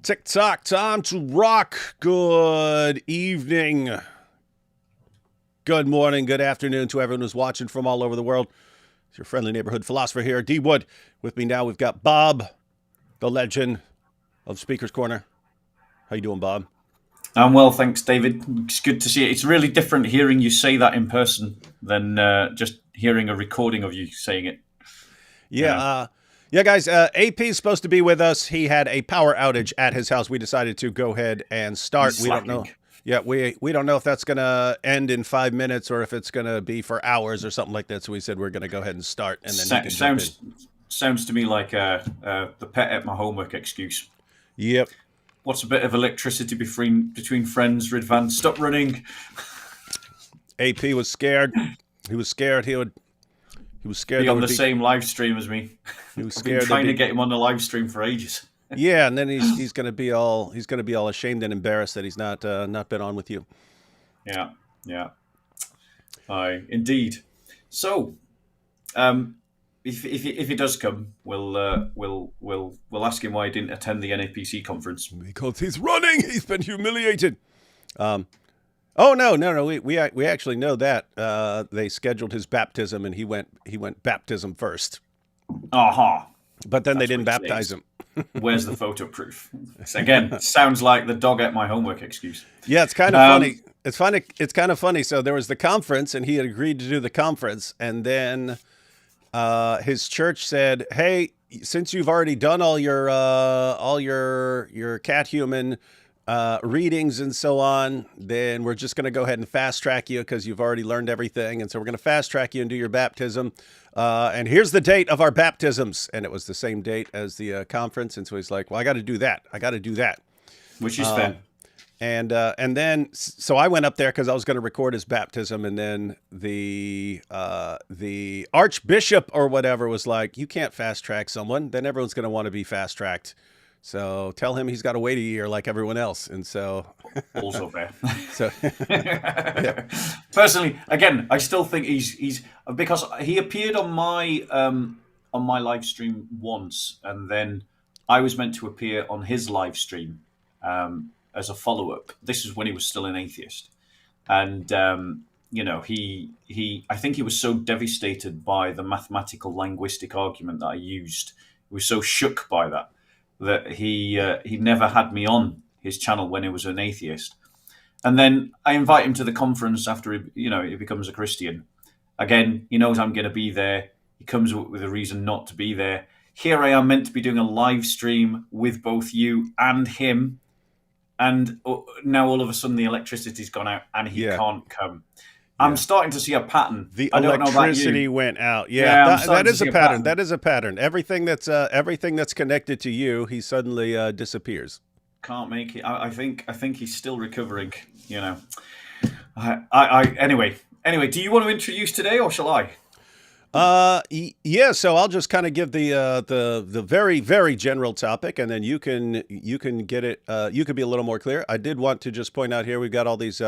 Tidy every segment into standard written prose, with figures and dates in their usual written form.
Tick-tock, time to rock. Good evening. Good morning, good afternoon to everyone who's watching from all over the world. It's your friendly neighborhood philosopher here, D. Wood. With me now, we've got Bob, the legend of Speaker's Corner. How you doing, Bob? I'm well, thanks, David. It's good to see it. It's really different hearing you say that in person than just hearing a recording of you saying it. Yeah, guys, AP is supposed to be with us. He had a power outage at his house. We decided to go ahead and start. We don't know. Yeah, we don't know if that's going to end in 5 minutes or if it's going to be for hours or something like that. So we said we're going to go ahead and start, and then he can jump in. Sounds to me like the pet at my homework excuse. Yep. What's a bit of electricity between friends, Ridvan? Stop running. AP was scared. He was scared. He was scared. Be on the same live stream as me. He was I've scared. been trying to get him on the live stream for ages. Yeah, and then he's going to be all ashamed and embarrassed that he's not been on with you. Yeah. Indeed. So, if he does come, we'll ask him why he didn't attend the NAPC conference. Because he's running. He's been humiliated. Oh no. We actually know that they scheduled his baptism, and he went baptism first. Aha. But then they didn't baptize him. Where's the photo proof? Again, sounds like the dog at my homework excuse. Yeah, it's kind of funny. It's kind of funny. So there was the conference, and he had agreed to do the conference, and then his church said, "Hey, since you've already done all your cat-human readings and so on, then we're just going to go ahead and fast track you because you've already learned everything, and so we're going to fast track you and do your baptism. And here's the date of our baptisms." And it was the same date as the conference, and so he's like, "Well, I got to do that," which is fair. And then so I went up there because I was going to record his baptism, and then the archbishop or whatever was like, "You can't fast track someone. Then everyone's going to want to be fast tracked. So tell him he's got to wait a year like everyone else." And so also fair. So yeah. Personally, again, I still think he's because he appeared on my live stream once, and then I was meant to appear on his live stream as a follow-up. This is when he was still an atheist, and he I think he was so devastated by the mathematical linguistic argument that I used. He was so shook by that he never had me on his channel when he was an atheist. And then I invite him to the conference after he becomes a Christian. Again, he knows I'm going to be there. He comes up with a reason not to be there. Here I am meant to be doing a live stream with both you and him. And now all of a sudden the electricity's gone out and he can't come. I'm starting to see a pattern. The I don't know about electricity you. went out. Yeah, that is a pattern. pattern. That is a pattern. Everything that's connected to you, he suddenly disappears. Can't make it. I think he's still recovering. Anyway. Do you want to introduce today, or shall I? Yeah. So I'll just kind of give the very, very general topic, and then you can get it. You could be a little more clear. I did want to just point out here we've got all these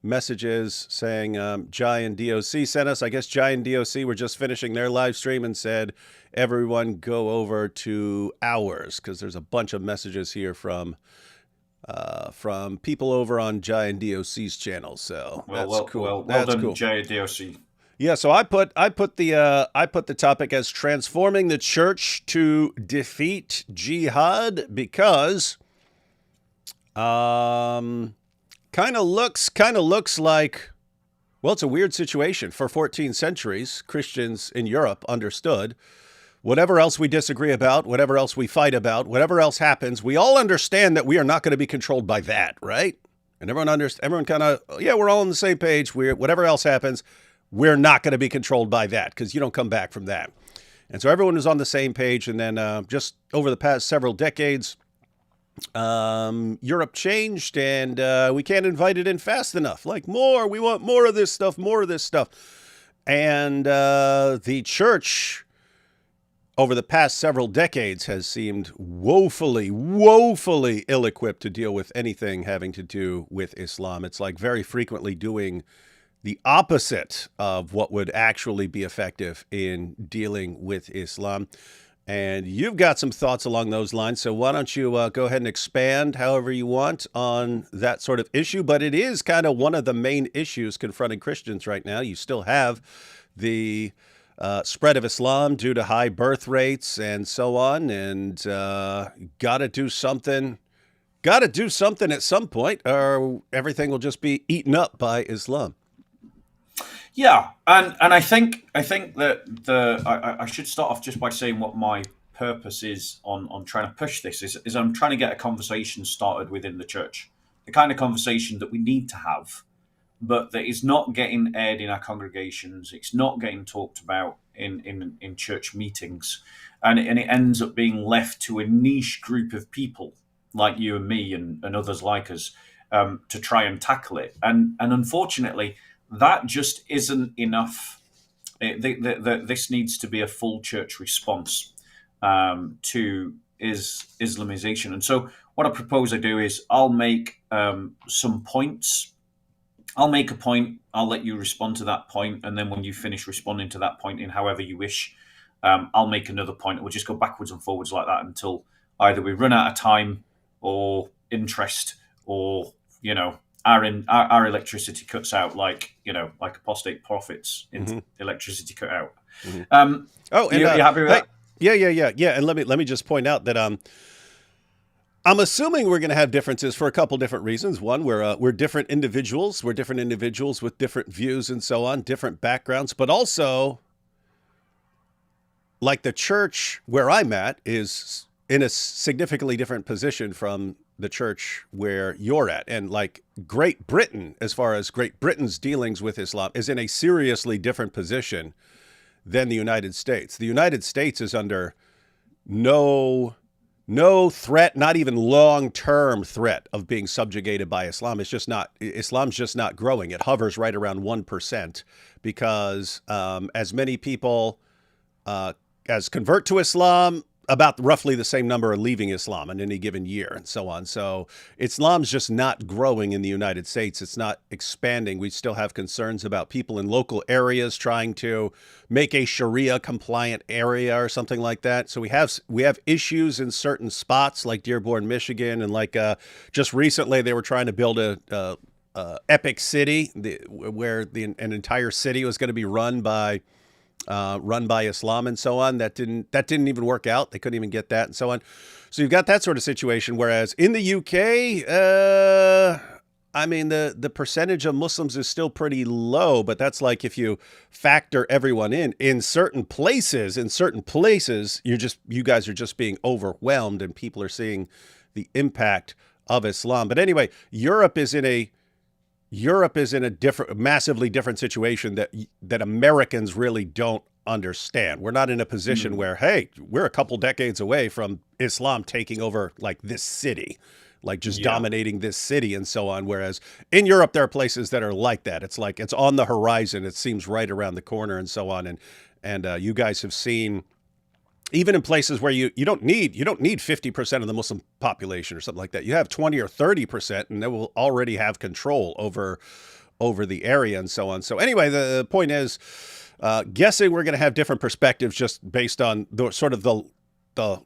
messages saying Jai and DOC sent us. I guess Jai and DOC were just finishing their live stream and said everyone go over to ours, because there's a bunch of messages here from people over on Jai and DOC's channel. So that's cool. Well done, Jai and DOC. Yeah, so I put the topic as transforming the church to defeat jihad, because kind of looks like, well, it's a weird situation. For 14 centuries, Christians in Europe understood whatever else we disagree about, whatever else we fight about, whatever else happens, we all understand that we are not going to be controlled by that, right? And everyone kind of, we're all on the same page. Whatever else happens, we're not going to be controlled by that, because you don't come back from that. And so everyone was on the same page. And then just over the past several decades, Europe changed, and we can't invite it in fast enough. Like, we want more of this stuff. And the church over the past several decades has seemed woefully ill-equipped to deal with anything having to do with Islam. It's like very frequently doing the opposite of what would actually be effective in dealing with Islam. And you've got some thoughts along those lines. So why don't you go ahead and expand however you want on that sort of issue? But it is kind of one of the main issues confronting Christians right now. You still have the spread of Islam due to high birth rates and so on. And got to do something. Got to do something at some point, or everything will just be eaten up by Islam. Yeah, and I think that I should start off just by saying what my purpose is on trying to push this is I'm trying to get a conversation started within the church, the kind of conversation that we need to have, but that is not getting aired in our congregations. It's not getting talked about in church meetings, and it ends up being left to a niche group of people like you and me and others like us to try and tackle it. And unfortunately, that just isn't enough. This needs to be a full church response to Islamization. And so, what I propose I do is I'll make some points. I'll make a point. I'll let you respond to that point, and then when you finish responding to that point in however you wish, I'll make another point. We'll just go backwards and forwards like that until either we run out of time or interest, or our electricity cuts out, like apostate prophets in electricity cut out. Oh, and you happy with that? Yeah. And let me just point out that I'm assuming we're going to have differences for a couple different reasons. One, we're different individuals. We're different individuals with different views and so on, different backgrounds, but also, like, the church where I'm at is in a significantly different position from the church where you're at. And like Great Britain, as far as Great Britain's dealings with Islam, is in a seriously different position than the United States. The United States is under no threat, not even long-term threat of being subjugated by Islam. Islam's just not growing. It hovers right around 1% because as many people as convert to Islam, about roughly the same number are leaving Islam in any given year and so on. So Islam's just not growing in the United States. It's not expanding. We still have concerns about people in local areas trying to make a Sharia compliant area or something like that. So we have issues in certain spots like Dearborn, Michigan, and like just recently they were trying to build a epic city where an entire city was going to be run by Islam and so on. That didn't even work out. They couldn't even get that and so on. So you've got that sort of situation. Whereas in the UK, I mean, the percentage of Muslims is still pretty low, but that's like if you factor everyone in certain places, you guys are just being overwhelmed and people are seeing the impact of Islam. But anyway, Europe is in a massively different situation that Americans really don't understand. We're not in a position where, hey, we're a couple decades away from Islam taking over like this city, like just dominating this city and so on. Whereas in Europe, there are places that are like that. It's like it's on the horizon. It seems right around the corner and so on. And you guys have seen, even in places where you don't need 50% of the Muslim population or something like that. You have 20 or 30%, and they will already have control over the area and so on. So anyway, the point is, guessing we're going to have different perspectives just based on the sort of the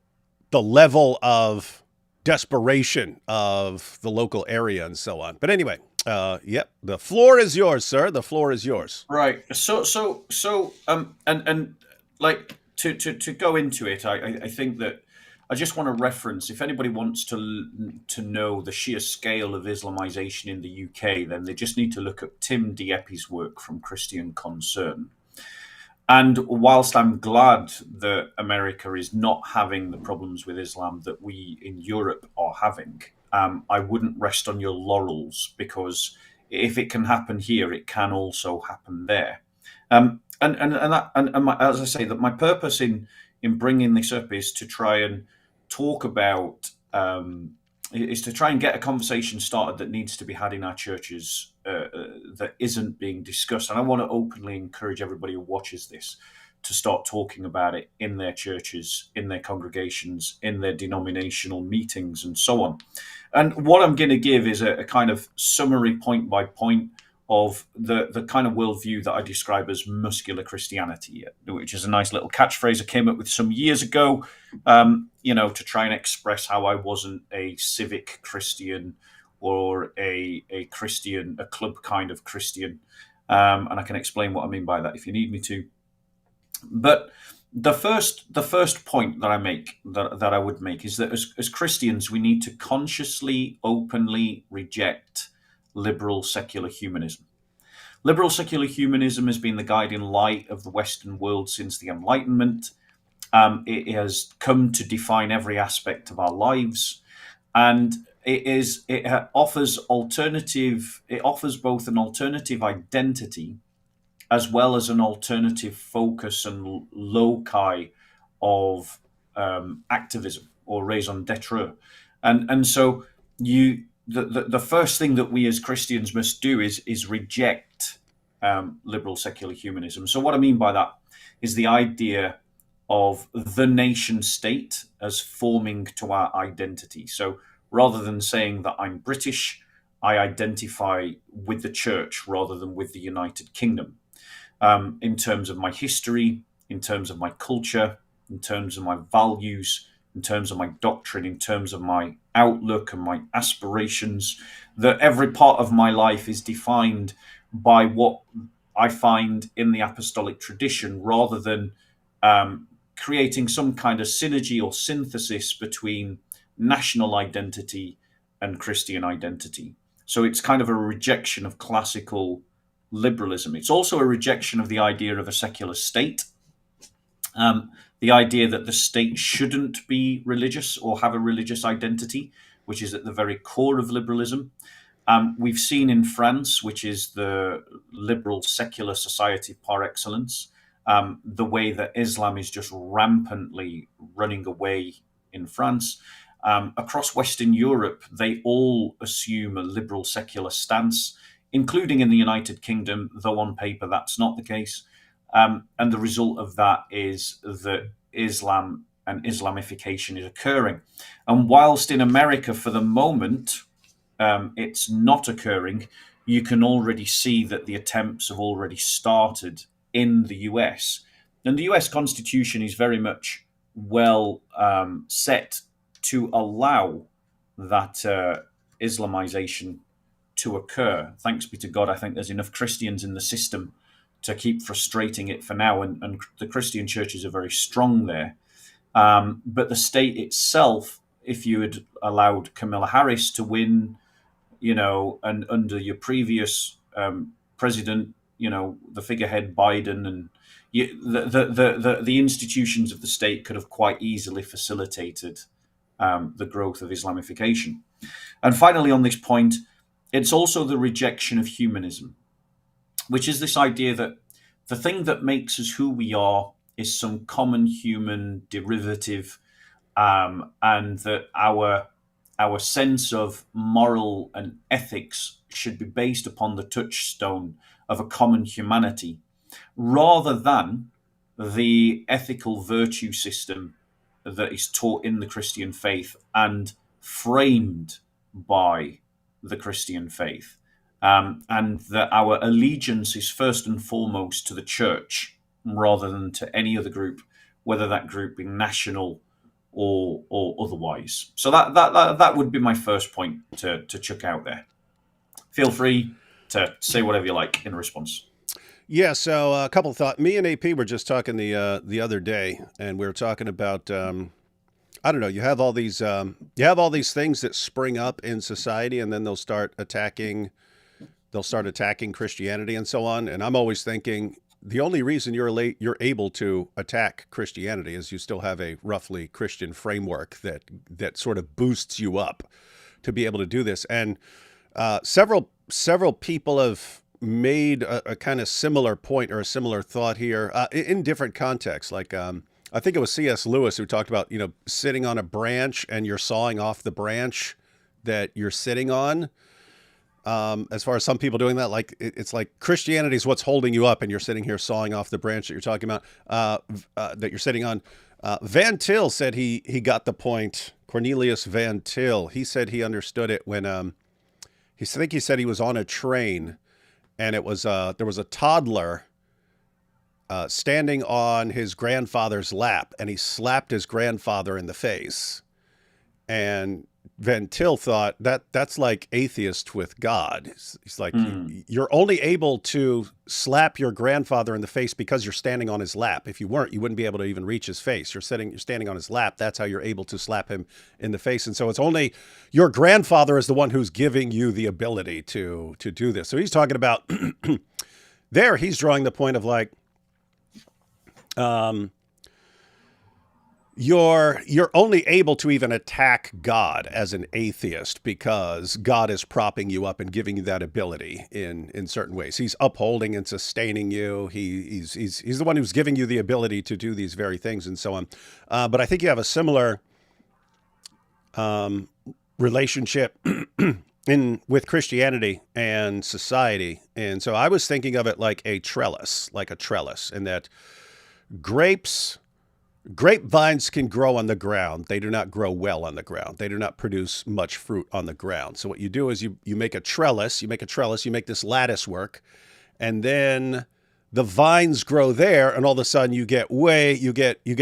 level of desperation of the local area and so on. But anyway, the floor is yours, sir. The floor is yours. Right. So and like. To go into it, I think that I just want to reference, if anybody wants to know the sheer scale of Islamization in the UK, then they just need to look at Tim Dieppe's work from Christian Concern. And whilst I'm glad that America is not having the problems with Islam that we in Europe are having, I wouldn't rest on your laurels, because if it can happen here, it can also happen there. As I say, that my purpose in bringing this up is to try and talk about, is to try and get a conversation started that needs to be had in our churches that isn't being discussed. And I want to openly encourage everybody who watches this to start talking about it in their churches, in their congregations, in their denominational meetings, and so on. And what I'm going to give is a kind of summary point by point of the kind of worldview that I describe as muscular Christianity, which is a nice little catchphrase I came up with some years ago, to try and express how I wasn't a civic Christian or a Christian, a club kind of Christian. And I can explain what I mean by that if you need me to. But the first point that I make that I would make is that as Christians we need to consciously, openly reject liberal secular humanism. Liberal secular humanism has been the guiding light of the Western world since the Enlightenment. It has come to define every aspect of our lives, and it offers alternative. It offers both an alternative identity as well as an alternative focus and loci of activism or raison d'etre. And so the first thing that we as Christians must do is reject liberal secular humanism. So what I mean by that is the idea of the nation state as forming to our identity. So rather than saying that I'm British, I identify with the church rather than with the United Kingdom. In terms of my history, in terms of my culture, in terms of my values, in terms of my doctrine, in terms of my outlook and my aspirations, that every part of my life is defined by what I find in the apostolic tradition rather than creating some kind of synergy or synthesis between national identity and Christian identity. So it's kind of a rejection of classical liberalism. It's also a rejection of the idea of a secular state, the idea that the state shouldn't be religious or have a religious identity, which is at the very core of liberalism. We've seen in France, which is the liberal secular society par excellence, the way that Islam is just rampantly running away in France. Across Western Europe, they all assume a liberal secular stance, including in the United Kingdom, though on paper that's not the case. And the result of that is that Islam and Islamification is occurring. And whilst in America, for the moment, it's not occurring, you can already see that the attempts have already started in the US. And the US Constitution is very much well set to allow that Islamization to occur. Thanks be to God, I think there's enough Christians in the system to keep frustrating it for now, and the Christian churches are very strong there. But the state itself, if you had allowed Kamala Harris to win, and under your previous president, the figurehead Biden, and the institutions of the state could have quite easily facilitated the growth of Islamification. And finally, on this point, it's also the rejection of humanism, which is this idea that the thing that makes us who we are is some common human derivative, and that our sense of moral and ethics should be based upon the touchstone of a common humanity, rather than the ethical virtue system that is taught in the Christian faith and framed by the Christian faith, and that our allegiance is first and foremost to the church rather than to any other group, whether that group be national or otherwise. So that would be my first point to chuck out there. Feel free to say whatever you like in response. Yeah, so a couple of thoughts. Me and AP were just talking the other day, and we were talking about I don't know. You have all these things that spring up in society, and then they'll start attacking Christianity and so on. And I'm always thinking the only reason you're able to attack Christianity is you still have a roughly Christian framework that sort of boosts you up to be able to do this. And several people have made a kind of similar point or a similar thought here in different contexts. Like I think it was C.S. Lewis who talked about, sitting on a branch and you're sawing off the branch that you're sitting on. As far as some people doing that, like it's like Christianity is what's holding you up, and you're sitting here sawing off the branch that you're talking about, that you're sitting on. Van Til said he got the point. Cornelius Van Til, he said he understood it when he said he was on a train, and it was there was a toddler standing on his grandfather's lap, and he slapped his grandfather in the face. And Van Til thought that's like atheist with God. He's like, you're only able to slap your grandfather in the face because you're standing on his lap. If you weren't, you wouldn't be able to even reach his face. You're standing on his lap. That's how you're able to slap him in the face. And so it's only your grandfather is the one who's giving you the ability to do this. So he's talking about there. He's drawing the point of like, you're only able to even attack God as an atheist because God is propping you up and giving you that ability in certain ways. He's upholding and sustaining you. He's the one who's giving you the ability to do these very things and so on. But I think you have a similar relationship with Christianity and society. And so I was thinking of it like a trellis, and that grapevines can grow on the ground. They do not grow well on the ground. They do not produce much fruit on the ground. So what you do is you make a trellis, you make this lattice work, and then the vines grow there, and all of a sudden you get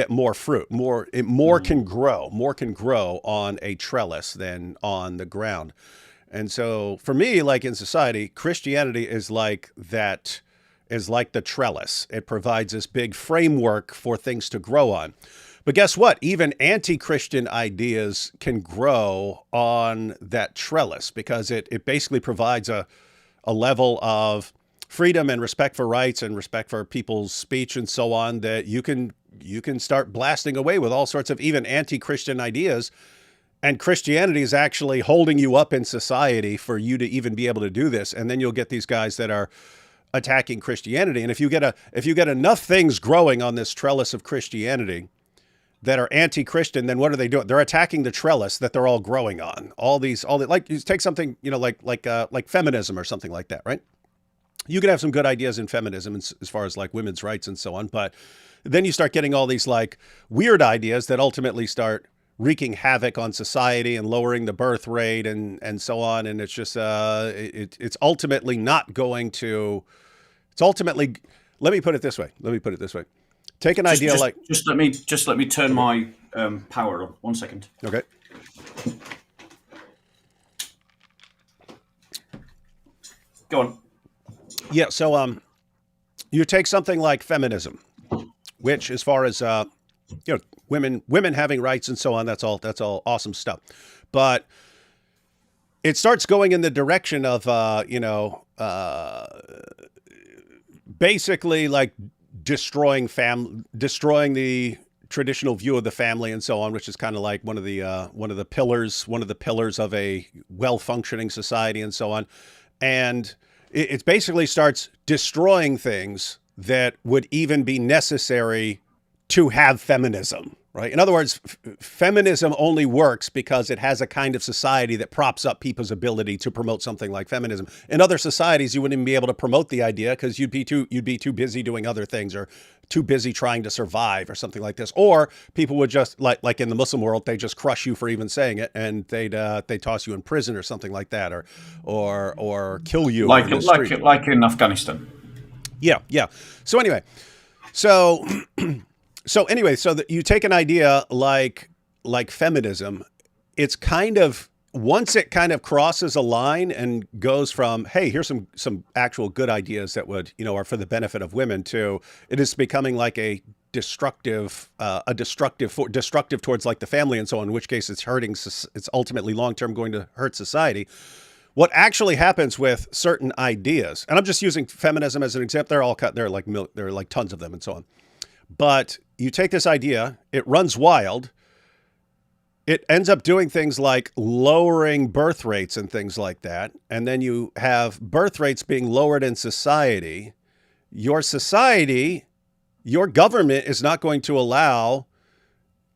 more fruit. More can grow on a trellis than on the ground. And so for me, like in society, Christianity is like that. Is like the trellis. It provides this big framework for things to grow on. But guess what? Even anti-Christian ideas can grow on that trellis because it basically provides a level of freedom and respect for rights and respect for people's speech and so on that you can start blasting away with all sorts of even anti-Christian ideas. And Christianity is actually holding you up in society for you to even be able to do this. And then you'll get these guys that are attacking Christianity. And if you get enough things growing on this trellis of Christianity that are anti-Christian, then what are they doing? They're attacking the trellis that they're all growing on. Like you take something, like feminism or something like that, right? You can have some good ideas in feminism as far as like women's rights and so on, but then you start getting all these like weird ideas that ultimately start wreaking havoc on society and lowering the birth rate and so on. And it's just it's ultimately not going to. It's ultimately. Let me put it this way. Take an idea like. Just let me turn my power on. 1 second. Okay. Go on. Yeah. So you take something like feminism, which, as far as women having rights and so on, that's all awesome stuff, but it starts going in the direction of basically like destroying the traditional view of the family and so on, which is kind of like one of the pillars of a well-functioning society and so on. And it basically starts destroying things that would even be necessary to have feminism, right? In other words, feminism only works because it has a kind of society that props up people's ability to promote something like feminism. In other societies, you wouldn't even be able to promote the idea because you'd be too busy doing other things or too busy trying to survive or something like this. Or people would just like in the Muslim world, they just crush you for even saying it, and they'd toss you in prison or something like that, or kill you like in Afghanistan. Yeah. So anyway, so that you take an idea like feminism, it's kind of, once it kind of crosses a line and goes from, hey, here's some actual good ideas that would, are for the benefit of women, to it is becoming like a destructive towards like the family and so on, in which case it's ultimately long-term going to hurt society. What actually happens with certain ideas, and I'm just using feminism as an example, there are like tons of them and so on. But you take this idea, it runs wild. It ends up doing things like lowering birth rates and things like that. And then you have birth rates being lowered in society. Your government is not going to allow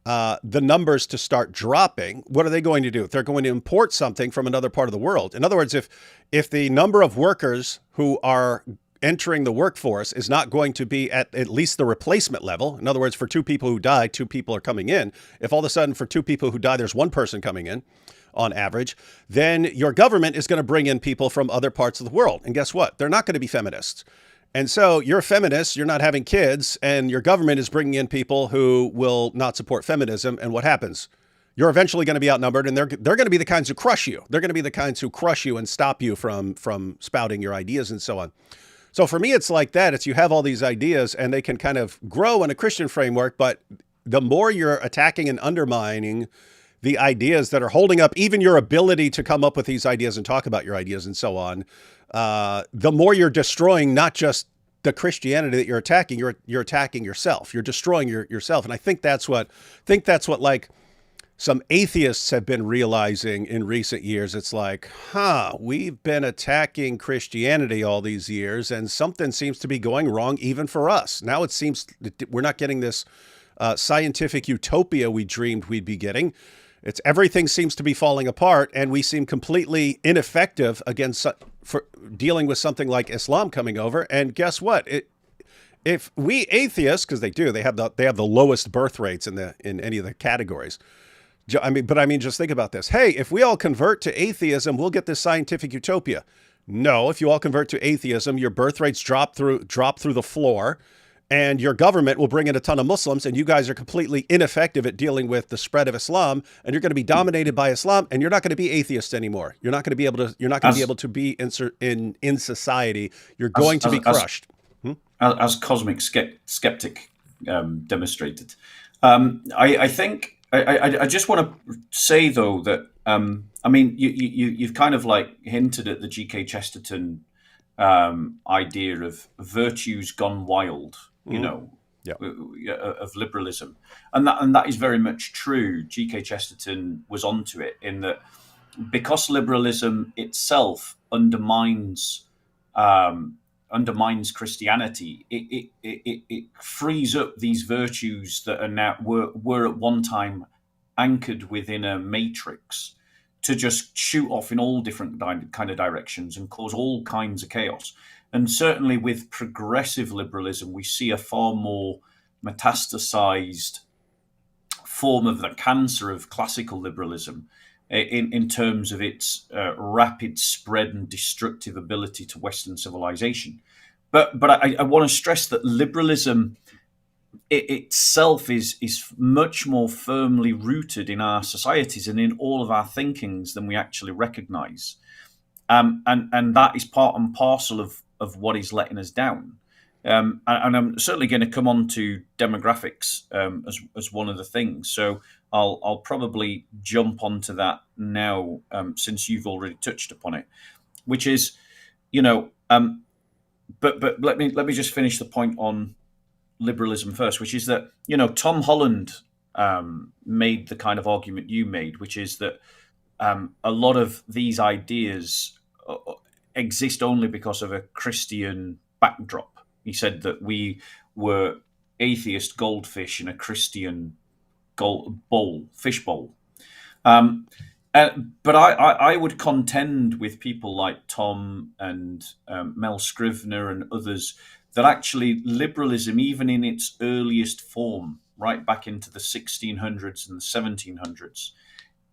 the numbers to start dropping. What are they going to do? They're going to import something from another part of the world. In other words, if the number of workers who are entering the workforce is not going to be at least the replacement level. In other words, for 2 people who die, 2 people are coming in. If all of a sudden for 2 people who die, there's 1 person coming in, on average, then your government is going to bring in people from other parts of the world. And guess what? They're not going to be feminists. And so you're a feminist, you're not having kids, and your government is bringing in people who will not support feminism. And what happens? You're eventually going to be outnumbered, and they're going to be the kinds who crush you. They're going to be the kinds who crush you and stop you from spouting your ideas and so on. So for me, it's like that. It's you have all these ideas, and they can kind of grow in a Christian framework, but the more you're attacking and undermining the ideas that are holding up even your ability to come up with these ideas and talk about your ideas and so on, the more you're destroying not just the Christianity that you're attacking, you're attacking yourself. You're destroying yourself. And I think that's what like some atheists have been realizing in recent years. It's like, we've been attacking Christianity all these years, and something seems to be going wrong even for us. Now it seems that we're not getting this scientific utopia we dreamed we'd be getting. It's everything seems to be falling apart, and we seem completely ineffective for dealing with something like Islam coming over. And guess what? If we atheists, because they have the lowest birth rates in any of the categories. I mean, just think about this. Hey, if we all convert to atheism, we'll get this scientific utopia. No, if you all convert to atheism, your birth rates drop through the floor, and your government will bring in a ton of Muslims, and you guys are completely ineffective at dealing with the spread of Islam, and you're going to be dominated by Islam, and you're not going to be atheists anymore. You're not going to be able to be in society. You're going to be crushed. As cosmic skeptic demonstrated. I think I just want to say though that I mean you've kind of like hinted at the G.K. Chesterton idea of virtues gone wild, you know, of liberalism, and that is very much true. G.K. Chesterton was onto it in that because liberalism itself undermines Christianity, it frees up these virtues that are now were at one time anchored within a matrix to just shoot off in all different kind of directions and cause all kinds of chaos. And certainly with progressive liberalism, we see a far more metastasized form of the cancer of classical liberalism in terms of its rapid spread and destructive ability to Western civilization. But I want to stress that liberalism itself is much more firmly rooted in our societies and in all of our thinkings than we actually recognize. And that is part and parcel of what is letting us down. And I'm certainly going to come on to demographics as one of the things. So I'll probably jump onto that now, since you've already touched upon it, which is, you know, but let me just finish the point on liberalism first, which is that, you know, Tom Holland made the kind of argument you made, which is that a lot of these ideas exist only because of a Christian backdrop. He said that we were atheist goldfish in a Christian fish bowl. But I would contend with people like Tom and Mel Scrivener and others that actually liberalism, even in its earliest form, right back into the 1600s and the 1700s,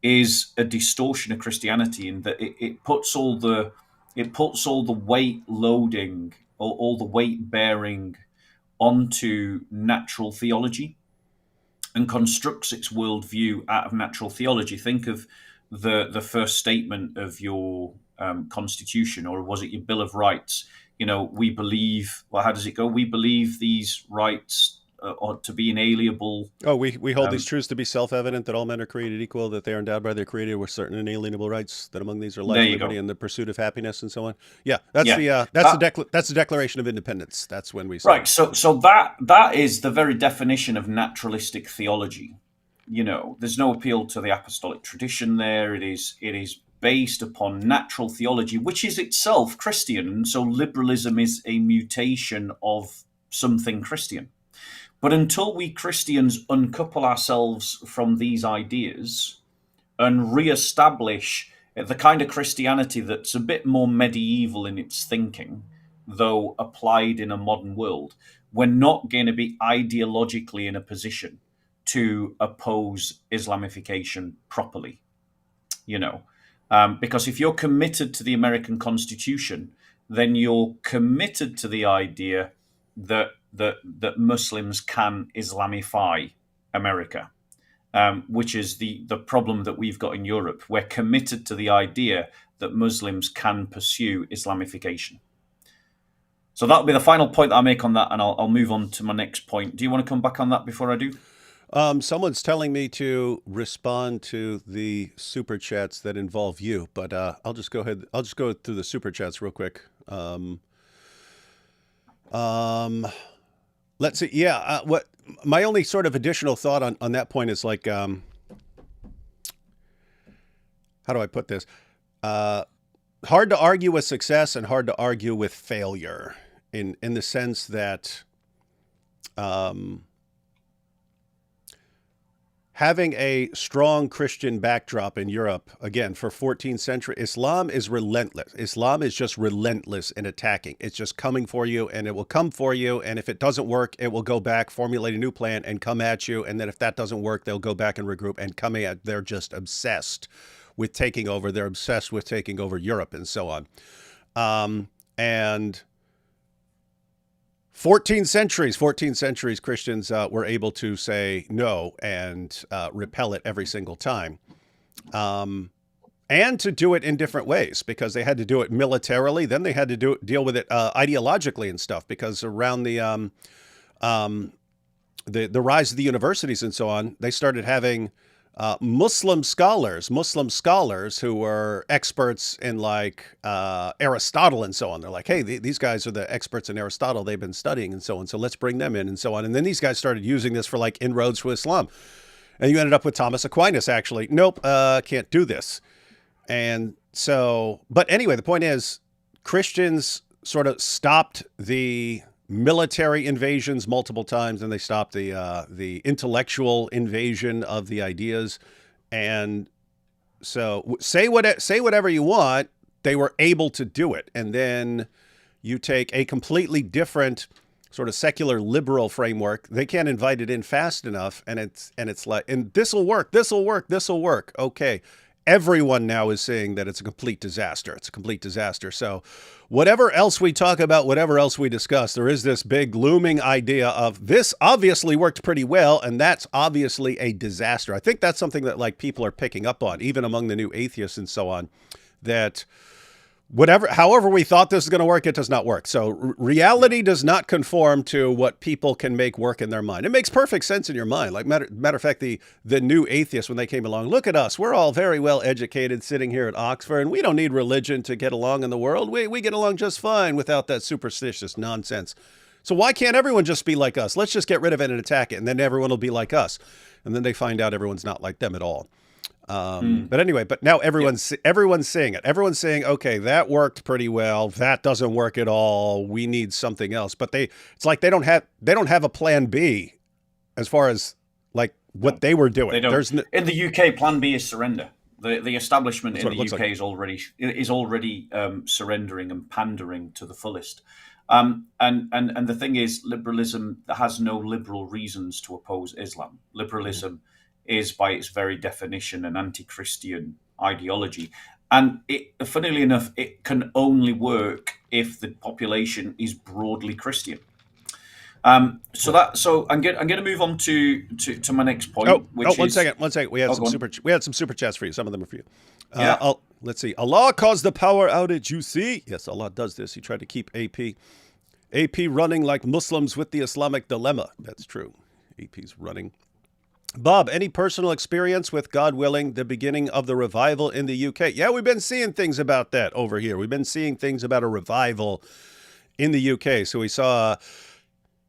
is a distortion of Christianity in that it puts all the weight loading, all the weight bearing onto natural theology and constructs its worldview out of natural theology. Think of the first statement of your Constitution, or was it your Bill of Rights? You know, we believe, well, how does it go? We believe these rights are to be inalienable. Oh, we hold these truths to be self-evident, that all men are created equal, that they are endowed by their Creator with certain inalienable rights, that among these are life, liberty, and the pursuit of happiness, and so on. Yeah, that's the Declaration of Independence. That's when we say right. So that is the very definition of naturalistic theology. You know, there's no appeal to the apostolic tradition there. It is based upon natural theology, which is itself Christian, and so liberalism is a mutation of something Christian. But until we Christians uncouple ourselves from these ideas and reestablish the kind of Christianity that's a bit more medieval in its thinking, though applied in a modern world, we're not going to be ideologically in a position to oppose Islamification properly. you know, because if you're committed to the American Constitution, then you're committed to the idea that Muslims can Islamify America, which is the problem that we've got in Europe. We're committed to the idea that Muslims can pursue Islamification. So that'll be the final point that I make on that, and I'll move on to my next point. Do you want to come back on that before I do? Someone's telling me to respond to the super chats that involve you, but I'll just go ahead. I'll just go through the super chats real quick. Let's see. Yeah. What my only sort of additional thought on that point is like, how do I put this? Hard to argue with success and hard to argue with failure in the sense that, having a strong Christian backdrop in Europe, again, for 14th century, Islam is relentless. Islam is just relentless in attacking. It's just coming for you, and it will come for you. And if it doesn't work, it will go back, formulate a new plan, and come at you. And then if that doesn't work, they'll go back and regroup and come at. They're just obsessed with taking over. They're obsessed with taking over Europe and so on. And 14 centuries, Christians were able to say no and repel it every single time. And to do it in different ways, because they had to do it militarily. Then they had to deal with it ideologically and stuff, because around the rise of the universities and so on, they started having Muslim scholars who were experts in like Aristotle and so on. They're like, hey, these guys are the experts in Aristotle. They've been studying and so on. So let's bring them in and so on. And then these guys started using this for like inroads to Islam. And you ended up with Thomas Aquinas actually. Nope, can't do this. And so, but anyway, the point is Christians sort of stopped the military invasions multiple times, and they stopped the intellectual invasion of the ideas. And so say whatever you want, they were able to do it. And then you take a completely different sort of secular liberal framework, they can't invite it in fast enough, and it's like, and this will work. Okay. Everyone now is saying that it's a complete disaster. So whatever else we talk about, whatever else we discuss, there is this big looming idea of this obviously worked pretty well, and that's obviously a disaster. I think that's something that like people are picking up on, even among the new atheists and so on, that however we thought this is going to work, it does not work. So reality does not conform to what people can make work in their mind. It makes perfect sense in your mind. Like matter of fact, the new atheists, when they came along, look at us. We're all very well educated sitting here at Oxford, and we don't need religion to get along in the world. We get along just fine without that superstitious nonsense. So why can't everyone just be like us? Let's just get rid of it and attack it, and then everyone will be like us. And then they find out everyone's not like them at all. But anyway, but now everyone's saying it. Everyone's saying, okay, that worked pretty well. That doesn't work at all. We need something else. But it's like they don't have a plan B as far as like what they were doing. They don't. In the UK, plan B is surrender. The establishment in the UK is already surrendering and pandering to the fullest. And the thing is, liberalism has no liberal reasons to oppose Islam. Liberalism is by its very definition an anti-Christian ideology. And funnily enough, it can only work if the population is broadly Christian. So I'm going to move on to my next point. One second. We had some super chats for you. Some of them are for you. Let's see. Allah caused the power outage. You see, yes, Allah does this. He tried to keep AP running like Muslims with the Islamic dilemma. That's true. AP's running. Bob, any personal experience with, God willing, the beginning of the revival in the UK? Yeah, we've been seeing things about that over here. We've been seeing things about a revival in the UK. So we saw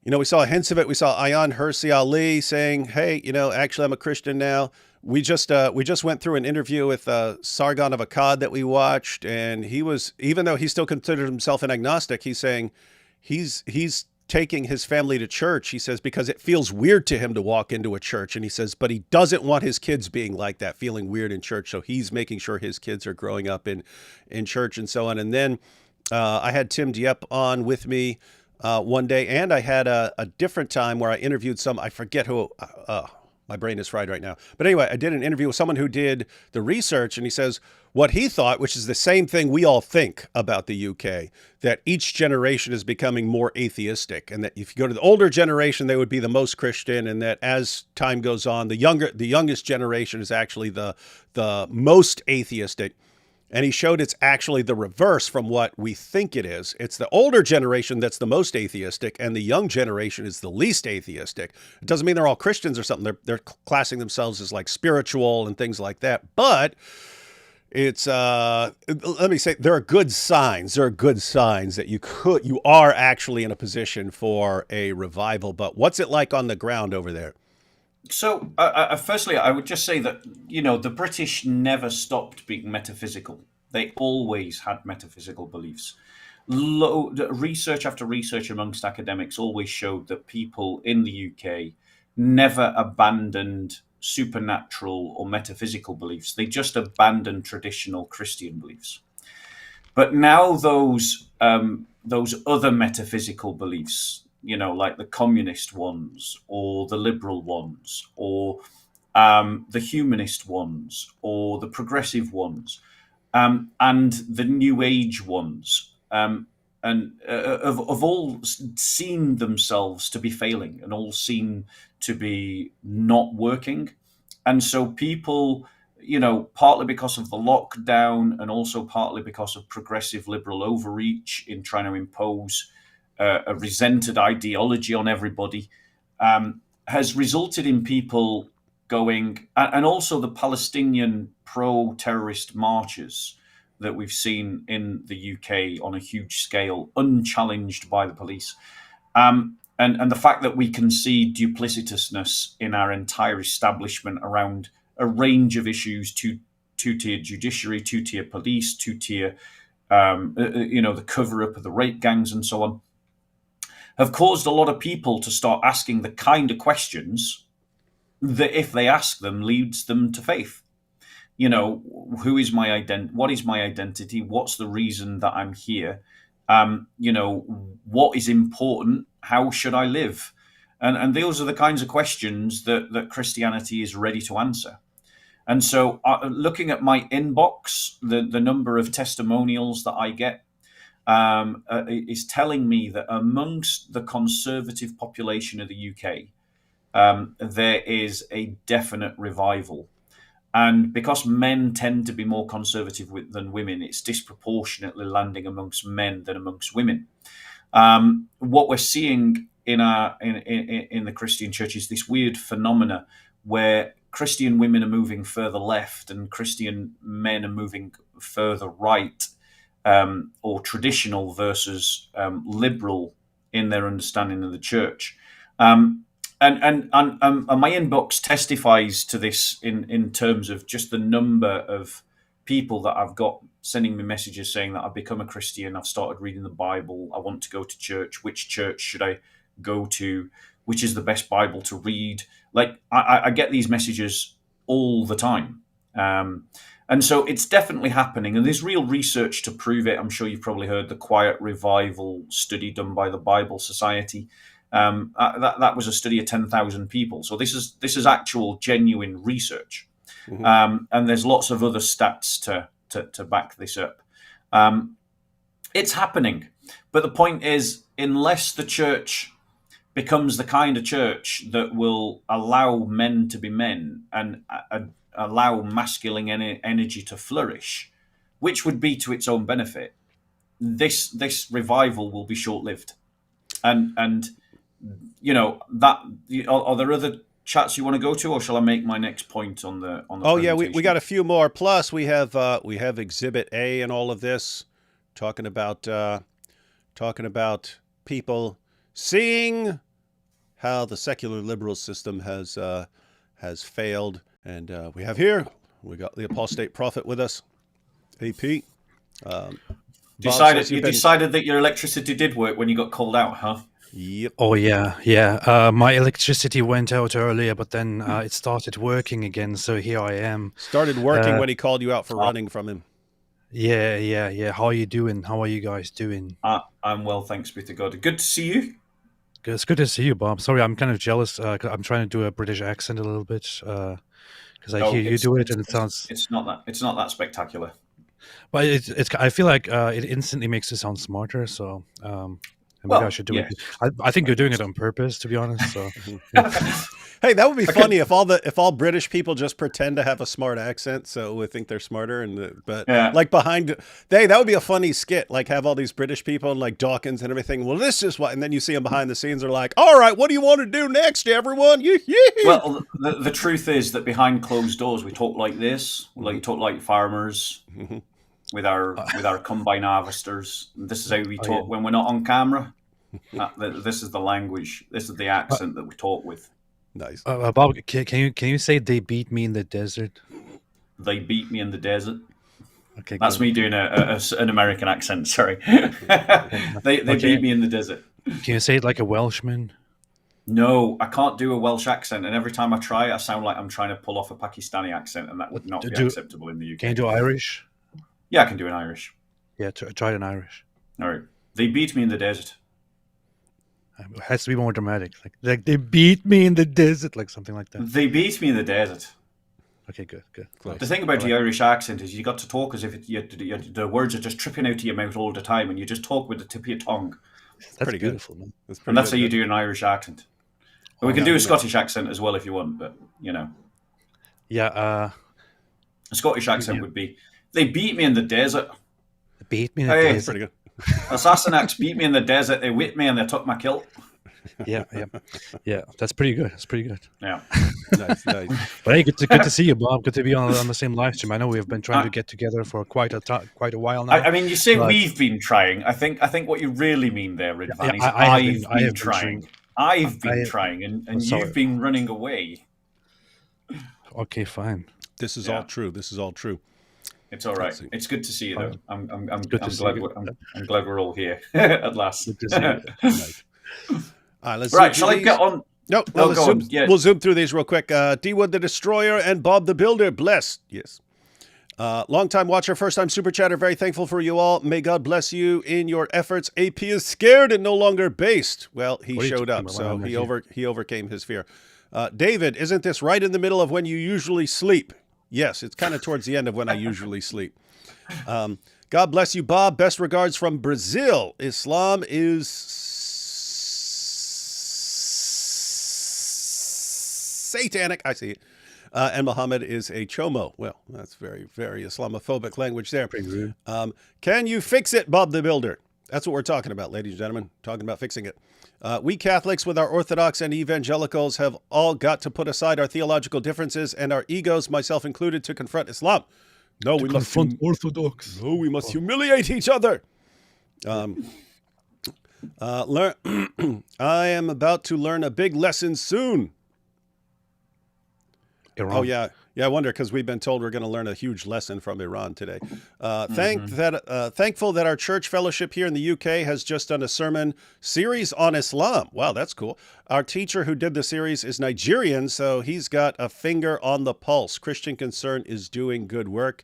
hints of it. We saw Ayaan Hirsi Ali saying, hey, actually I'm a Christian now. We just went through an interview with Sargon of Akkad that we watched, and he was, even though he still considered himself an agnostic, he's saying he's taking his family to church, he says, because it feels weird to him to walk into a church. And he says, but he doesn't want his kids being like that, feeling weird in church. So he's making sure his kids are growing up in church and so on. And then I had Tim Dieppe on with me one day, and I had a different time where I interviewed I forget who, My brain is fried right now. But anyway, I did an interview with someone who did the research, and he says what he thought, which is the same thing we all think about the UK, that each generation is becoming more atheistic, and that if you go to the older generation, they would be the most Christian, and that as time goes on, the youngest generation is actually the most atheistic. And he showed it's actually the reverse from what we think it is. It's the older generation that's the most atheistic, and the young generation is the least atheistic. It doesn't mean they're all Christians or something. They're classing themselves as like spiritual and things like that. But it's let me say, there are good signs. There are good signs that you are actually in a position for a revival. But what's it like on the ground over there? So, firstly, I would just say that, the British never stopped being metaphysical. They always had metaphysical beliefs. Research after research amongst academics always showed that people in the UK never abandoned supernatural or metaphysical beliefs. They just abandoned traditional Christian beliefs. But now those other metaphysical beliefs, like the communist ones or the liberal ones or the humanist ones or the progressive ones and the new age ones, and have all seen themselves to be failing and all seem to be not working. And so people, partly because of the lockdown and also partly because of progressive liberal overreach in trying to impose a resented ideology on everybody, has resulted in people going, and also the Palestinian pro-terrorist marches that we've seen in the UK on a huge scale, unchallenged by the police. And the fact that we can see duplicitousness in our entire establishment around a range of issues, two-tier judiciary, two-tier police, two-tier, the cover-up of the rape gangs and so on, have caused a lot of people to start asking the kind of questions that, if they ask them, leads them to faith. Who is my what is my identity? What's the reason that I'm here? What is important? How should I live? And those are the kinds of questions that Christianity is ready to answer. And so looking at my inbox, the number of testimonials that I get is telling me that amongst the conservative population of the UK, there is a definite revival. And because men tend to be more conservative than women, it's disproportionately landing amongst men than amongst women. What we're seeing in the Christian church is this weird phenomena where Christian women are moving further left and Christian men are moving further right, or traditional versus liberal in their understanding of the church. And my inbox testifies to this in terms of just the number of people that I've got sending me messages saying that I've become a Christian, I've started reading the Bible, I want to go to church, which church should I go to, which is the best Bible to read. Like, I get these messages all the time. And so it's definitely happening. And there's real research to prove it. I'm sure you've probably heard the Quiet Revival study done by the Bible Society. That was a study of 10,000 people. So this is actual genuine research. Mm-hmm. And there's lots of other stats to back this up. It's happening. But the point is, unless the church becomes the kind of church that will allow men to be men and allow masculine energy to flourish, which would be to its own benefit, this revival will be short-lived. And that, are there other chats you want to go to, or shall I make my next point on the Oh yeah, we got a few more. Plus we have Exhibit A in all of this, talking about people seeing how the secular liberal system has failed. And we got the apostate prophet with us, AP. You decided that your electricity did work when you got called out, huh? Yep. Oh yeah. My electricity went out earlier, but then it started working again. So here I am. Started working when he called you out for running from him. Yeah. How are you doing? How are you guys doing? I'm well, thanks be to God. Good to see you. It's good to see you, Bob. Sorry, I'm kind of jealous. 'Cause I'm trying to do a British accent a little bit because I No, hear you do it, and it sounds. It's not that spectacular. But it's. I feel like it instantly makes it sound smarter. So maybe I Well, should do yes. it. I think you're doing it on purpose, to be honest. So Hey, that would be funny if all British people just pretend to have a smart accent, so we think they're smarter. But Yeah. like that would be a funny skit. Like have all these British people and like Dawkins and everything. Well, this is what, and then you see them behind the scenes. They're like, "All right, what do you want to do next, everyone?" Well, the truth is that behind closed doors, we talk like this. We talk like farmers with our combine harvesters. This is how we talk when we're not on camera. This is the language. This is the accent that we talk with. Nice. Bob, can you say they beat me in the desert? They beat me in the desert. Okay, That's good. me doing an American accent. Sorry, they beat me in the desert. Can you say it like a Welshman? No, I can't do a Welsh accent, and every time I try, I sound like I'm trying to pull off a Pakistani accent, and that would not be acceptable in the UK. Can you do Irish? Yeah, I can do an Irish. Yeah, try an Irish. All right. They beat me in the desert. It has to be more dramatic, like they beat me in the desert, like something like that. They beat me in the desert. Okay, good. Close. The thing about the Irish accent is you got to talk as if the words are just tripping out of your mouth all the time, and you just talk with the tip of your tongue. That's pretty beautiful, good. man. And that's how you do an Irish accent. But we can do a Scottish accent as well if you want, but Yeah, a Scottish accent would be, they beat me in the desert. they beat me in the Hey. desert. Pretty good. Assassinax beat me in the desert. They whipped me and they took my kilt. Yeah. That's pretty good. Yeah. Nice. But hey, good to see you, Bob. Good to be on the same live stream. I know we've been trying to get together for quite a while now. I mean, you say we've been trying. I think what you really mean there, Ridvan, is I've been trying. I've been trying, and you've been running away. Okay, fine. This is all true. It's all right. It's good to see you, though. I'm glad we're all here at last. Good to see you. Nice. All right, Right, shall I get on? No, go zoom, on. Yeah. We'll zoom through these real quick. D-Wood the Destroyer and Bob the Builder, blessed. Yes. Long-time watcher, first-time super chatter, very thankful for you all. May God bless you in your efforts. AP is scared and no longer based. Well, he showed up, so he overcame his fear. David, isn't this right in the middle of when you usually sleep? Yes, it's kind of towards the end of when I usually sleep. God bless you, Bob. Best regards from Brazil. Islam is satanic. I see it. And Muhammad is a chomo. Well, that's very, very Islamophobic language there. Pretty rude. Can you fix it, Bob the Builder? That's what we're talking about, ladies and gentlemen. Talking about fixing it. We Catholics, with our Orthodox and Evangelicals, have all got to put aside our theological differences and our egos, myself included, to confront Islam. No, we must confront Orthodox. No, we must humiliate each other. I am about to learn a big lesson soon. Iran. Oh, yeah. Yeah, I wonder, because we've been told we're going to learn a huge lesson from Iran today. Thankful that our church fellowship here in the UK has just done a sermon series on Islam. Wow, that's cool. Our teacher who did the series is Nigerian, so he's got a finger on the pulse. Christian Concern is doing good work.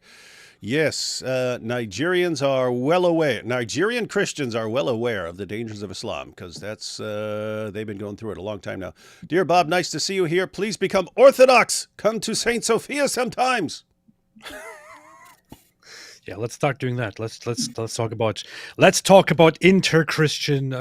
Yes, Nigerians are well aware. Nigerian Christians are well aware of the dangers of Islam, because that's they've been going through it a long time now. Dear Bob, nice to see you here. Please become Orthodox. Come to St. Sophia sometimes. Yeah, let's start doing that. Let's talk about inter-Christian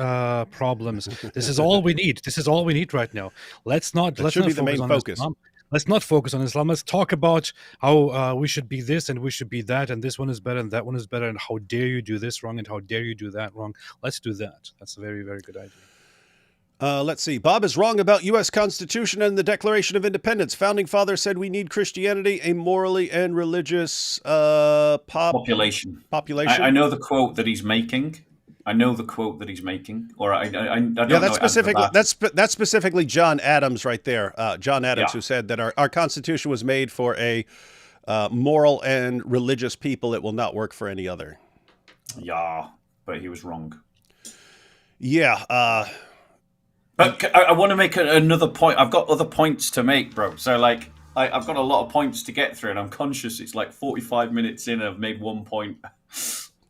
problems. This is all we need. This is all we need right now. Let's not be the main focus. Islam. Let's not focus on Islam. Let's talk about how we should be this and we should be that, and this one is better and that one is better, and how dare you do this wrong and how dare you do that wrong. Let's do that. That's a very, very good idea. Let's see. Bob is wrong about U.S. Constitution and the Declaration of Independence. Founding Fathers said we need Christianity, a morally and religious population. I know the quote that he's making. Or I don't yeah, that's specifically that's specifically John Adams right there. John Adams, who said that our Constitution was made for a moral and religious people. It will not work for any other. Yeah, but he was wrong. Yeah. But I want to make another point. I've got other points to make, bro. So like, I've got a lot of points to get through, and I'm conscious it's like 45 minutes in. I've made one point.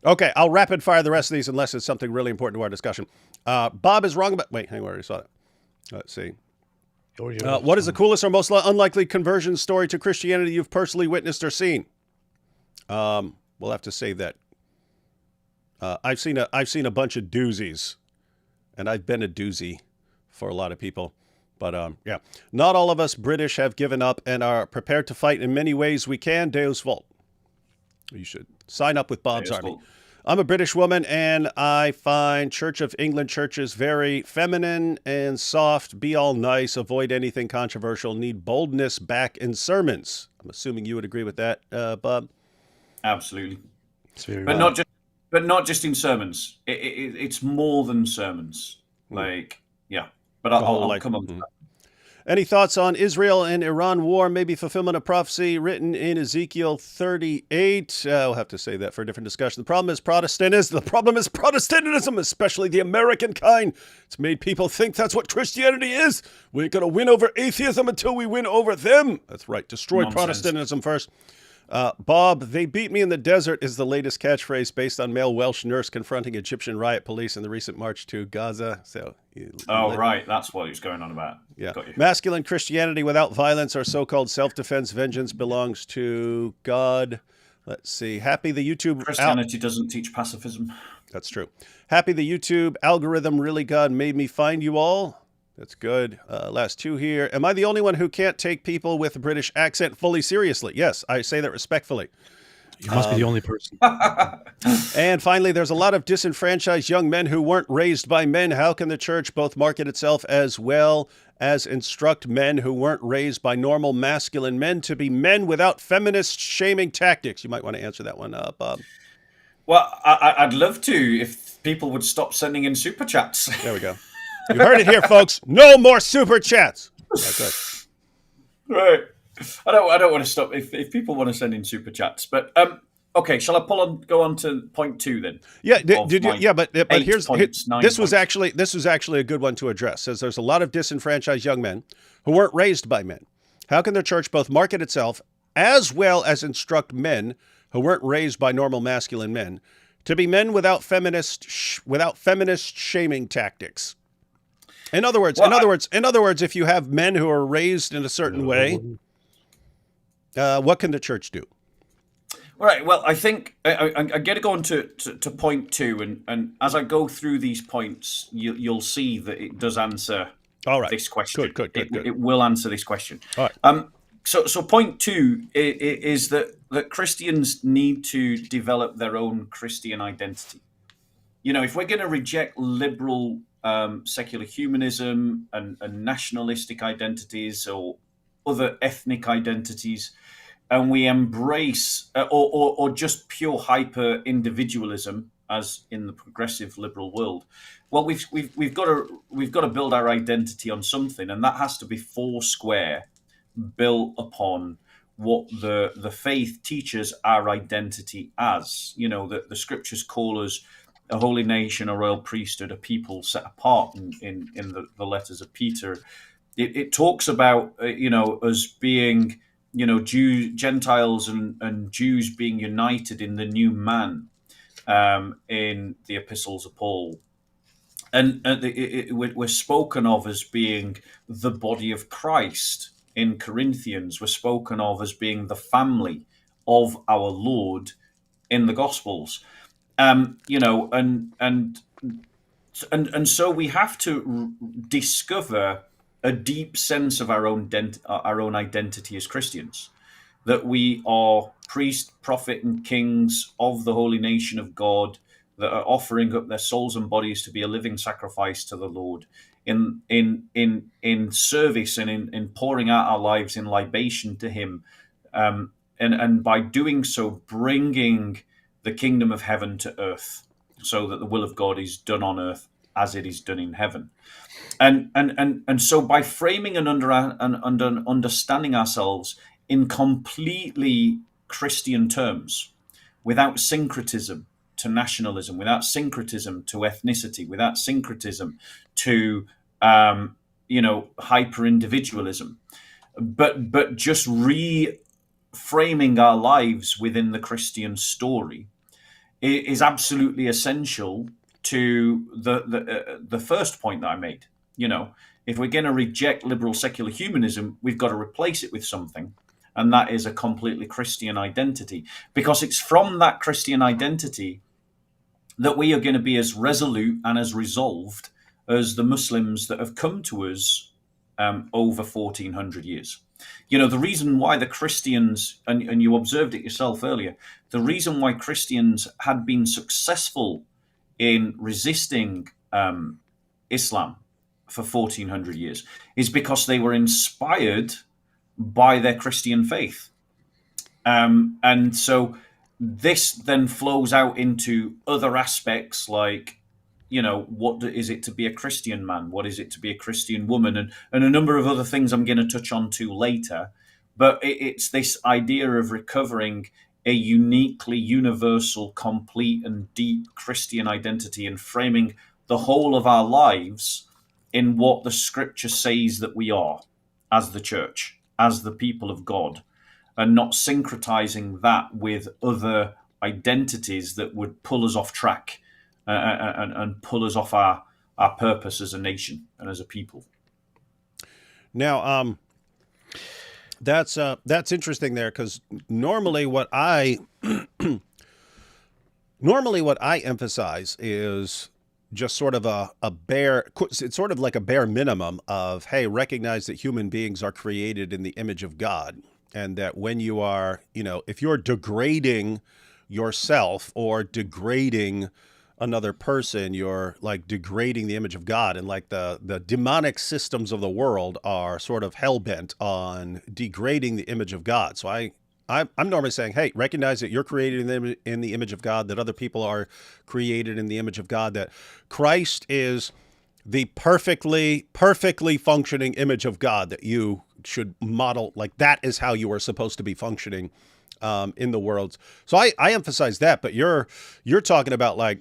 Okay, I'll rapid fire the rest of these unless it's something really important to our discussion. Bob is wrong about. Wait, hang on, I already saw that. Let's see. What is the coolest or most unlikely conversion story to Christianity you've personally witnessed or seen? We'll have to save that. I've seen a bunch of doozies, and I've been a doozy for a lot of people. But yeah, not all of us British have given up and are prepared to fight in many ways we can. Deus Vult. You should sign up with Bob's Army. I'm a British woman, and I find Church of England churches very feminine and soft. Be all nice, avoid anything controversial, need boldness back in sermons. I'm assuming you would agree with that, Bob. Absolutely, but not just in sermons. It's more than sermons. Like, yeah. But I'll come up to that. Any thoughts on Israel and Iran war, maybe fulfillment of prophecy written in Ezekiel 38? We'll have to save that for a different discussion. The problem is Protestantism, especially the American kind. It's made people think that's what Christianity is. We ain't going to win over atheism until we win over them. That's right. Destroy Nonsense. Protestantism first. Bob, they beat me in the desert is the latest catchphrase based on male Welsh nurse confronting Egyptian riot police in the recent march to Gaza. So, right. That's what he's going on about. Yeah. Got you. Masculine Christianity without violence or so-called self-defense vengeance belongs to God. Let's see. Happy the YouTube... Christianity doesn't teach pacifism. That's true. Happy the YouTube algorithm really God made me find you all. That's good. Last two here. Am I the only one who can't take people with a British accent fully seriously? Yes, I say that respectfully. You must be the only person. And finally, there's a lot of disenfranchised young men who weren't raised by men. How can the church both market itself as well as instruct men who weren't raised by normal masculine men to be men without feminist shaming tactics? You might want to answer that one, Bob. Well, I'd love to if people would stop sending in super chats. There we go. You heard it here, folks. No more super chats. That's right. I don't want to stop if people want to send in super chats. But okay, shall I go on to point 2 then? Yeah, but this was actually a good one to address. Says there's a lot of disenfranchised young men who weren't raised by men. How can the church both market itself as well as instruct men who weren't raised by normal masculine men to be men without feminist shaming tactics? In other words, if you have men who are raised in a certain way, what can the church do? Right. Well, I think I'm going to go on to point 2, and as I go through these points, you'll see that it does answer this question. Good. It will answer this question. All right. So point 2 is that Christians need to develop their own Christian identity. You know, if we're going to reject liberal secular humanism and nationalistic identities or other ethnic identities, and we embrace or just pure hyper individualism, as in the progressive liberal world, well, we've got to build our identity on something, and that has to be foursquare, built upon what the faith teaches our identity as. You know, the scriptures call us a holy nation, a royal priesthood, a people set apart in the letters of Peter. It talks about, us being, Gentiles and Jews being united in the new man in the epistles of Paul. And we're spoken of as being the body of Christ in Corinthians. We're spoken of as being the family of our Lord in the Gospels. And so we have to discover a deep sense of our own identity as Christians, that we are priest, prophet, and kings of the holy nation of God, that are offering up their souls and bodies to be a living sacrifice to the Lord in service and in pouring out our lives in libation to Him, and by doing so, bringing the kingdom of heaven to earth, so that the will of God is done on earth as it is done in heaven. And so by framing and understanding ourselves in completely Christian terms, without syncretism to nationalism, without syncretism to ethnicity, without syncretism to hyper individualism, but just reframing our lives within the Christian story, is absolutely essential to the first point that I made. If we're going to reject liberal secular humanism, we've got to replace it with something, and that is a completely Christian identity, because it's from that Christian identity that we are going to be as resolute and as resolved as the Muslims that have come to us over 1400 years. The reason why the Christians, and you observed it yourself earlier, the reason why Christians had been successful in resisting Islam for 1400 years is because they were inspired by their Christian faith. And so this then flows out into other aspects like, what is it to be a Christian man? What is it to be a Christian woman? And a number of other things I'm going to touch on to later. But it's this idea of recovering a uniquely universal, complete, and deep Christian identity and framing the whole of our lives in what the scripture says that we are as the church, as the people of God, and not syncretizing that with other identities that would pull us off track and pull us off our purpose as a nation and as a people. Now, that's interesting there, because normally what I emphasize is just sort of it's sort of like a bare minimum of, hey, recognize that human beings are created in the image of God, and that when you are, if you're degrading yourself or degrading another person, you're like degrading the image of God. And like the demonic systems of the world are sort of hell-bent on degrading the image of God. So I'm normally saying, hey, recognize that you're created in the image of God, that other people are created in the image of God, that Christ is the perfectly functioning image of God that you should model. Like, that is how you are supposed to be functioning in the world. So I emphasize that, but you're talking about like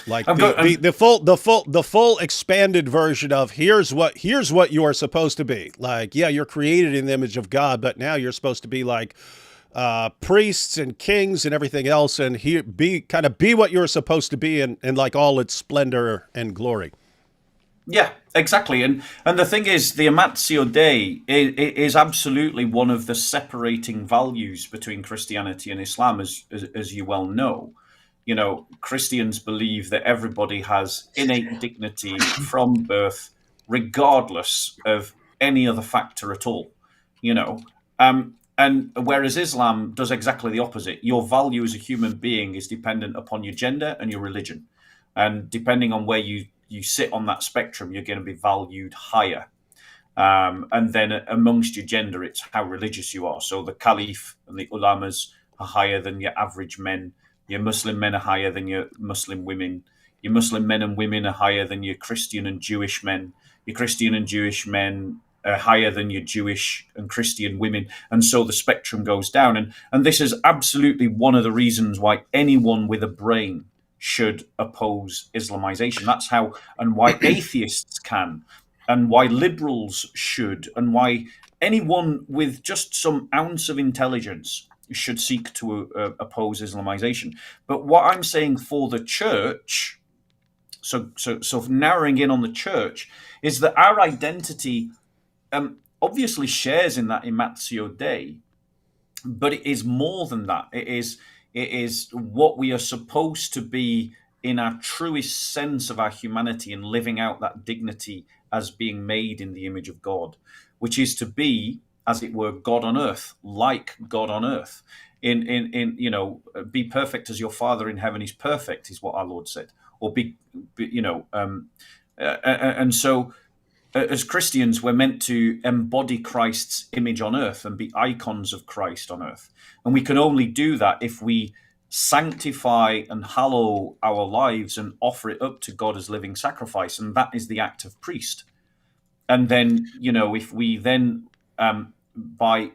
the full expanded version of here's what you are supposed to be. Like, yeah, you're created in the image of God, but now you're supposed to be like priests and kings and everything else, and be what you're supposed to be in like all its splendor and glory. Yeah, exactly. And the thing is, the Amatio Dei is absolutely one of the separating values between Christianity and Islam, as you well know. Christians believe that everybody has innate dignity from birth, regardless of any other factor at all. And whereas Islam does exactly the opposite. Your value as a human being is dependent upon your gender and your religion. And depending on where you sit on that spectrum, you're going to be valued higher. And then amongst your gender, it's how religious you are. So the caliph and the ulamas are higher than your average men. Your Muslim men are higher than your Muslim women. Your Muslim men and women are higher than your Christian and Jewish men. Your Christian and Jewish men are higher than your Jewish and Christian women. And so the spectrum goes down. And this is absolutely one of the reasons why anyone with a brain should oppose Islamization. That's how, and why atheists can, and why liberals should, and why anyone with just some ounce of intelligence should seek to oppose Islamization. But what I'm saying for the church, so narrowing in on the church, is that our identity obviously shares in that Amatio Dei, but it is more than that. It is what we are supposed to be in our truest sense of our humanity, and living out that dignity as being made in the image of God, which is to be, as it were, God on earth, like God on earth. Be perfect as your Father in heaven is perfect, is what our Lord said. Or and so as Christians, we're meant to embody Christ's image on earth and be icons of Christ on earth. And we can only do that if we sanctify and hallow our lives and offer it up to God as living sacrifice. And that is the act of priest. And then, if we then, by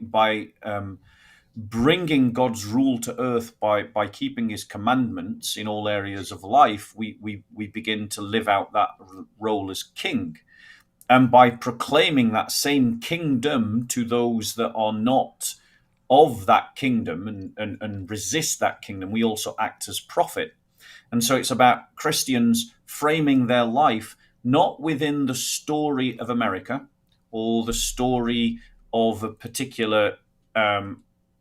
bringing God's rule to earth by keeping his commandments in all areas of life, we begin to live out that role as king. And by proclaiming that same kingdom to those that are not of that kingdom and resist that kingdom, we also act as prophet. And so it's about Christians framing their life not within the story of America or the story of a particular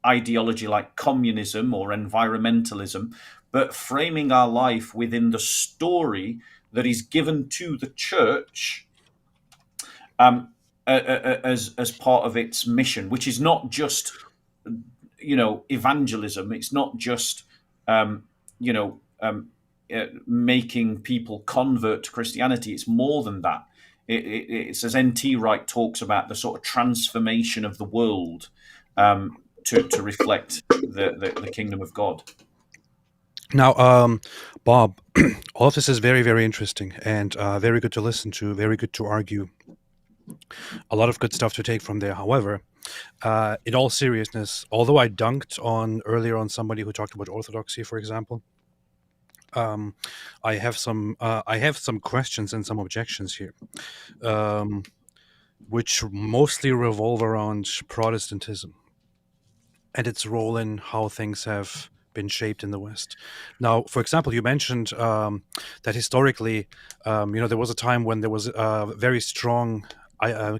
ideology like communism or environmentalism, but framing our life within the story that is given to the church as part of its mission, which is not just evangelism. It's not just making people convert to Christianity. It's more than that. It's as N.T. Wright talks about, the sort of transformation of the world to reflect the kingdom of God. Now, Bob, all of this is very, very interesting and very good to listen to, very good to argue. A lot of good stuff to take from there. However, in all seriousness, although I dunked on earlier on somebody who talked about orthodoxy, for example, I have some questions and some objections here, which mostly revolve around Protestantism and its role in how things have been shaped in the West. Now, for example, you mentioned that historically, there was a time when there was a very strong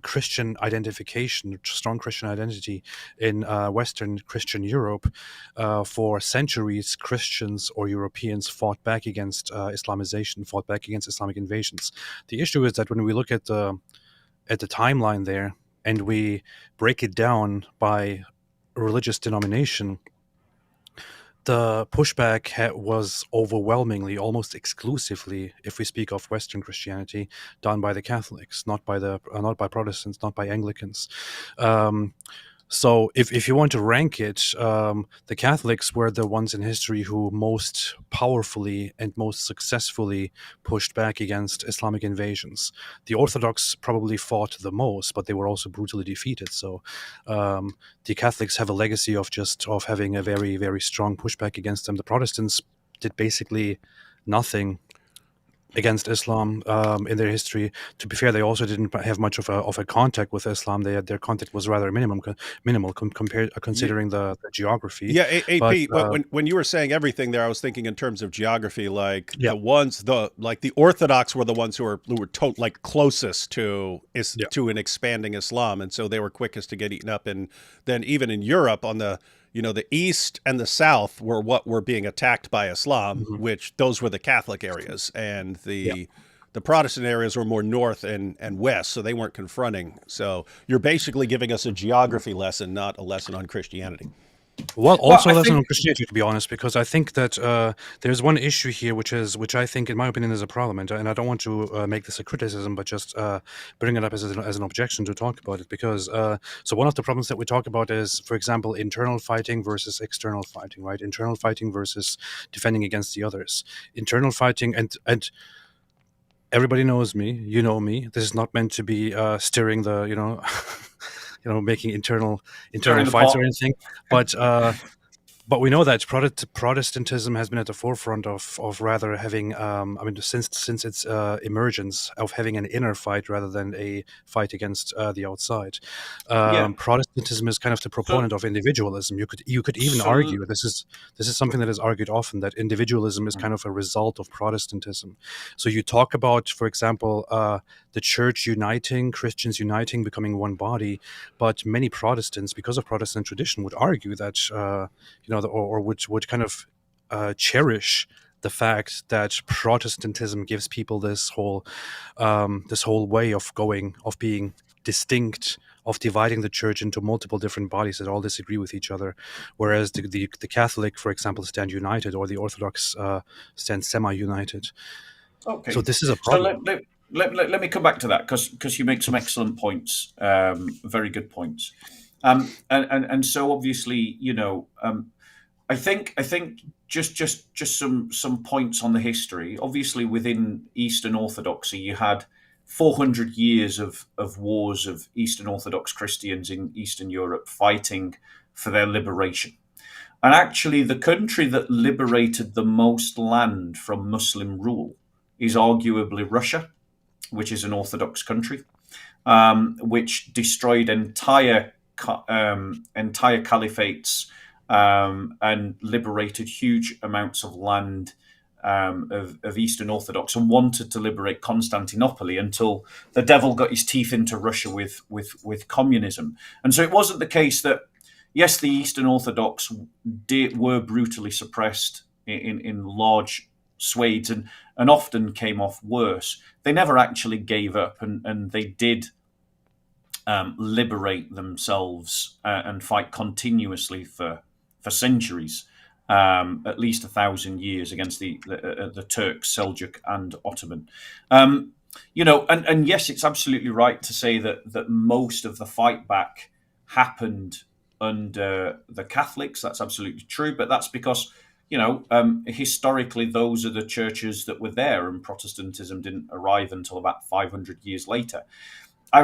Christian identification, strong Christian identity in Western Christian Europe. For centuries, Christians or Europeans fought back against Islamization, fought back against Islamic invasions. The issue is that when we look at the timeline there and we break it down by religious denomination, the pushback was overwhelmingly, almost exclusively, if we speak of Western Christianity, done by the Catholics, not by Protestants, not by Anglicans. So if you want to rank it, the Catholics were the ones in history who most powerfully and most successfully pushed back against Islamic invasions. The Orthodox probably fought the most, but they were also brutally defeated. So the Catholics have a legacy of having a very, very strong pushback against them. The Protestants did basically nothing against Islam in their history. To be fair, they also didn't have much of a contact with Islam. Their contact was rather minimal compared considering the geography. Yeah, AP. But when you were saying everything there, I was thinking in terms of geography. Like the Orthodox were the ones who were closest to an expanding Islam, and so they were quickest to get eaten up. And then even in Europe, on the East and the South were being attacked by Islam, which those were the Catholic areas, and the Protestant areas were more north and west, so they weren't confronting. So you're basically giving us a geography lesson, not a lesson on Christianity. Well, also a lesson on Christianity, to be honest, because I think that there's one issue here, which I think, in my opinion, is a problem, and I don't want to make this a criticism, but just bring it up as an objection to talk about it. Because so one of the problems that we talk about is, for example, internal fighting versus external fighting, right? Internal fighting versus defending against the others. Internal fighting, and everybody knows me. You know me. This is not meant to be stirring the making internal fights or anything, but we know that Protestantism has been at the forefront of rather having, since its emergence, of having an inner fight rather than a fight against the outside. Protestantism is kind of the proponent of individualism. You could even argue, this is something that is argued often, that individualism is kind of a result of Protestantism. So you talk about, for example, the church uniting, Christians uniting, becoming one body, but many Protestants, because of Protestant tradition, would argue that or would kind of cherish the fact that Protestantism gives people this whole way of being distinct, of dividing the church into multiple different bodies that all disagree with each other, whereas the Catholic, for example, stand united, or the Orthodox stand semi-united. Okay. So this is a problem. So let me come back to that, because you make some excellent points, very good points, and so obviously, I think just some points on the history. Obviously, within Eastern Orthodoxy, you had 400 years of wars of Eastern Orthodox Christians in Eastern Europe fighting for their liberation. And actually, the country that liberated the most land from Muslim rule is arguably Russia, which is an Orthodox country, which destroyed entire entire caliphates and liberated huge amounts of land of Eastern Orthodox, and wanted to liberate Constantinople until the devil got his teeth into Russia with communism. And so it wasn't the case that, yes, the Eastern Orthodox were brutally suppressed in large swathes and often came off worse. They never actually gave up, and they did liberate themselves and fight continuously for centuries, at least 1,000 years against the Turks, Seljuk, and Ottoman. And yes, it's absolutely right to say that most of the fight back happened under the Catholics. That's absolutely true, but that's because historically those are the churches that were there, and Protestantism didn't arrive until about 500 years later. I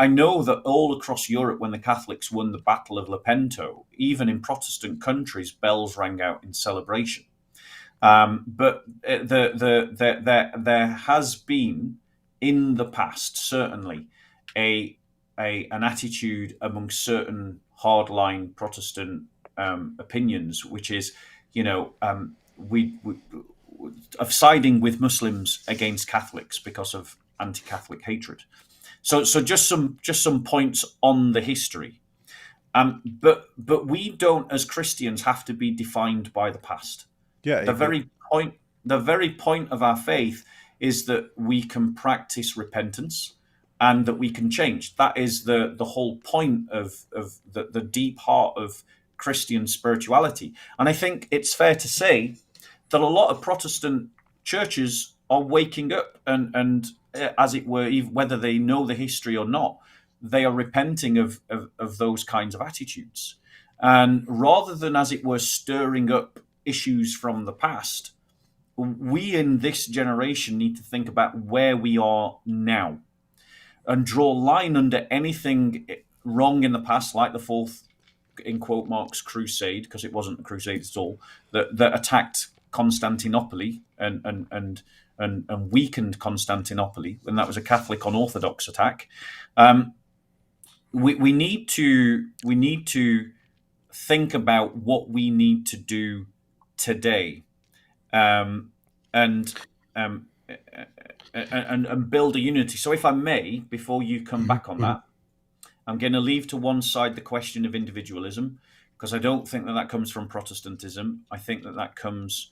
know that all across Europe, when the Catholics won the Battle of Lepanto, even in Protestant countries, bells rang out in celebration. But there has been, in the past, certainly, an attitude among certain hardline Protestant opinions, which is, of siding with Muslims against Catholics because of anti-Catholic hatred. So just some points on the history, but we don't, as Christians, have to be defined by the past. Yeah, the very point of our faith is that we can practice repentance and that we can change. That is the whole point of the deep heart of Christian spirituality. And I think it's fair to say that a lot of Protestant churches are waking up and as it were, whether they know the history or not, they are repenting of those kinds of attitudes. And rather than, as it were, stirring up issues from the past, we in this generation need to think about where we are now and draw a line under anything wrong in the past, like the fourth, in quote marks, crusade, because it wasn't a crusade at all, that attacked Constantinople and weakened Constantinople, and that was a Catholic on Orthodox attack. We need to think about what we need to do today, and build a unity. So, if I may, before you come back on that, I'm going to leave to one side the question of individualism, because I don't think that comes from Protestantism. I think that comes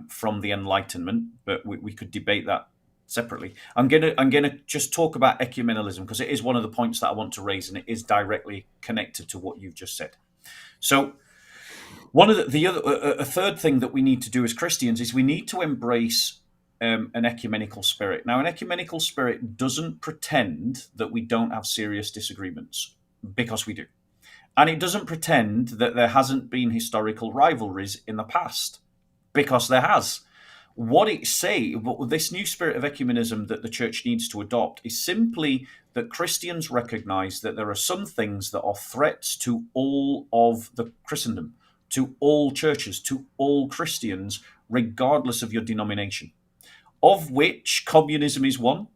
from the Enlightenment, but we could debate that separately. I'm gonna just talk about ecumenism, because it is one of the points that I want to raise, and it is directly connected to what you've just said. So, one of a third thing that we need to do as Christians is we need to embrace an ecumenical spirit. Now, an ecumenical spirit doesn't pretend that we don't have serious disagreements, because we do, and it doesn't pretend that there hasn't been historical rivalries in the past, because there has. What this new spirit of ecumenism that the church needs to adopt is simply that Christians recognize that there are some things that are threats to all of the Christendom, to all churches, to all Christians, regardless of your denomination, of which communism is one.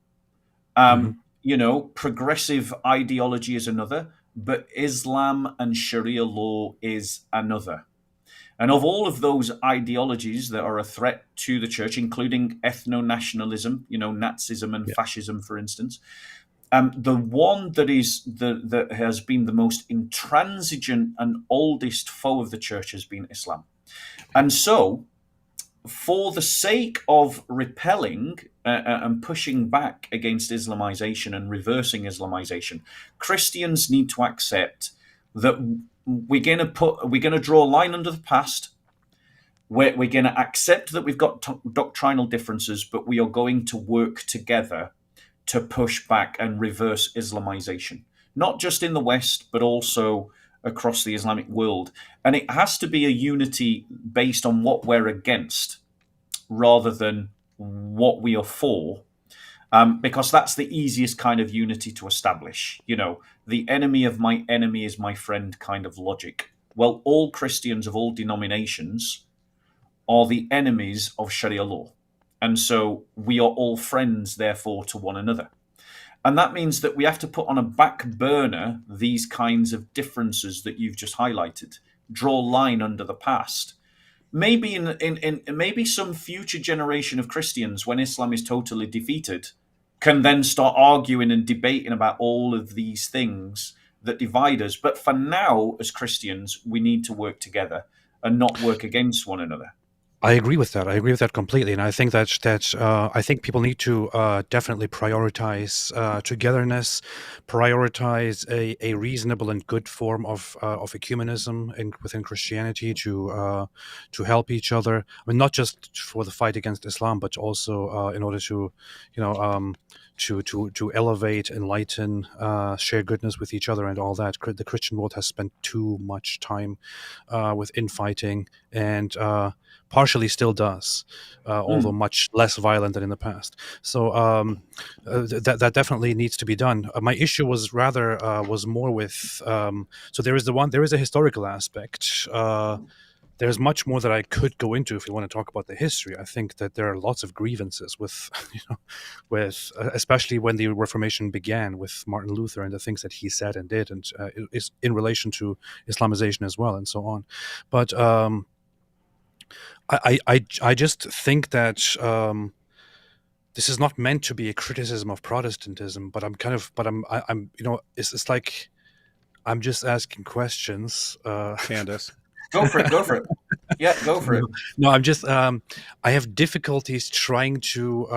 Progressive ideology is another, but Islam and Sharia law is another. And of all of those ideologies that are a threat to the church, including ethno-nationalism, Nazism and fascism, for instance, the one that has been the most intransigent and oldest foe of the church has been Islam. And so, for the sake of repelling and pushing back against Islamization and reversing Islamization, Christians need to accept that we're going to draw a line under the past. We're going to accept that we've got doctrinal differences, but we are going to work together to push back and reverse Islamization, not just in the West, but also across the Islamic world. And it has to be a unity based on what we're against rather than what we are for. Because that's the easiest kind of unity to establish. The enemy of my enemy is my friend kind of logic. Well, all Christians of all denominations are the enemies of Sharia law. And so we are all friends, therefore, to one another. And that means that we have to put on a back burner these kinds of differences that you've just highlighted, draw a line under the past. Maybe in maybe some future generation of Christians, when Islam is totally defeated, can then start arguing and debating about all of these things that divide us. But for now, as Christians, we need to work together and not work against one another. I agree with that. I agree with that completely, and I think I think people need to definitely prioritize togetherness, prioritize a reasonable and good form of ecumenism within Christianity to help each other. I mean, not just for the fight against Islam, but also in order to, you know. To elevate, enlighten, share goodness with each other, and all that. The Christian world has spent too much time with infighting, and partially still does, although much less violent than in the past. So that definitely needs to be done. My issue was more with so there is a historical aspect. There's much more that I could go into if we want to talk about the history. I think that there are lots of grievances with, especially when the Reformation began with Martin Luther and the things that he said and did, and is in relation to Islamization as well, and so on. But I just think that this is not meant to be a criticism of Protestantism. But it's like I'm just asking questions. Candace. Go for it. Yeah, go for it. No, I'm just I have difficulties trying to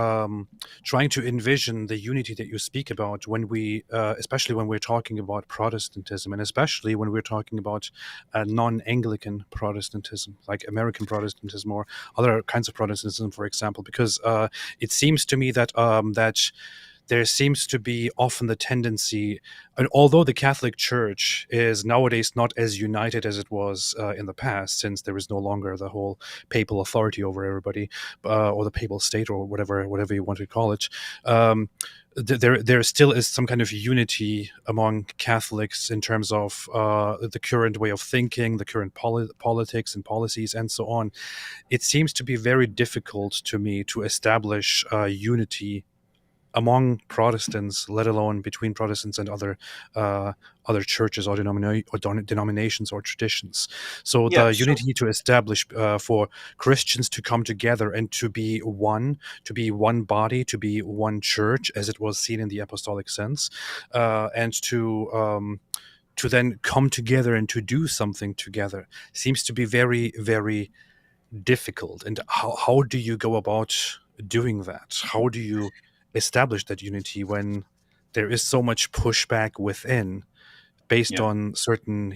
envision the unity that you speak about when we, especially when we're talking about Protestantism, and especially when we're talking about non-Anglican Protestantism, like American Protestantism or other kinds of Protestantism, for example, because it seems to me that there seems to be often the tendency, and although the Catholic Church is nowadays not as united as it was in the past, since there is no longer the whole papal authority over everybody, or the papal state, or whatever you want to call it, there still is some kind of unity among Catholics in terms of the current way of thinking, the current politics and policies, and so on. It seems to be very difficult to me to establish unity among Protestants, let alone between Protestants and other churches or denominations or traditions. So the unity to establish for Christians to come together and to be one body, to be one church, as it was seen in the apostolic sense, and to then come together and to do something together, seems to be very, very difficult. And how do you go about doing that? How do you establish that unity when there is so much pushback within based on certain,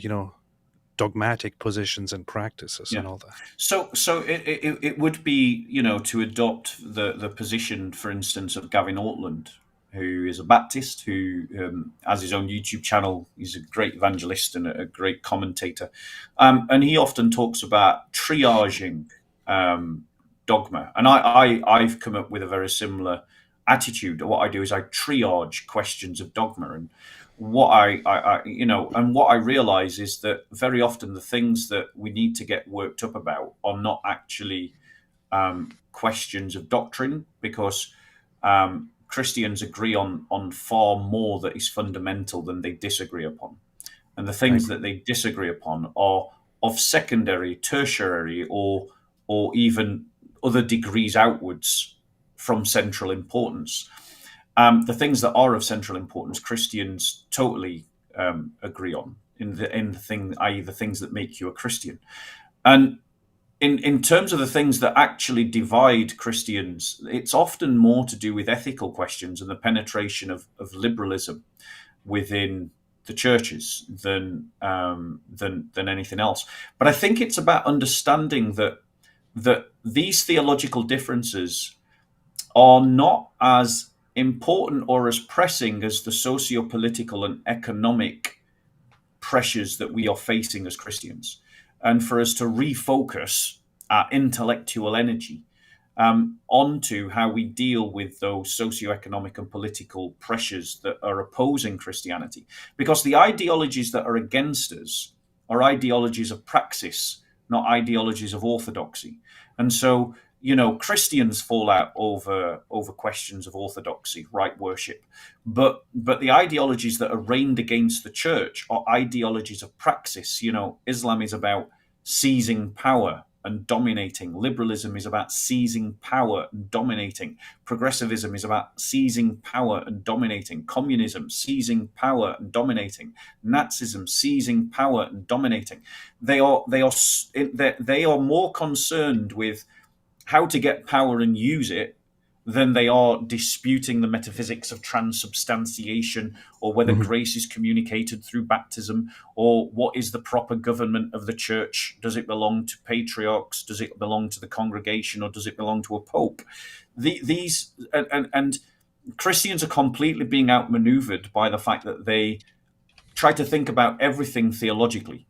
dogmatic positions and practices and all that? So it would be, to adopt the position, for instance, of Gavin Ortland, who is a Baptist, who has his own YouTube channel. He's a great evangelist and a great commentator. And he often talks about triaging dogma. And I've come up with a very similar attitude. What I do is I triage questions of dogma, and what I realize is that very often the things that we need to get worked up about are not actually questions of doctrine, because Christians agree on far more that is fundamental than they disagree upon, and the things that they disagree upon are of secondary, tertiary, or even other degrees outwards from central importance. The things that are of central importance, Christians totally agree on in the thing, i.e., the things that make you a Christian. And in terms of the things that actually divide Christians, it's often more to do with ethical questions and the penetration of liberalism within the churches than anything else. But I think it's about understanding that these theological differences are not as important or as pressing as the socio-political and economic pressures that we are facing as Christians, and for us to refocus our intellectual energy onto how we deal with those socio-economic and political pressures that are opposing Christianity. Because the ideologies that are against us are ideologies of praxis, not ideologies of orthodoxy. And so Christians fall out over questions of orthodoxy, right worship, but the ideologies that are reigned against the church are ideologies of praxis. Islam is about seizing power and dominating. Liberalism is about seizing power and dominating. Progressivism is about seizing power and dominating. Communism, seizing power and dominating. Nazism, seizing power and dominating. They are more concerned with how to get power and use it than they are disputing the metaphysics of transubstantiation, or whether grace is communicated through baptism, or what is the proper government of the church. Does it belong to patriarchs? Does it belong to the congregation? Or does it belong to a pope? And Christians are completely being outmaneuvered by the fact that they try to think about everything theologically,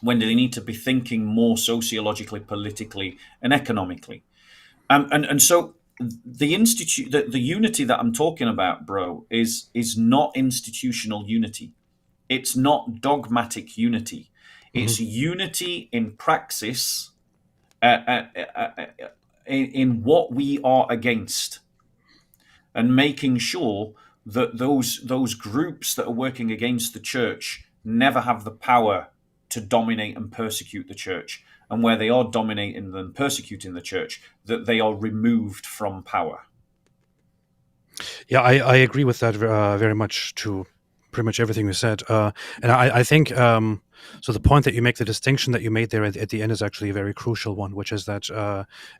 when they need to be thinking more sociologically, politically, and economically. And so the unity that I'm talking about, bro, is not institutional unity. It's not dogmatic unity. It's unity in praxis, in what we are against, and making sure that those groups that are working against the church never have the power to dominate and persecute the church, and where they are dominating and persecuting the church, that they are removed from power. Yeah, I agree with that very much, to pretty much everything you said. And I think, so the point that you make, the distinction that you made there at the end, is actually a very crucial one, which is that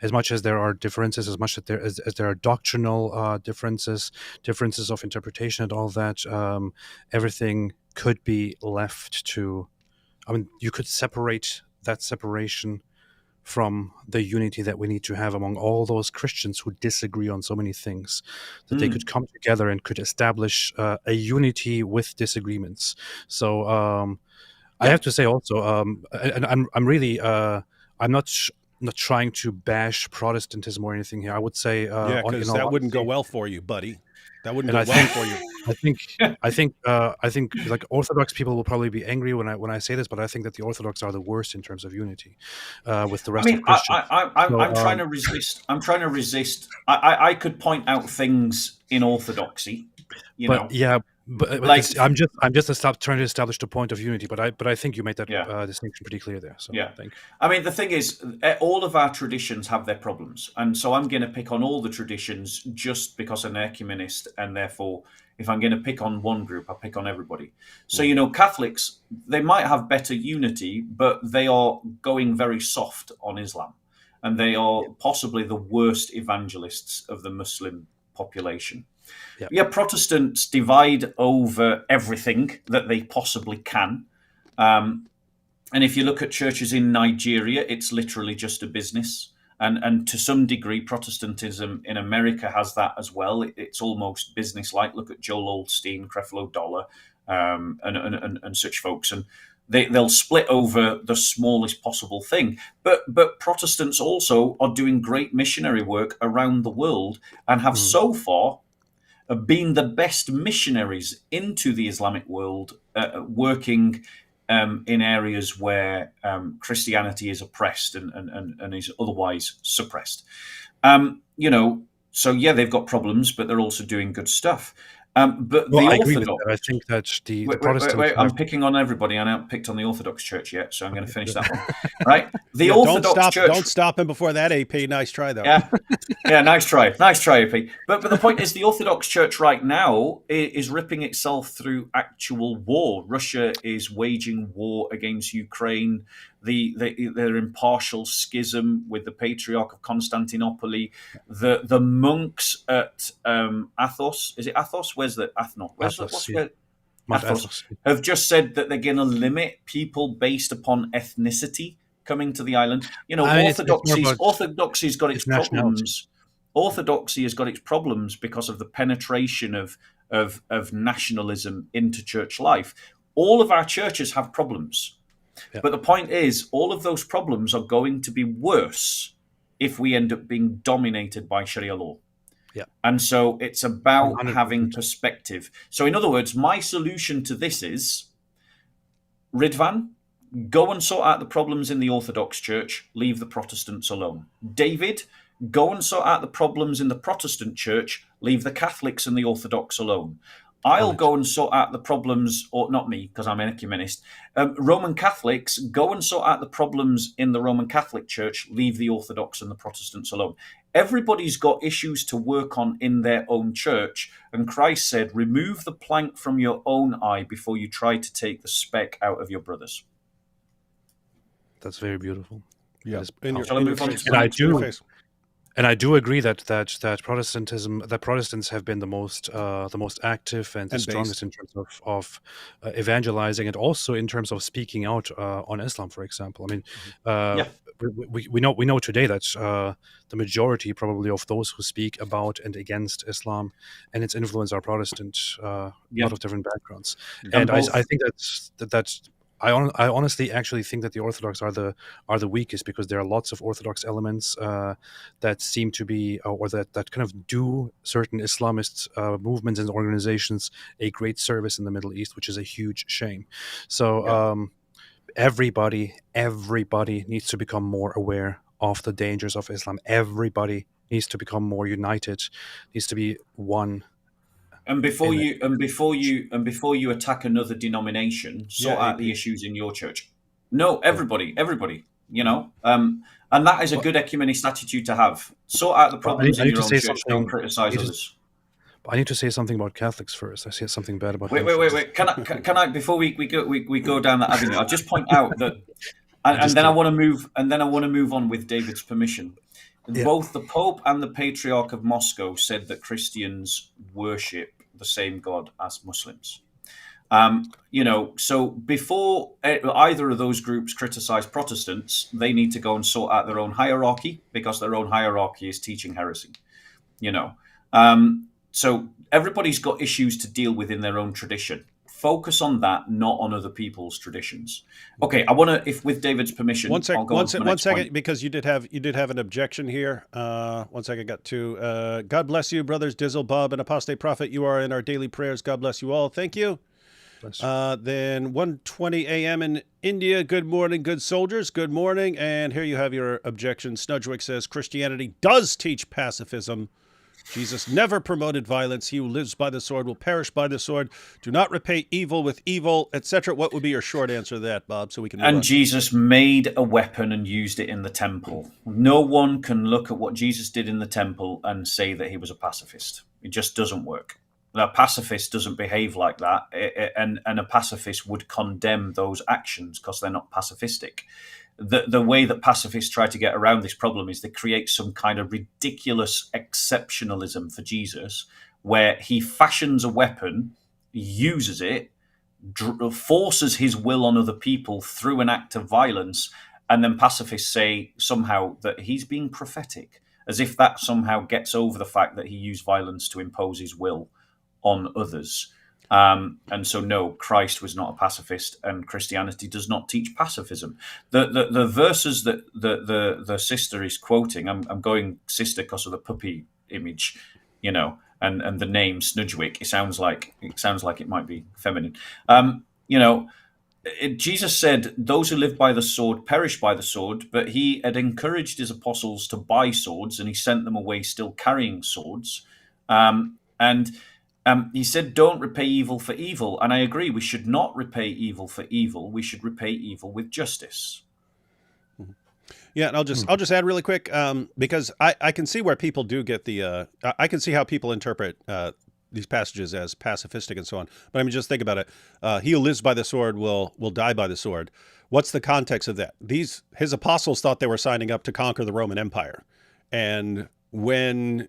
as much as there are differences, as much as there are doctrinal differences of interpretation and all that, everything could be left to, you could separate that separation from the unity that we need to have among all those Christians who disagree on so many things, that they could come together and could establish a unity with disagreements. So I have to say also, and I'm really I'm not trying to bash Protestantism or anything here. I would say because that wouldn't go well for you, buddy. That wouldn't go well for you. I think like Orthodox people will probably be angry when I say this, but I think that the Orthodox are the worst in terms of unity with the rest of Christians. I'm trying to resist. I could point out things in Orthodoxy, Yeah, but like, I'm just trying to establish the point of unity. But I think you made that distinction pretty clear there. So thank you. The thing is, all of our traditions have their problems, and so I'm going to pick on all the traditions just because I'm an ecumenist, and therefore, if I'm going to pick on one group, I pick on everybody. So Catholics, they might have better unity, but they are going very soft on Islam, and they are possibly the worst evangelists of the Muslim population. Protestants divide over everything that they possibly can. And if you look at churches in Nigeria, it's literally just a business. And to some degree, Protestantism in America has that as well. It's almost business-like. Look at Joel Osteen, Creflo Dollar, and such folks. And they'll split over the smallest possible thing. But Protestants also are doing great missionary work around the world, and have so far been the best missionaries into the Islamic world, working in areas where Christianity is oppressed and is otherwise suppressed. So they've got problems, but they're also doing good stuff. But the I Orthodox, agree with that. I think that the Protestants. Wait, I'm picking on everybody. I haven't picked on the Orthodox Church yet, so I'm going to finish that one. Right? The Orthodox Church. Don't stop him before that, AP. Nice try, though. Yeah, nice try, AP. But the point is, the Orthodox Church right now is ripping itself through actual war. Russia is waging war against Ukraine. Their impartial schism with the Patriarch of Constantinople, the monks at Athos. Is it Athos? Where's the Athnos? Athos have just said that they're going to limit people based upon ethnicity coming to the island. Orthodoxy's got its problems. Orthodoxy has got its problems because of the penetration of nationalism into church life. All of our churches have problems. Yeah. But the point is, all of those problems are going to be worse if we end up being dominated by Sharia law. Yeah. And so it's about 100%. having perspective. So in other words, my solution to this is, Ridvan, go and sort out the problems in the Orthodox Church, leave the Protestants alone. David, go and sort out the problems in the Protestant Church, leave the Catholics and the Orthodox alone. I'll Right. go and sort out the problems, or not me, because I'm an ecumenist. Roman Catholics, go and sort out the problems in the Roman Catholic Church, leave the Orthodox and the Protestants alone. Everybody's got issues to work on in their own church. And Christ said, remove the plank from your own eye before you try to take the speck out of your brother's. That's very beautiful. Yeah. That is In your, Shall I in your move on face. to And I next do- Face. And I do agree that Protestants have been the most active and the And strongest in terms of evangelizing, and also in terms of speaking out on Islam, for example. I mean, Yeah. we know today that the majority probably of those who speak about and against Islam and its influence are Protestant, a Yeah. lot of different backgrounds. And And I both- think that's I honestly actually think that the Orthodox are the weakest, because there are lots of Orthodox elements that seem to be, or that kind of do certain Islamist movements and organizations a great service in the Middle East, which is a huge shame. So everybody needs to become more aware of the dangers of Islam. Everybody needs to become more united, needs to be one. And before in you attack another denomination, sort Yeah, out the AP. issues in your church. No, everybody, and that is a good ecumenist attitude to have. Sort out the problems I in need your to own say church. something- Don't criticize I need to- others. I need to say something about Catholics first. I see something bad about Wait. Catholics. Can I before we go down that avenue? I'll just point out that, and just then I did. want to move on with David's permission. Yeah. Both the Pope and the Patriarch of Moscow said that Christians worship the same God as Muslims. So before either of those groups criticize Protestants, they need to go and sort out their own hierarchy, because their own hierarchy is teaching heresy. So everybody's got issues to deal with in their own tradition. Focus on that, not on other people's traditions. Okay, I want to, if with David's permission, One I'll go on to my next second, point. because you did have an objection here. 1 second, got two. God bless you, brothers Dizzle, Bob, and Apostate Prophet. You are in our daily prayers. God bless you all. Thank you. Bless you. Then 1:20 a.m. in India. Good morning, good soldiers. Good morning. And here you have your objection. Snudgewick says Christianity does teach pacifism. Jesus never promoted violence. He who lives by the sword will perish by the sword. Do not repay evil with evil, etc. What would be your short answer to that, Bob, so we can move And on? Jesus made a weapon and used it in the temple. No one can look at what Jesus did in the temple and say that he was a pacifist. It just doesn't work. A pacifist doesn't behave like that, and a pacifist would condemn those actions because they're not pacifistic. The way that pacifists try to get around this problem is they create some kind of ridiculous exceptionalism for Jesus, where he fashions a weapon, uses it, forces his will on other people through an act of violence, and then pacifists say somehow that he's being prophetic, as if that somehow gets over the fact that he used violence to impose his will on others. And so, no, Christ was not a pacifist, and Christianity does not teach pacifism. The verses that the sister is quoting, I'm going sister because of the puppy image, and the name Snudgewick. It sounds like it might be feminine. Jesus said, "Those who live by the sword perish by the sword," but he had encouraged his apostles to buy swords, and he sent them away still carrying swords. He said, "Don't repay evil for evil." And I agree, we should not repay evil for evil. We should repay evil with justice. Yeah, and I'll just add really quick, because I can see where people do get I can see how people interpret these passages as pacifistic and so on. But I mean, just think about it. He who lives by the sword will die by the sword. What's the context of that? His apostles thought they were signing up to conquer the Roman Empire, and when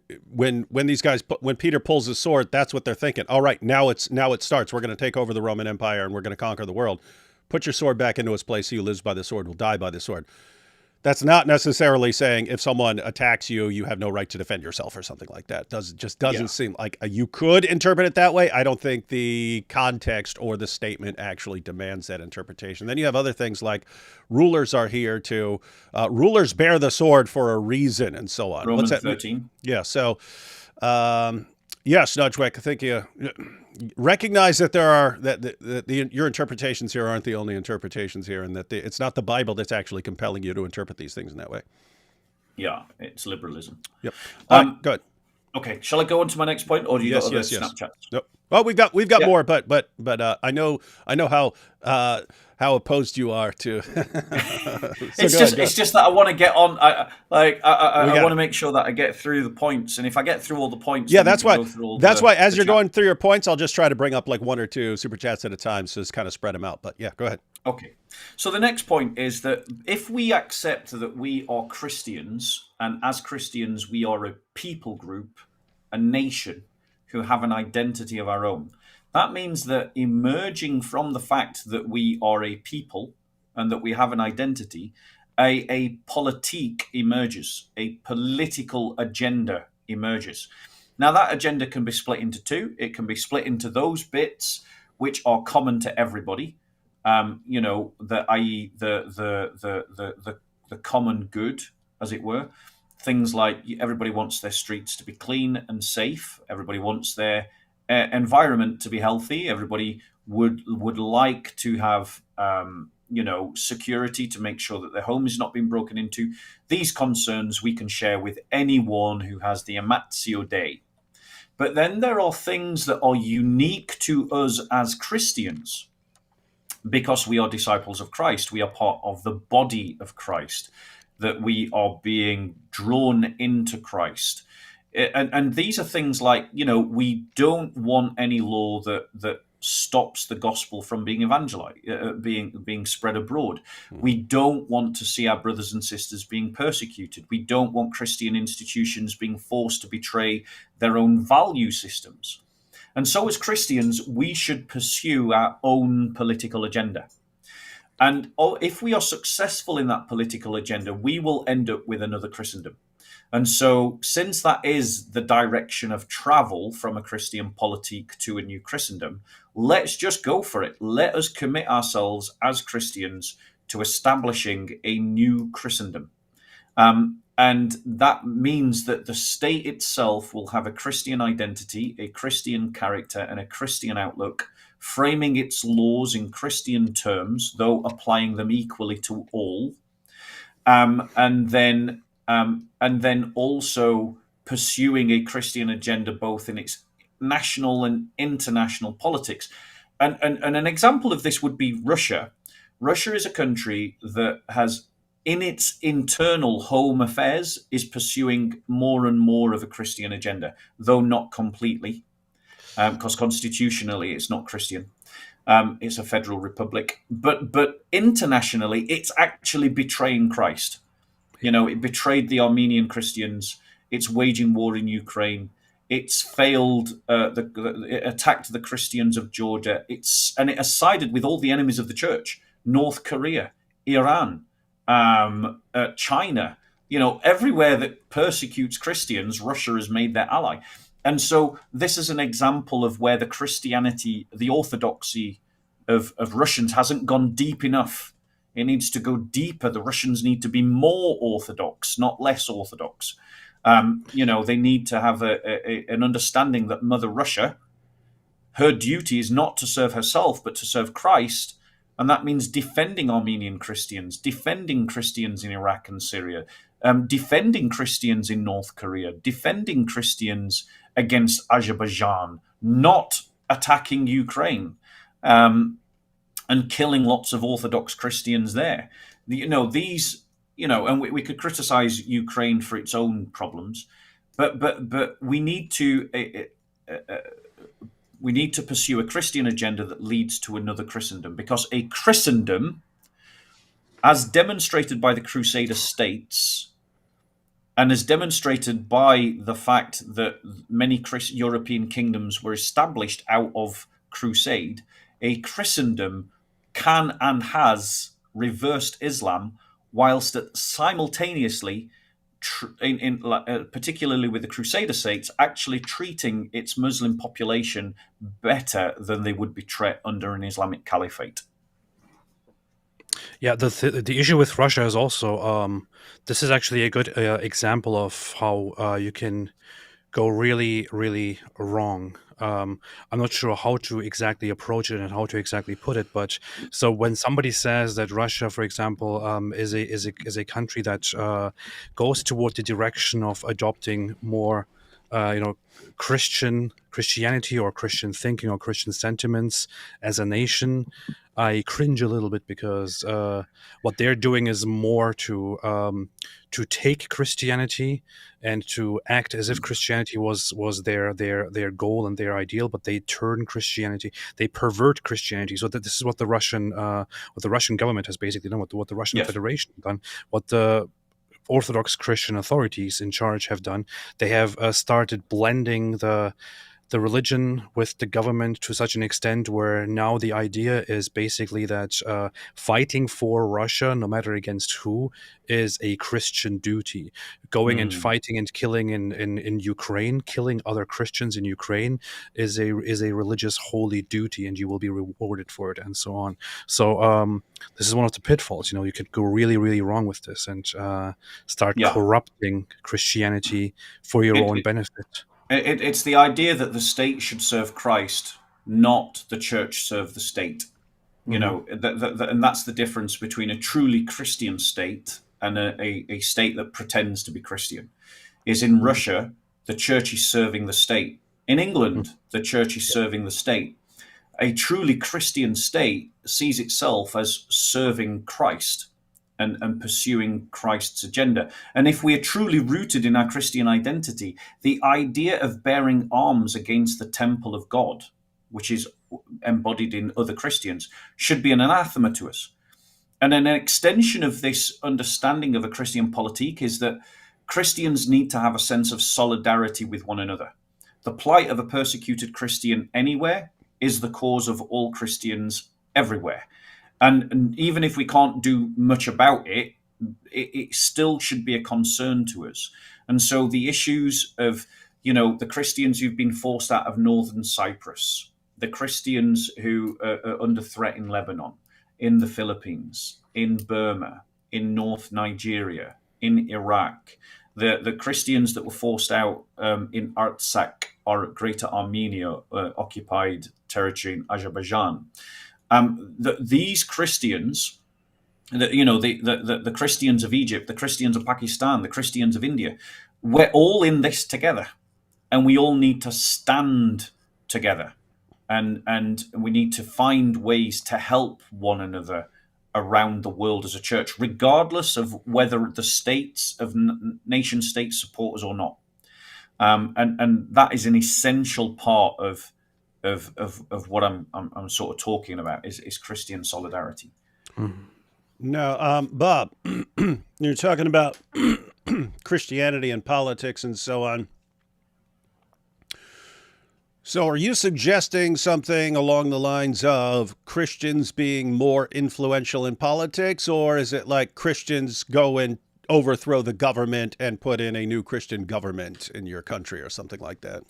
these guys when Peter pulls his sword, that's what they're thinking. All right, now it starts. We're going to take over the Roman Empire and we're going to conquer the world. Put your sword back into its place. He who lives by the sword will die by the sword. That's not necessarily saying if someone attacks you, you have no right to defend yourself or something like that. Doesn't seem like you could interpret it that way. I don't think the context or the statement actually demands that interpretation. Then you have other things like rulers are here to rulers bear the sword for a reason and so on. Romans What's that? 13. Yeah. So, Yes, Nudgewick, I think you recognize that your interpretations here aren't the only interpretations here, and that it's not the Bible that's actually compelling you to interpret these things in that way. Yeah, it's liberalism. Yep. All right, go ahead. Okay, shall I go on to my next point, or do you got other Snapchats? Nope. Well, we've got more, but I know how opposed you are to. It's just that I want to get on. I want to make sure that I get through the points, and if I get through all the points, that's why. As you're going through your points, I'll just try to bring up like one or two super chats at a time, so just kind of spread them out. But yeah, go ahead. Okay. So the next point is that if we accept that we are Christians, and as Christians we are a people group, a nation who have an identity of our own, that means that emerging from the fact that we are a people and that we have an identity, a politique emerges, a political agenda emerges. Now that agenda can be split into two. It can be split into those bits which are common to everybody, i.e. the common good, as it were. Things like everybody wants their streets to be clean and safe. Everybody wants their environment to be healthy. Everybody would like to have security to make sure that their home is not being broken into. These concerns we can share with anyone who has the Amatio Dei. But then there are things that are unique to us as Christians. Because we are disciples of Christ, we are part of the body of Christ, that we are being drawn into Christ. And these are things like, we don't want any law that stops the gospel from being evangelized, being spread abroad. We don't want to see our brothers and sisters being persecuted. We don't want Christian institutions being forced to betray their own value systems. And so as Christians, we should pursue our own political agenda. And if we are successful in that political agenda, we will end up with another Christendom. And so since that is the direction of travel from a Christian politique to a new Christendom, let's just go for it. Let us commit ourselves as Christians to establishing a new Christendom. And that means that the state itself will have a Christian identity, a Christian character, and a Christian outlook, framing its laws in Christian terms, though applying them equally to all, and then also pursuing a Christian agenda both in its national and international politics. And an example of this would be Russia. Russia is a country that has, in its internal home affairs, is pursuing more and more of a Christian agenda, though not completely, because constitutionally it's not Christian. It's a federal republic. But internationally, it's actually betraying Christ. It betrayed the Armenian Christians. It's waging war in Ukraine. It's failed. It attacked the Christians of Georgia. It has sided with all the enemies of the church: North Korea, Iran, China. Everywhere that persecutes Christians, Russia has made their ally. And so this is an example of where the Christianity, the orthodoxy of Russians hasn't gone deep enough. It needs to go deeper. The Russians need to be more orthodox, not less orthodox. They need to have an understanding that Mother Russia, her duty is not to serve herself, but to serve Christ. And that means defending Armenian Christians, defending Christians in Iraq and Syria, defending Christians in North Korea, defending Christians against Azerbaijan, not attacking Ukraine, and killing lots of Orthodox Christians there. And we could criticize Ukraine for its own problems, but we need to pursue a Christian agenda that leads to another Christendom, because a Christendom, as demonstrated by the Crusader states, and as demonstrated by the fact that many European kingdoms were established out of crusade, a Christendom can and has reversed Islam, whilst simultaneously, particularly with the Crusader states, actually treating its Muslim population better than they would be treated under an Islamic caliphate. Yeah, the issue with Russia is also this is actually a good example of how you can go really, really wrong. I'm not sure how to exactly approach it and how to exactly put it, but so when somebody says that Russia, for example, is a country that goes toward the direction of adopting more, you know, Christianity or Christian thinking or Christian sentiments as a nation, I cringe a little bit because what they're doing is more to take Christianity and to act as if Christianity was their goal and their ideal, but they turn Christianity, they pervert Christianity. So that this is what the Russian government has basically done, what the Russian Yes. Federation has done, what the Orthodox Christian authorities in charge have done. They have started blending the religion with the government to such an extent where now the idea is basically that fighting for Russia, no matter against who, is a Christian duty. Going and fighting and killing in Ukraine, killing other Christians in Ukraine is a religious holy duty, and you will be rewarded for it, and so on. So this is one of the pitfalls. You could go really, really wrong with this and start corrupting Christianity for your own benefit. It's the idea that the state should serve Christ, not the church serve the state. And that's the difference between a truly Christian state and a state that pretends to be Christian. Is in Russia, the church is serving the state. In England, the church is serving the state. A truly Christian state sees itself as serving Christ and pursuing Christ's agenda. And if we are truly rooted in our Christian identity, the idea of bearing arms against the temple of God, which is embodied in other Christians, should be an anathema to us. And an extension of this understanding of a Christian politique is that Christians need to have a sense of solidarity with one another. The plight of a persecuted Christian anywhere is the cause of all Christians everywhere. And even if we can't do much about it, it still should be a concern to us. And so the issues of, the Christians who've been forced out of northern Cyprus, the Christians who are under threat in Lebanon, in the Philippines, in Burma, in North Nigeria, in Iraq, the Christians that were forced out in Artsakh or Greater Armenia, occupied territory in Azerbaijan. These Christians, the Christians of Egypt, the Christians of Pakistan, the Christians of India, we're all in this together, and we all need to stand together, and we need to find ways to help one another around the world as a church, regardless of whether the states of nation states support us or not. And that is an essential part of what I'm sort of talking about is Christian solidarity. Now, Bob, you're talking about Christianity and politics and so on. So are you suggesting something along the lines of Christians being more influential in politics, or is it like Christians go and overthrow the government and put in a new Christian government in your country or something like that?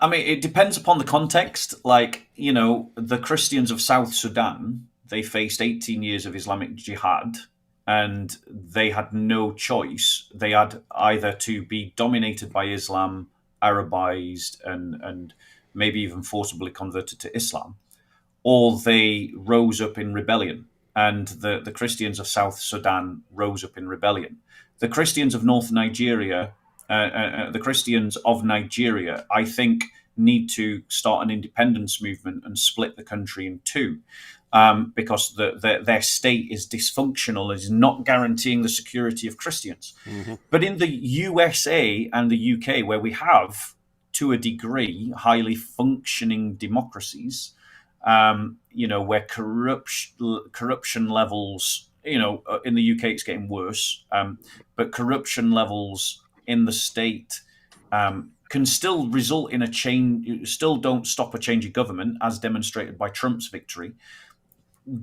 I mean, it depends upon the context. Like, the Christians of South Sudan, they faced 18 years of Islamic Jihad, and they had no choice. They had either to be dominated by Islam, Arabized, and maybe even forcibly converted to Islam, or they rose up in rebellion. And the Christians of South Sudan rose up in rebellion. The Christians of North Nigeria, the Christians of Nigeria, I think, need to start an independence movement and split the country in two, because their state is dysfunctional, is not guaranteeing the security of Christians. Mm-hmm. But in the USA and the UK, where we have, to a degree, highly functioning democracies, where corruption levels, in the UK it's getting worse, but corruption levels in the state can still result in a change, still don't stop a change of government, as demonstrated by Trump's victory. In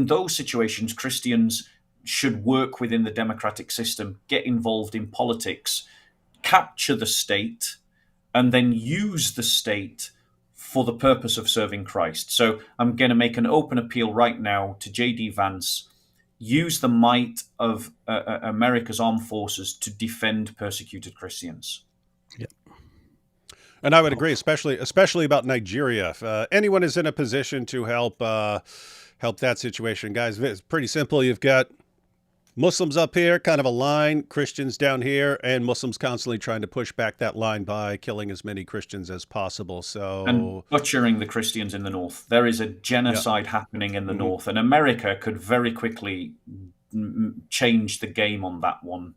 those situations, Christians should work within the democratic system, get involved in politics, capture the state, and then use the state for the purpose of serving Christ. So I'm going to make an open appeal right now to J.D. Vance. Use the might of America's armed forces to defend persecuted Christians. Yeah. And I would agree, especially about Nigeria. If anyone is in a position to help that situation, guys, it's pretty simple. You've got Muslims up here, kind of a line, Christians down here, and Muslims constantly trying to push back that line by killing as many Christians as possible. So and butchering the Christians in the north. There is a genocide happening in the north, and America could very quickly change the game on that one.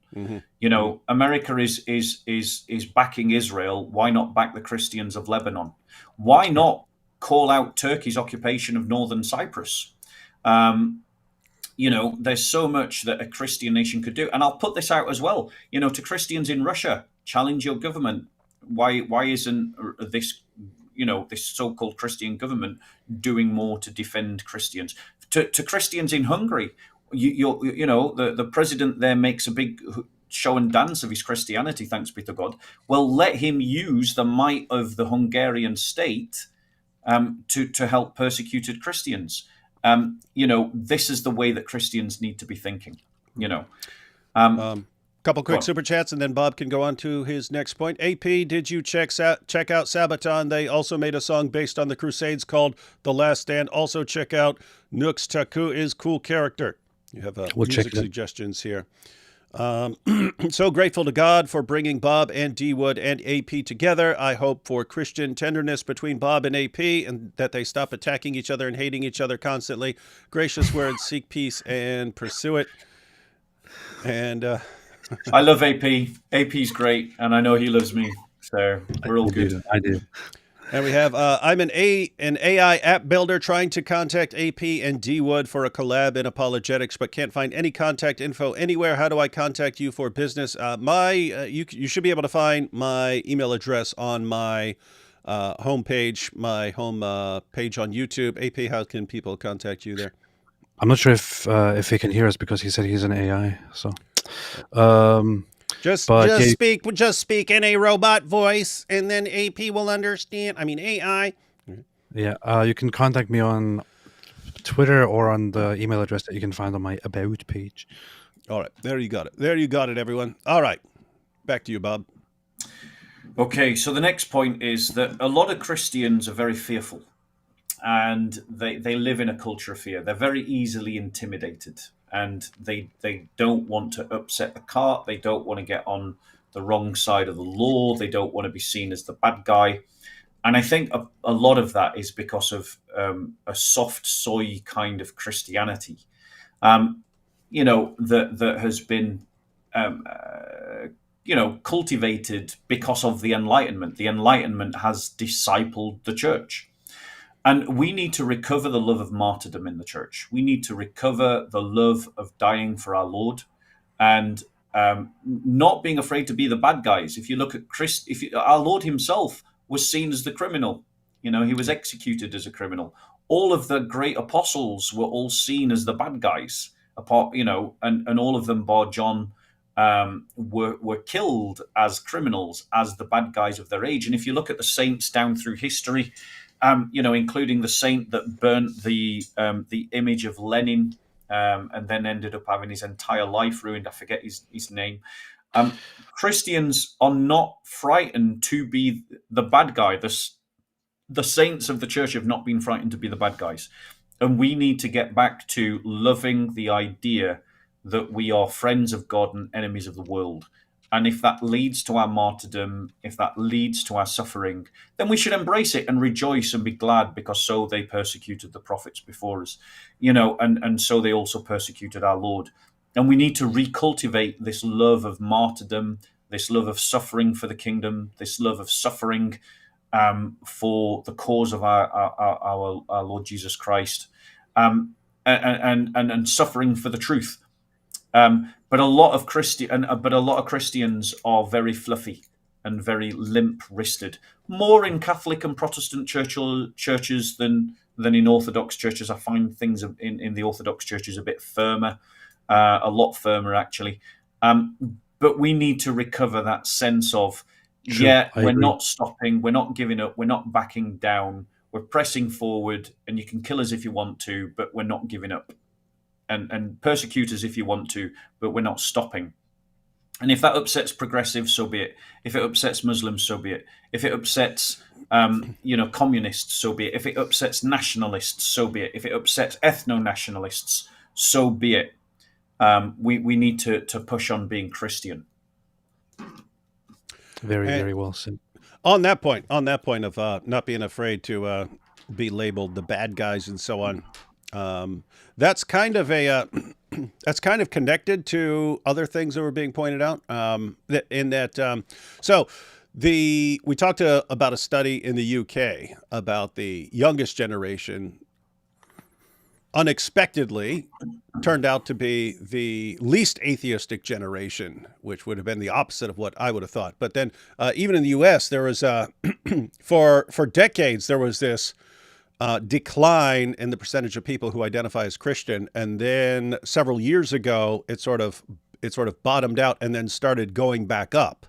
You know, America is backing Israel. Why not back the Christians of Lebanon? Why not call out Turkey's occupation of northern Cyprus? You know, there's so much that a Christian nation could do. And I'll put this out as well, you know, to Christians in Russia, challenge your government. Why isn't this, you know, this so-called Christian government doing more to defend Christians? To Christians in Hungary, you know, the president there makes a big show and dance of his Christianity, thanks be to God. Well, let him use the might of the Hungarian state to help persecuted Christians. You know, this is the way that Christians need to be thinking, you know. Couple quick super chats, and then Bob can go on to his next point. AP, did you check out Sabaton? They also made a song based on the Crusades called The Last Stand. Also check out Nooks Taku is cool character. You have music suggestions here. So grateful to God for bringing Bob and D Wood and AP together. I hope for Christian tenderness between Bob and AP, and that they stop attacking each other and hating each other constantly. Gracious words, seek peace and pursue it. And I love AP. AP's great, and I know he loves me, so we're all good. I do. And we have, I'm an AI app builder trying to contact AP and D Wood for a collab in apologetics, but can't find any contact info anywhere. How do I contact you for business? You should be able to find my email address on my homepage, my home page on YouTube. AP, how can people contact you there? I'm not sure if he can hear us because he said he's an AI. So, Just speak in a robot voice, and then AP will understand. I mean, AI. Yeah, you can contact me on Twitter or on the email address that you can find on my About page. All right, there you got it. There you got it, everyone. All right, back to you, Bob. Okay, so the next point is that a lot of Christians are very fearful, and they live in a culture of fear. They're very easily intimidated. And they don't want to upset the cart. They don't want to get on the wrong side of the law. They don't want to be seen as the bad guy. And I think a lot of that is because of a soft soy kind of Christianity, you know, that has been, you know, cultivated because of the Enlightenment. The Enlightenment has discipled the church. And we need to recover the love of martyrdom in the church. We need to recover the love of dying for our Lord, and not being afraid to be the bad guys. If you look at our Lord himself was seen as the criminal. You know, he was executed as a criminal. All of the great apostles were all seen as the bad guys, apart, you know, and all of them, bar John, were killed as criminals, as the bad guys of their age. And if you look at the saints down through history, you know, including the saint that burnt the image of Lenin, and then ended up having his entire life ruined. I forget his name. Christians are not frightened to be the bad guy. The saints of the church have not been frightened to be the bad guys. And we need to get back to loving the idea that we are friends of God and enemies of the world. And if that leads to our martyrdom, if that leads to our suffering, then we should embrace it and rejoice and be glad, because so they persecuted the prophets before us, you know, and so they also persecuted our Lord. And we need to recultivate this love of martyrdom, this love of suffering for the kingdom, this love of suffering for the cause of our Lord Jesus Christ, and suffering for the truth. But a lot of Christians are very fluffy and very limp-wristed, more in Catholic and Protestant churches than in Orthodox churches. I find things in the Orthodox churches a bit firmer, a lot firmer actually. But we need to recover that sense of, we're not stopping, we're not giving up, we're not backing down, we're pressing forward, and you can kill us if you want to, but we're not giving up. And persecute us if you want to, but we're not stopping. And if that upsets progressives, so be it. If it upsets Muslims, so be it. If it upsets communists, so be it. If it upsets nationalists, so be it. If it upsets ethno-nationalists, so be it. We need to push on being Christian. Very well said. On that point of not being afraid to be labeled the bad guys and so on, that's kind of a that's kind of connected to other things that were being pointed out. We talked about a study in the UK about the youngest generation unexpectedly turned out to be the least atheistic generation, which would have been the opposite of what I would have thought. But then even in the US, there was for decades, there was this decline in the percentage of people who identify as Christian. And then several years ago, it sort of bottomed out and then started going back up.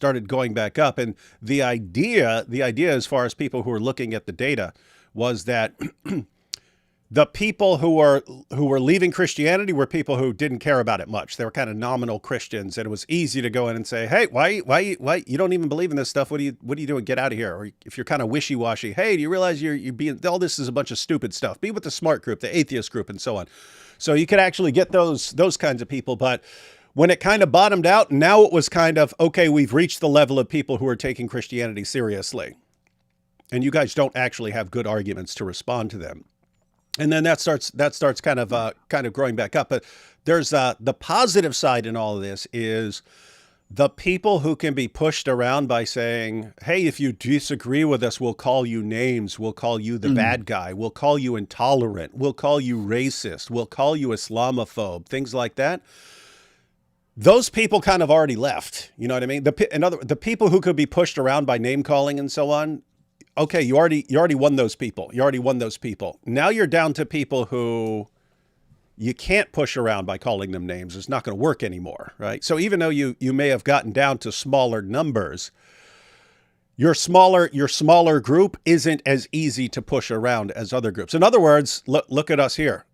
And the idea as far as people who are looking at the data was that the people who were leaving Christianity were people who didn't care about it much. They were kind of nominal Christians, and it was easy to go in and say, "Hey, why you don't even believe in this stuff? What are you doing? Get out of here!" Or if you're kind of wishy-washy, "Hey, do you realize you're being all this is a bunch of stupid stuff? Be with the smart group, the atheist group, and so on." So you could actually get those kinds of people, but when it kind of bottomed out, now it was kind of okay. We've reached the level of people who are taking Christianity seriously, and you guys don't actually have good arguments to respond to them. And then that starts kind of growing back up. But there's the positive side in all of this is the people who can be pushed around by saying, "Hey, if you disagree with us, we'll call you names. We'll call you the bad guy. We'll call you intolerant. We'll call you racist. We'll call you Islamophobe," things like that. Those people kind of already left. You know what I mean? The people who could be pushed around by name calling and so on. Okay, you already won those people. Now you're down to people who you can't push around by calling them names. It's not going to work anymore, right? So even though you may have gotten down to smaller numbers, your smaller group isn't as easy to push around as other groups. In other words, look at us here.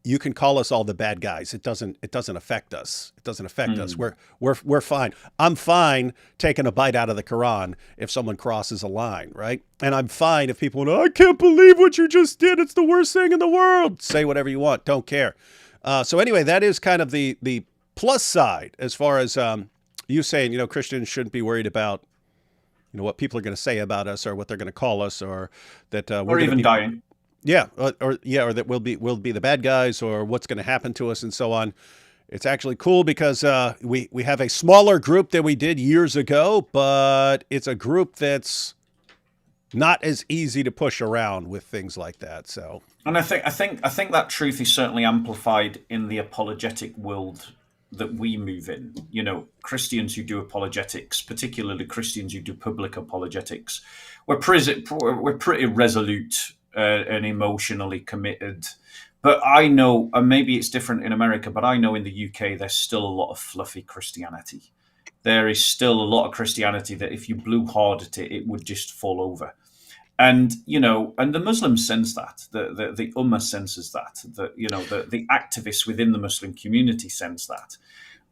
You can call us all the bad guys. It doesn't affect us. Us. We're fine. I'm fine taking a bite out of the Quran if someone crosses a line, right? And I'm fine if people go, "I can't believe what you just did. It's the worst thing in the world." Say whatever you want. Don't care. So anyway, that is kind of the plus side as far as you saying, Christians shouldn't be worried about, what people are going to say about us or what they're going to call us or that or even dying. Yeah, or that we'll be the bad guys, or what's going to happen to us, and so on. It's actually cool because we have a smaller group than we did years ago, but it's a group that's not as easy to push around with things like that. So, and I think that truth is certainly amplified in the apologetic world that we move in. Christians who do apologetics, particularly Christians who do public apologetics, we're pretty resolute. And emotionally committed. But I know, and maybe it's different in America, but I know in the UK there's still a lot of fluffy Christianity. There is still a lot of Christianity that if you blew hard at it, it would just fall over. And, and the Muslims sense that, the Ummah senses that, the activists within the Muslim community sense that.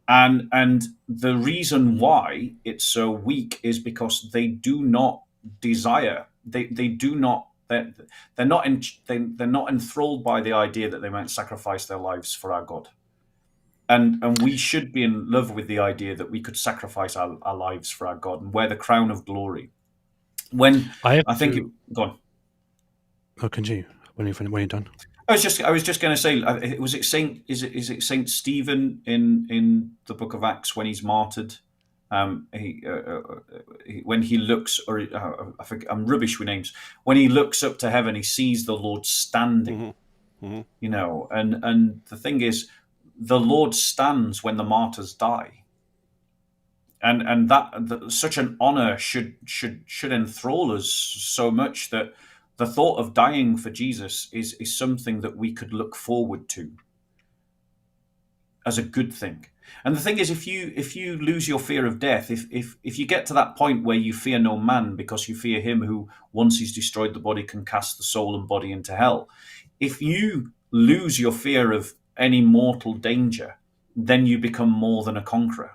And the reason why it's so weak is because they do not desire, they do not, they're not enthralled by the idea that they might sacrifice their lives for our God, and we should be in love with the idea that we could sacrifice our lives for our God and wear the crown of glory. Go on. Oh, continue when you're done. I was just going to say, is it Saint Stephen in the Book of Acts when he's martyred? When he looks, I'm rubbish with names. When he looks up to heaven, he sees the Lord standing. And the thing is, the Lord stands when the martyrs die, and such an honor should enthrall us so much that the thought of dying for Jesus is something that we could look forward to as a good thing. And the thing is, if you lose your fear of death, if you get to that point where you fear no man because you fear him who, once he's destroyed the body, can cast the soul and body into hell. If you lose your fear of any mortal danger, then you become more than a conqueror.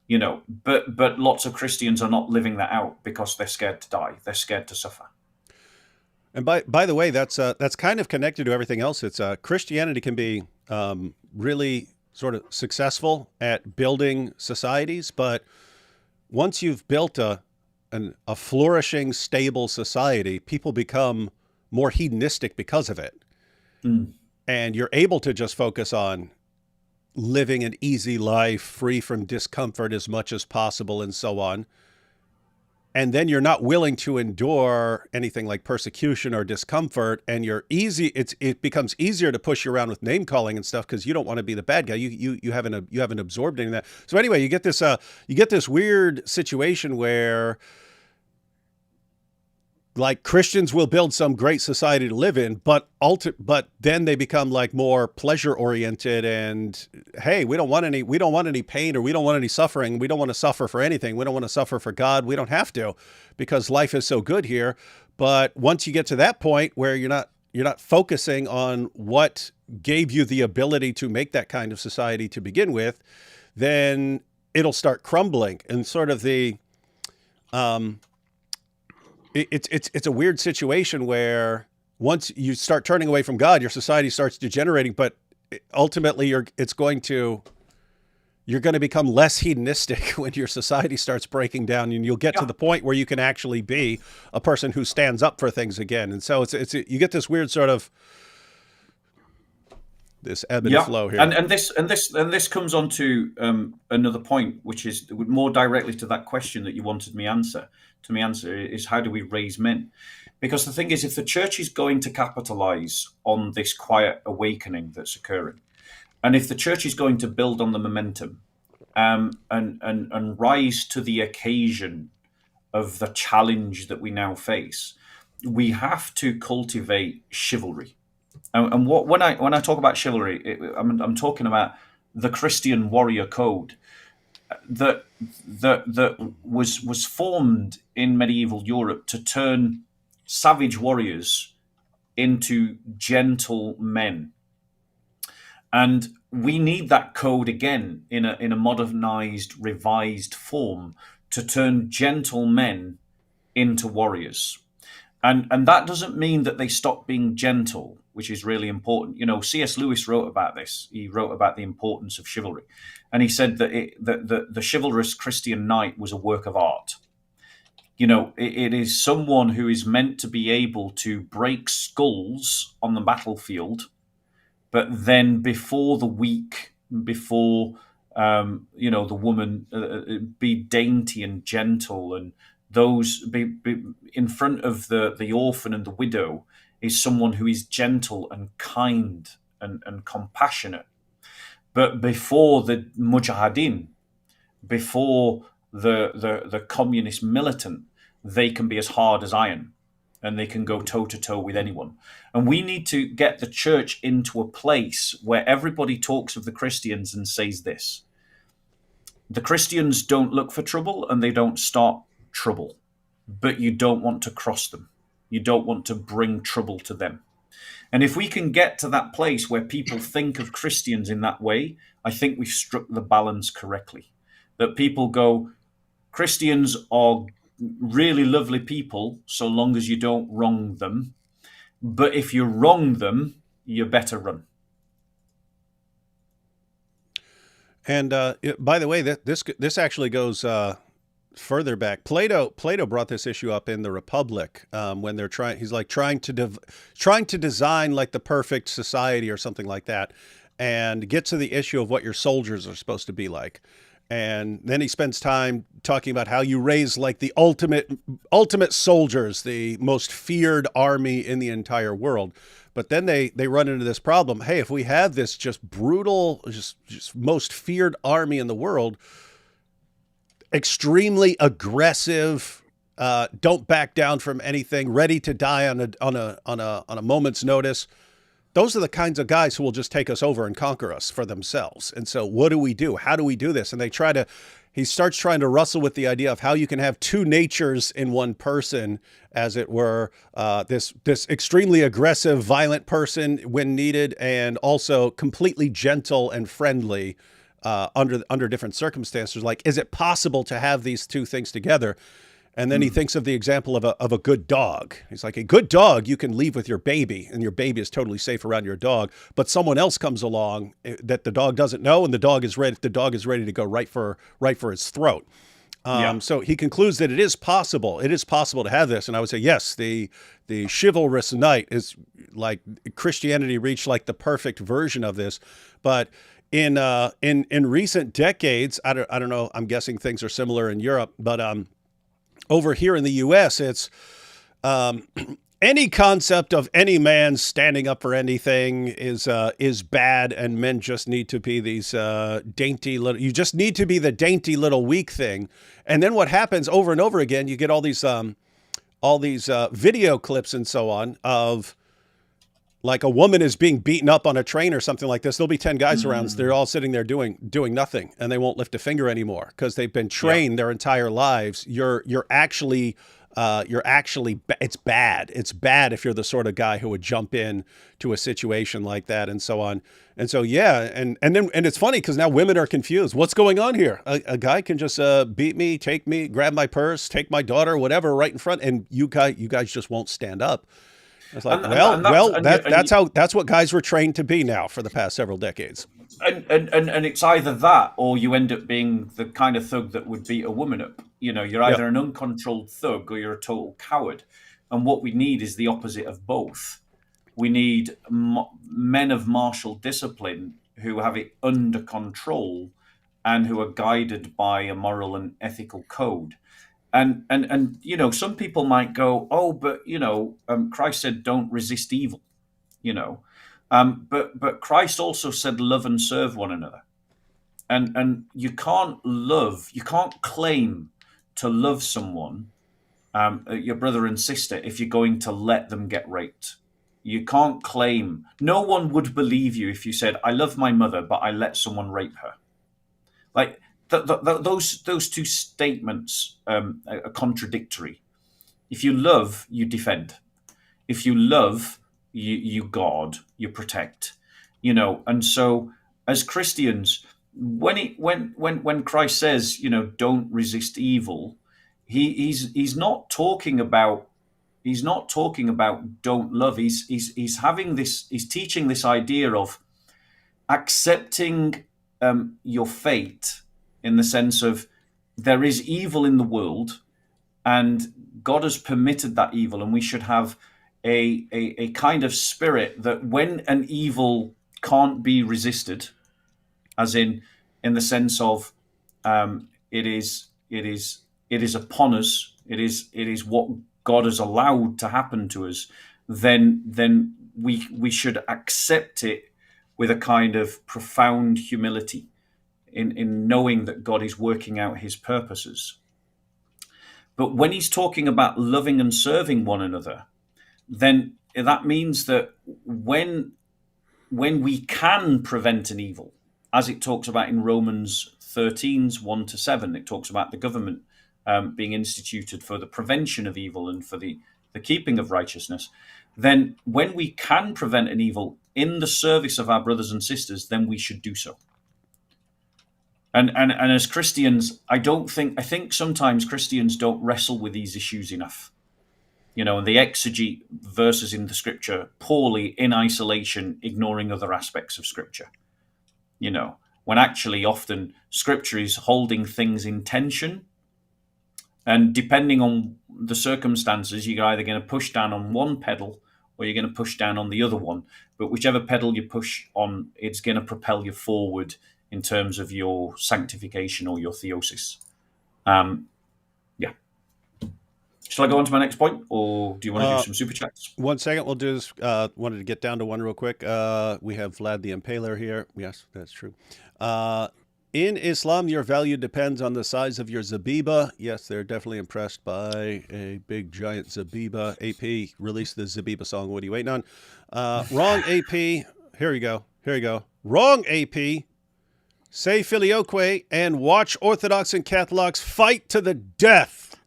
But lots of Christians are not living that out because they're scared to die. They're scared to suffer. And by the way, that's kind of connected to everything else. It's Christianity can be really sort of successful at building societies, but once you've built a flourishing, stable society, people become more hedonistic because of it, and you're able to just focus on living an easy life, free from discomfort as much as possible, and so on. And then you're not willing to endure anything like persecution or discomfort, and it becomes easier to push you around with name calling and stuff because you don't want to be the bad guy. You haven't absorbed any of that. So anyway, you get this weird situation where, like, Christians will build some great society to live in, but then they become like more pleasure oriented, and hey, we don't want any pain, or we don't want any suffering. We don't want to suffer for anything. We don't want to suffer for God. We don't have to, because life is so good here. But once you get to that point where you're not focusing on what gave you the ability to make that kind of society to begin with, then it'll start crumbling, and sort of the it's a weird situation where once you start turning away from God, your society starts degenerating, but ultimately you're going to become less hedonistic when your society starts breaking down, and you'll get to the point where you can actually be a person who stands up for things again. And so you get this weird sort of this ebb and flow here. And this comes on to another point, which is more directly to that question that you wanted me answer is, how do we raise men? Because the thing is, if the church is going to capitalize on this quiet awakening that's occurring, and if the church is going to build on the momentum and rise to the occasion of the challenge that we now face, we have to cultivate chivalry. And when I talk about chivalry, I'm talking about the Christian warrior code that was formed in medieval Europe to turn savage warriors into gentle men. And we need that code again in a modernized, revised form to turn gentle men into warriors. And that doesn't mean that they stop being gentle, which is really important. C.S. Lewis wrote about this. He wrote about the importance of chivalry. And he said that the chivalrous Christian knight was a work of art. It is someone who is meant to be able to break skulls on the battlefield, but then before the weak, before the woman, be dainty and gentle, and those be in front of the orphan and the widow, is someone who is gentle and kind and compassionate. But before the mujahideen, before the communist militant, they can be as hard as iron, and they can go toe-to-toe with anyone. And we need to get the church into a place where everybody talks of the Christians and says this: the Christians don't look for trouble and they don't start trouble, but you don't want to cross them. You don't want to bring trouble to them. And if we can get to that place where people think of Christians in that way, I think we've struck the balance correctly. That people go, Christians are really lovely people so long as you don't wrong them. But if you wrong them, you better run. And by the way, this actually goes further back. Plato brought this issue up in the Republic when they're trying to design like the perfect society or something like that, and get to the issue of what your soldiers are supposed to be like. And then he spends time talking about how you raise like the ultimate soldiers, the most feared army in the entire world. But then they run into this problem. Hey, if we have this just brutal, just most feared army in the world, extremely aggressive, don't back down from anything, ready to die on a moment's notice, those are the kinds of guys who will just take us over and conquer us for themselves. And so what do we do? How do we do this? And he starts trying to wrestle with the idea of how you can have two natures in one person, as it were, this extremely aggressive, violent person when needed, and also completely gentle and friendly under different circumstances. Like, is it possible to have these two things together? And then he thinks of the example of a good dog. He's like, a good dog, you can leave with your baby, and your baby is totally safe around your dog. But someone else comes along that the dog doesn't know, and the dog is ready to go right for his throat. So he concludes that it is possible. It is possible to have this. And I would say, yes, the chivalrous knight is like Christianity reached like the perfect version of this. But in recent decades, I don't know, I'm guessing things are similar in Europe, but over here in the U.S., it's any concept of any man standing up for anything is bad, and men just need to be these dainty little. You just need to be the dainty little weak thing. And then what happens over and over again? You get all these video clips and so on of like a woman is being beaten up on a train or something like this. There'll be 10 guys around. So they're all sitting there doing nothing, and they won't lift a finger anymore because they've been trained their entire lives. You're actually it's bad. It's bad if you're the sort of guy who would jump in to a situation like that and so on. And so, and it's funny because now women are confused. What's going on here? A guy can just beat me, take me, grab my purse, take my daughter, whatever, right in front. And you guys just won't stand up. It's like, that's what guys were trained to be now for the past several decades. And it's either that, or you end up being the kind of thug that would beat a woman up. You know, you're either an uncontrolled thug or you're a total coward. And what we need is the opposite of both. We need men of martial discipline who have it under control and who are guided by a moral and ethical code. And you know, some people might go, oh, but you know, Christ said, "Don't resist evil," you know, but Christ also said, "Love and serve one another," and you can't claim to love someone, your brother and sister, if you're going to let them get raped. You can't claim. No one would believe you if you said, "I love my mother, but I let someone rape her." Like. Those two statements are contradictory. If you love, you defend. If you love, you guard, you protect. You know, and so as Christians, when Christ says, you know, don't resist evil, he's not talking about don't love. He's teaching this idea of accepting your fate. In the sense of there is evil in the world, and God has permitted that evil, and we should have a kind of spirit that when an evil can't be resisted, as in the sense of it is upon us, it is what God has allowed to happen to us, then we should accept it with a kind of profound humility. In knowing that God is working out his purposes. But when he's talking about loving and serving one another, then that means that when we can prevent an evil, as it talks about in Romans 13's 1-7, it talks about the government being instituted for the prevention of evil and for the keeping of righteousness, then when we can prevent an evil in the service of our brothers and sisters, then we should do so. And as Christians, I think sometimes Christians don't wrestle with these issues enough. You know, and they exegete verses in the scripture poorly in isolation, ignoring other aspects of scripture. You know, when actually often scripture is holding things in tension. And depending on the circumstances, you're either going to push down on one pedal or you're going to push down on the other one. But whichever pedal you push on, it's going to propel you forward in terms of your sanctification or your theosis. Shall I go on to my next point, or do you want to do some super chats? 1 second, we'll do this. Wanted to get down to one real quick. We have Vlad the Impaler here. Yes, that's true. In Islam, your value depends on the size of your zabiba. Yes, they're definitely impressed by a big, giant zabiba. AP, release the zabiba song. What are you waiting on? Wrong, AP. Here you go. Wrong, AP. Say filioque and watch Orthodox and Catholics fight to the death.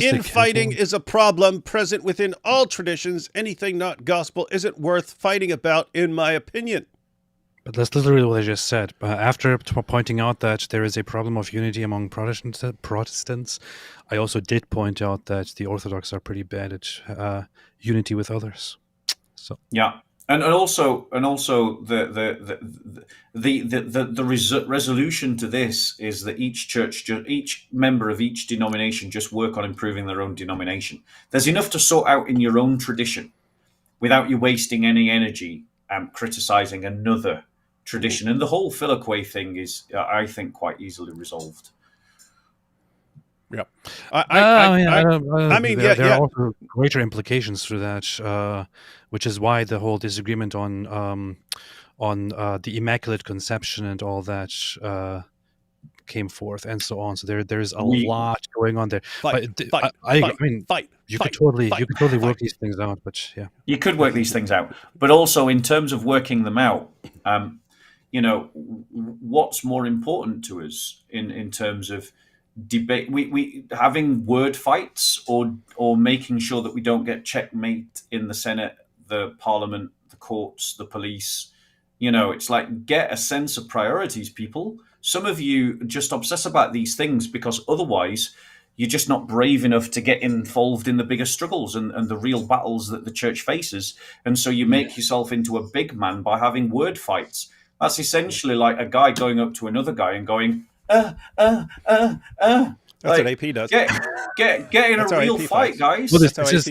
Infighting is a problem present within all traditions. Anything not gospel isn't worth fighting about, in my opinion. But that's literally what I just said. After pointing out that there is a problem of unity among Protestants, I also did point out that the Orthodox are pretty bad at unity with others. So Yeah, and also the resolution to this is that each church, each member of each denomination, just work on improving their own denomination. There's enough to sort out in your own tradition without you wasting any energy criticizing another tradition. And the whole Filioque thing is, I think, quite easily resolved. Yeah. I mean, there are also greater implications to that, which is why the whole disagreement on the Immaculate Conception and all that came forth, and so on. So there's a lot going on there. I mean, you could totally work these things out, but yeah, you could work these things out. But also, in terms of working them out, what's more important to us in terms of debate, we having word fights or making sure that we don't get checkmate in the Senate, the Parliament, the courts, the police. It's like, get a sense of priorities, people. Some of you just obsess about these things because otherwise you're just not brave enough to get involved in the bigger struggles and the real battles that the church faces. And so you make yourself into a big man by having word fights. That's essentially like a guy going up to another guy and going, That's like, what AP does. Get in a real fight, guys. Well, this is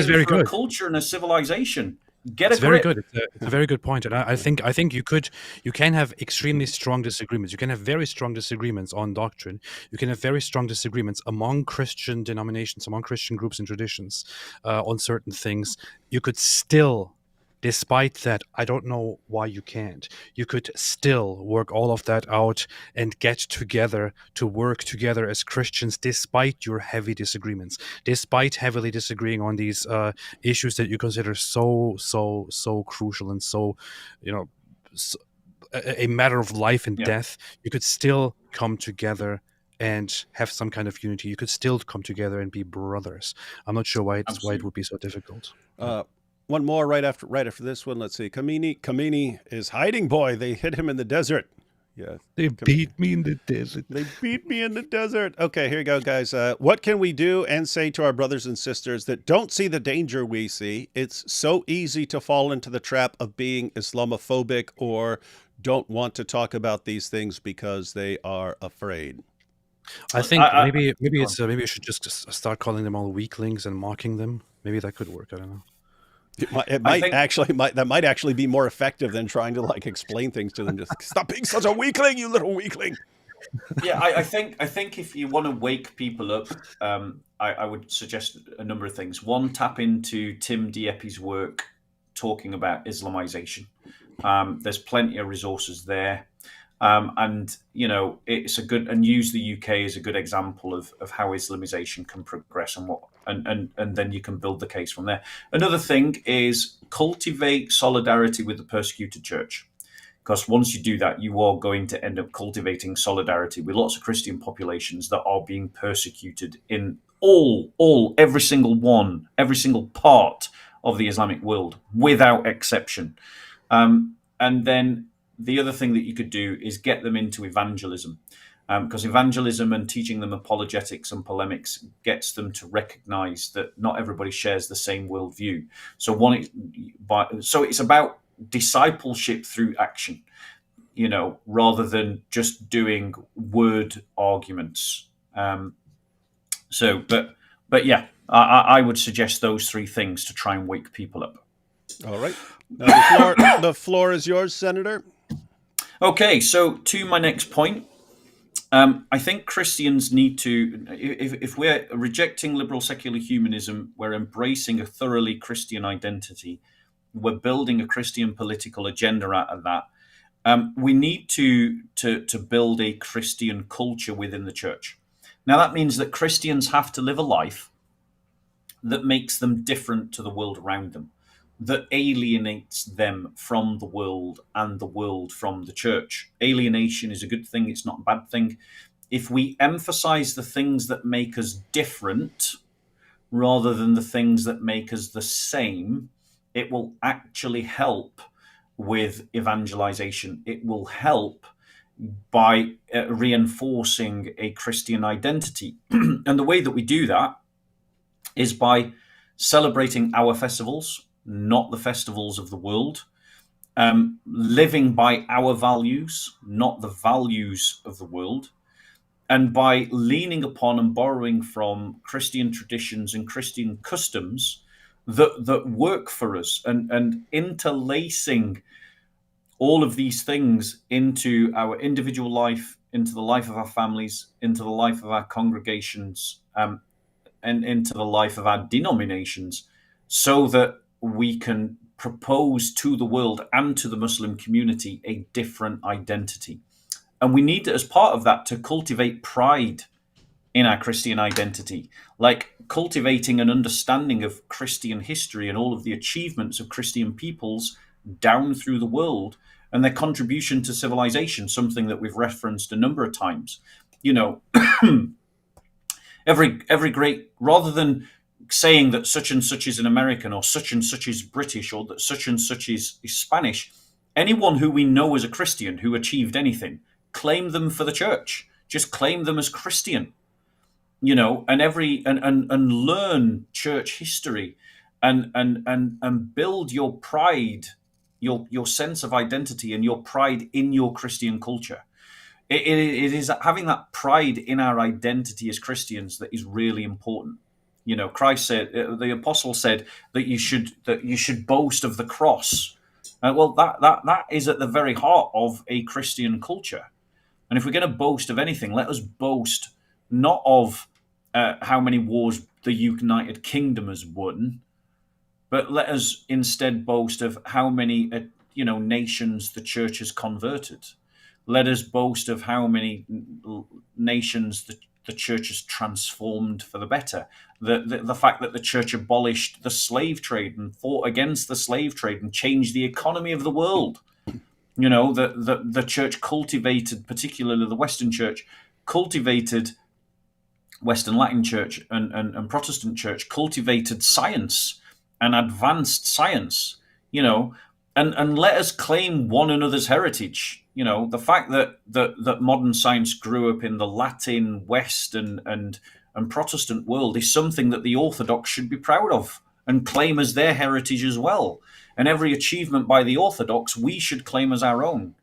very good. A culture and a civilization. Get it's a grip. very good. It's a very good point, and I think you can have extremely strong disagreements. You can have very strong disagreements on doctrine. You can have very strong disagreements among Christian denominations, among Christian groups and traditions on certain things. You could still, despite that, I don't know why you can't. You could still work all of that out and get together to work together as Christians, despite your heavy disagreements, despite heavily disagreeing on these issues that you consider so crucial and so, a matter of life and death. You could still come together and have some kind of unity. You could still come together and be brothers. I'm not sure why it would be so difficult. One more right after this one. Let's see. Kamini is hiding boy. They hit him in the desert. Yeah. They beat me in the desert. They beat me in the desert. Okay, here you go, guys. What can we do and say to our brothers and sisters that don't see the danger we see? It's so easy to fall into the trap of being Islamophobic or don't want to talk about these things because they are afraid. I think maybe we should just start calling them all weaklings and mocking them. Maybe that could work. I don't know. That might actually be more effective than trying to explain things to them. Just stop being such a weakling, you little weakling. Yeah, I think if you want to wake people up, I would suggest a number of things. One, tap into Tim Dieppe's work talking about Islamization. There's plenty of resources there. And it's a good, and use the UK as a good example of how Islamization can progress and then you can build the case from there. Another thing is cultivate solidarity with the persecuted church, because once you do that, you are going to end up cultivating solidarity with lots of Christian populations that are being persecuted in every single part of the Islamic world without exception. And then the other thing that you could do is get them into evangelism, because evangelism and teaching them apologetics and polemics gets them to recognize that not everybody shares the same worldview. So it's about discipleship through action, rather than just doing word arguments. But yeah, I would suggest those three things to try and wake people up. All right. Now the floor is yours, Senator. Okay, so to my next point, I think Christians need to, if we're rejecting liberal secular humanism, we're embracing a thoroughly Christian identity, we're building a Christian political agenda out of that, we need to build a Christian culture within the church. Now that means that Christians have to live a life that makes them different to the world around them, that alienates them from the world and the world from the church. Alienation is a good thing. It's not a bad thing. If we emphasize the things that make us different rather than the things that make us the same, it will actually help with evangelization. It will help by reinforcing a Christian identity. And the way that we do that is by celebrating our festivals, not the festivals of the world, living by our values, not the values of the world, and by leaning upon and borrowing from Christian traditions and Christian customs that work for us, and interlacing all of these things into our individual life, into the life of our families, into the life of our congregations, and into the life of our denominations, so that we can propose to the world and to the Muslim community a different identity. And we need, as part of that, to cultivate pride in our Christian identity, like cultivating an understanding of Christian history and all of the achievements of Christian peoples down through the world and their contribution to civilization, something that we've referenced a number of times. You know, every great, rather than saying that such and such is an American or such and such is British or that such and such is Spanish, anyone who we know as a Christian who achieved anything, claim them for the church. Just claim them as Christian, you know, and learn church history and build your pride, your sense of identity and your pride in your Christian culture. It is having that pride in our identity as Christians that is really important. You know, Christ said, the apostle said that you should boast of the cross. Well, that is at the very heart of a Christian culture. And if we're going to boast of anything, let us boast not of how many wars the United Kingdom has won, but let us instead boast of how many nations the church has converted. Let us boast of how many nations the church has transformed for the better. The fact that the church abolished the slave trade and fought against the slave trade and changed the economy of the world. You know, the church cultivated, particularly the Western church, cultivated Western Latin church and Protestant church, cultivated science and advanced science, you know, and let us claim one another's heritage. You know, the fact that modern science grew up in the Latin, West, and Protestant world is something that the Orthodox should be proud of and claim as their heritage as well. And every achievement by the Orthodox, we should claim as our own.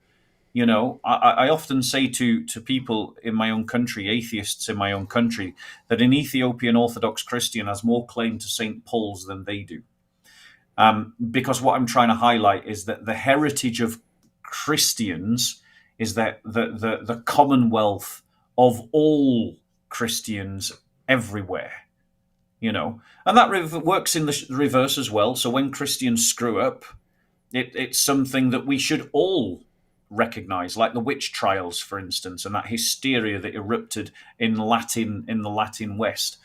You know, I often say to people in my own country, atheists in my own country, that an Ethiopian Orthodox Christian has more claim to St. Paul's than they do. Because what I'm trying to highlight is that the heritage of Christians is that the commonwealth of all Christians everywhere. You know, and that works in the reverse as well. So when Christians screw up, it's something that we should all recognize, like the witch trials, for instance, and that hysteria that erupted in the Latin West.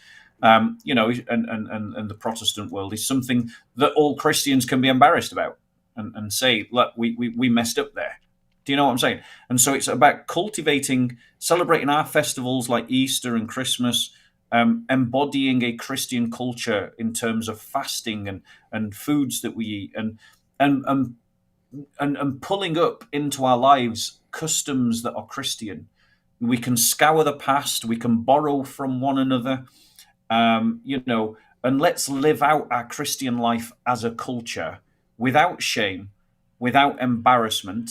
You know, and the Protestant world is something that all Christians can be embarrassed about and say, look, we messed up there. Do you know what I'm saying? And so it's about celebrating our festivals like Easter and Christmas, embodying a Christian culture in terms of fasting and foods that we eat, and pulling up into our lives customs that are Christian. We can scour the past, we can borrow from one another, you know, and let's live out our Christian life as a culture without shame, without embarrassment,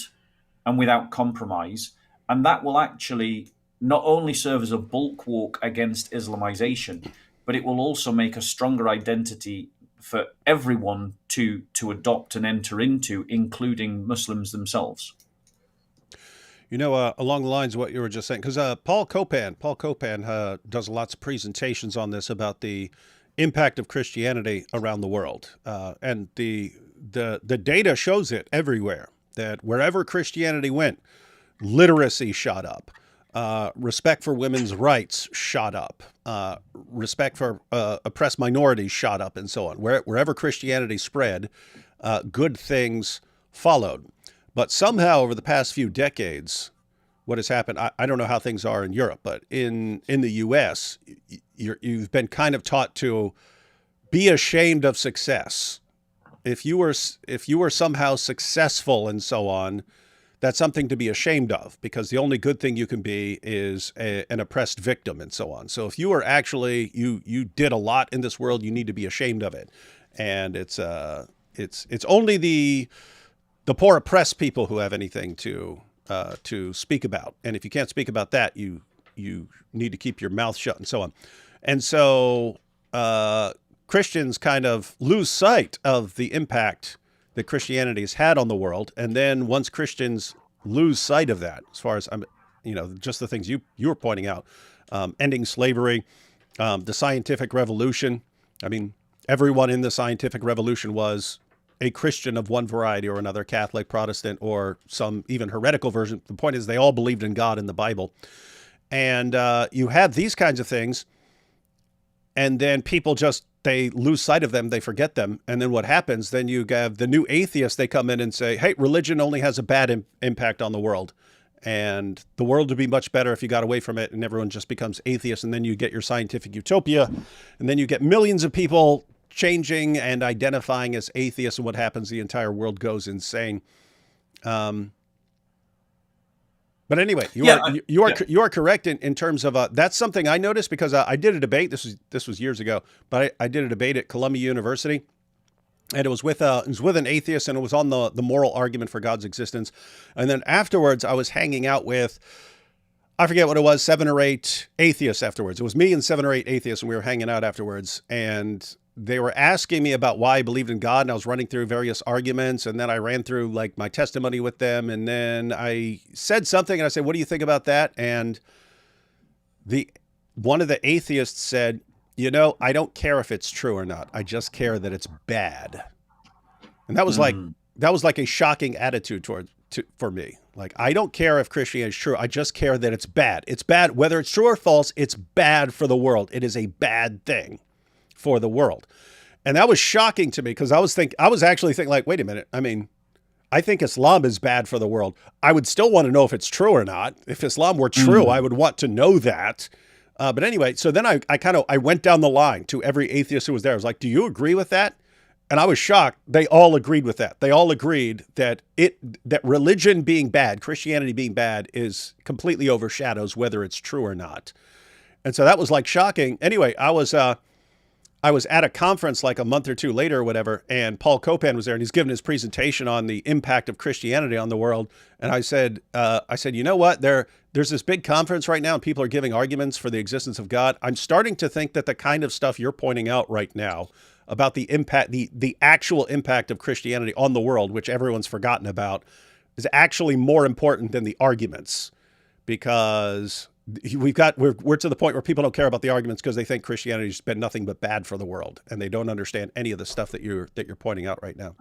and without compromise. And that will actually not only serve as a bulwark against Islamization, but it will also make a stronger identity for everyone to adopt and enter into, including Muslims themselves. You know, along the lines of what you were just saying, because Paul Copan does lots of presentations on this about the impact of Christianity around the world, and the data shows it everywhere, that wherever Christianity went, literacy shot up. Respect for women's rights shot up. Respect for oppressed minorities shot up, and so on. Wherever Christianity spread, good things followed. But somehow, over the past few decades, what has happened, I don't know how things are in Europe, but in the U.S., you've been kind of taught to be ashamed of success. if you were somehow successful and so on, that's something to be ashamed of, because the only good thing you can be is an oppressed victim and so on. So if you are actually you did a lot in this world, you need to be ashamed of it. And it's only the poor oppressed people who have anything to speak about. And if you can't speak about that, you need to keep your mouth shut and so on. And so Christians kind of lose sight of the impact that Christianity has had on the world. And then once Christians lose sight of that, as far as just the things you were pointing out, ending slavery, the scientific revolution. I mean, everyone in the scientific revolution was a Christian of one variety or another, Catholic, Protestant, or some even heretical version. The point is they all believed in God and the Bible. And you have these kinds of things, and then people they lose sight of them, they forget them. And then what happens, then you have the new atheists, they come in and say, hey, religion only has a bad impact on the world. And the world would be much better if you got away from it, and everyone just becomes atheist. And then you get your scientific utopia, and then you get millions of people changing and identifying as atheists. And what happens? The entire world goes insane. But anyway, you are correct in terms of that's something I noticed, because I did a debate. This was years ago, but I did a debate at Columbia University, and it was with an atheist, and it was on the moral argument for God's existence. And then afterwards, I was hanging out with, I forget what it was, 7 or 8 atheists afterwards. It was me and 7 or 8 atheists, and we were hanging out afterwards, and they were asking me about why I believed in God, and I was running through various arguments, and then I ran through like my testimony with them, and then I said something, and I said, what do you think about that? And one of the atheists said, I don't care if it's true or not. I just care that it's bad. And that was like a shocking attitude for me. Like, I don't care if Christianity is true. I just care that it's bad. It's bad. Whether it's true or false, it's bad for the world. It is a bad thing for the world. And that was shocking to me, because I was actually thinking, like, wait a minute. I mean, I think Islam is bad for the world. I would still want to know if it's true or not. If Islam were true, I would want to know that. But anyway, so then I went down the line to every atheist who was there. I was like, do you agree with that? And I was shocked. They all agreed with that. They all agreed that religion being bad, Christianity being bad, is completely overshadows whether it's true or not. And so that was like shocking. Anyway, I was at a conference like a month or two later or whatever, and Paul Copan was there, and he's giving his presentation on the impact of Christianity on the world. And I said, you know what? There's this big conference right now, and people are giving arguments for the existence of God. I'm starting to think that the kind of stuff you're pointing out right now about the impact, the actual impact of Christianity on the world, which everyone's forgotten about, is actually more important than the arguments, because we're to the point where people don't care about the arguments because they think Christianity's been nothing but bad for the world, and they don't understand any of the stuff that you're pointing out right now.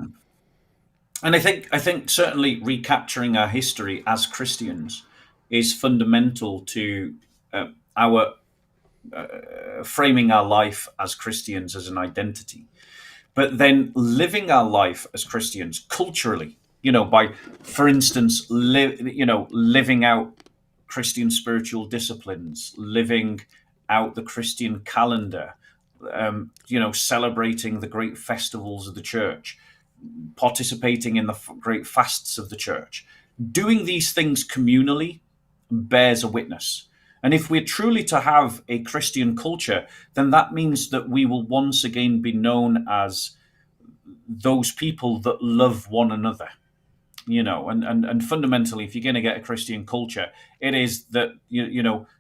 And I think certainly recapturing our history as Christians is fundamental to our framing our life as Christians as an identity, but then living our life as Christians culturally, by, for instance, living out Christian spiritual disciplines, living out the Christian calendar, celebrating the great festivals of the church, participating in the great fasts of the church. Doing these things communally bears a witness. And if we're truly to have a Christian culture, then that means that we will once again be known as those people that love one another. And fundamentally, if you're going to get a Christian culture, it is that,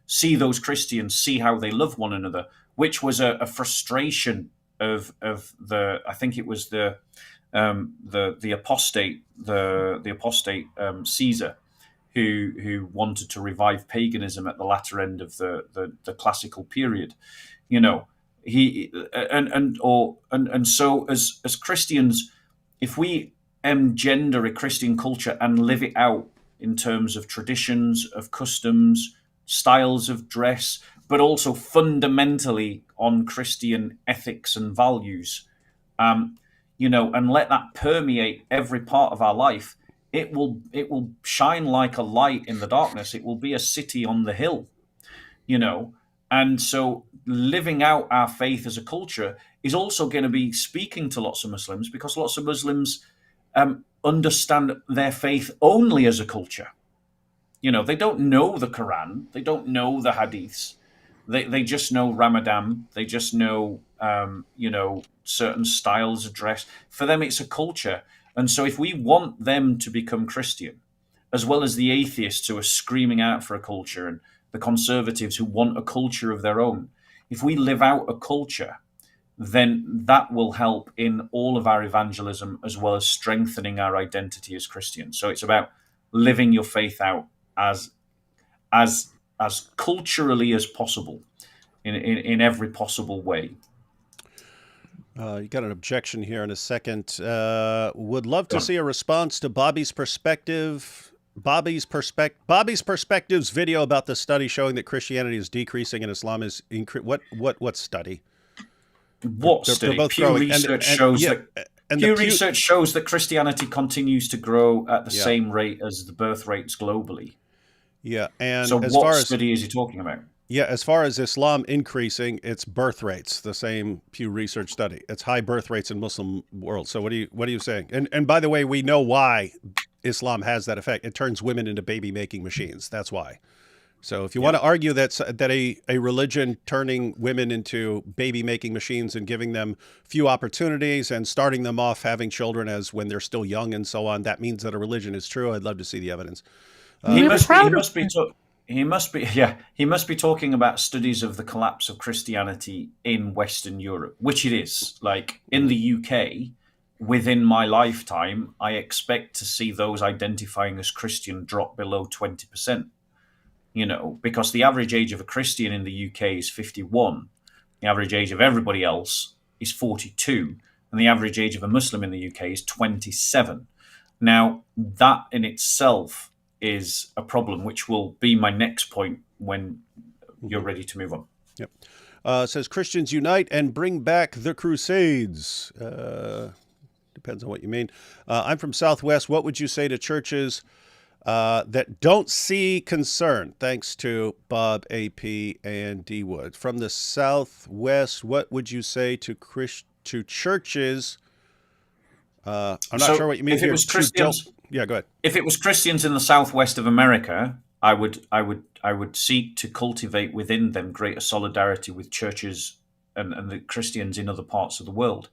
see those Christians, see how they love one another, which was a frustration of I think it was the apostate Caesar, who wanted to revive paganism at the latter end of the classical period. So as Christians, if we engender a Christian culture and live it out in terms of traditions, of customs, styles of dress, but also fundamentally on Christian ethics and values, and let that permeate every part of our life, it will shine like a light in the darkness. It will be a city on the hill, And so living out our faith as a culture is also going to be speaking to lots of Muslims, because lots of Muslims understand their faith only as a culture. They don't know the Quran, they don't know the Hadiths, they just know Ramadan, they just know certain styles of dress. For them, it's a culture. And so if we want them to become Christian, as well as the atheists who are screaming out for a culture, and the conservatives who want a culture of their own, if we live out a culture, then that will help in all of our evangelism, as well as strengthening our identity as Christians. So it's about living your faith out as culturally as possible, in every possible way. You got an objection here in a second. Would love to see a response to Bobby's Perspective's video about the study showing that Christianity is decreasing and Islam is increasing. What study? What study? Pew Research shows that Christianity continues to grow at the same rate as the birth rates globally. Yeah, and so as what far as, study is he talking about? Yeah, as far as Islam increasing, it's birth rates. The same Pew Research study. It's high birth rates in Muslim world. So what are you saying? And by the way, we know why Islam has that effect. It turns women into baby making machines. That's why. So if you want to argue that a religion turning women into baby making machines and giving them few opportunities and starting them off having children as when they're still young and so on, that means that a religion is true, I'd love to see the evidence. He must be talking about studies of the collapse of Christianity in Western Europe, which it is. Like in the UK, within my lifetime, I expect to see those identifying as Christian drop below 20%. Because the average age of a Christian in the UK is 51. The average age of everybody else is 42. And the average age of a Muslim in the UK is 27. Now, that in itself is a problem, which will be my next point when you're ready to move on. Yep. Says Christians unite and bring back the Crusades. Depends on what you mean. I'm from Southwest. What would you say to churches that don't see concern? Thanks to Bob, AP, and D. Wood. From the Southwest, what would you say to churches? I'm not sure what you mean if here. It was Christians, yeah, go ahead. If it was Christians in the Southwest of America, I would seek to cultivate within them greater solidarity with churches and the Christians in other parts of the world.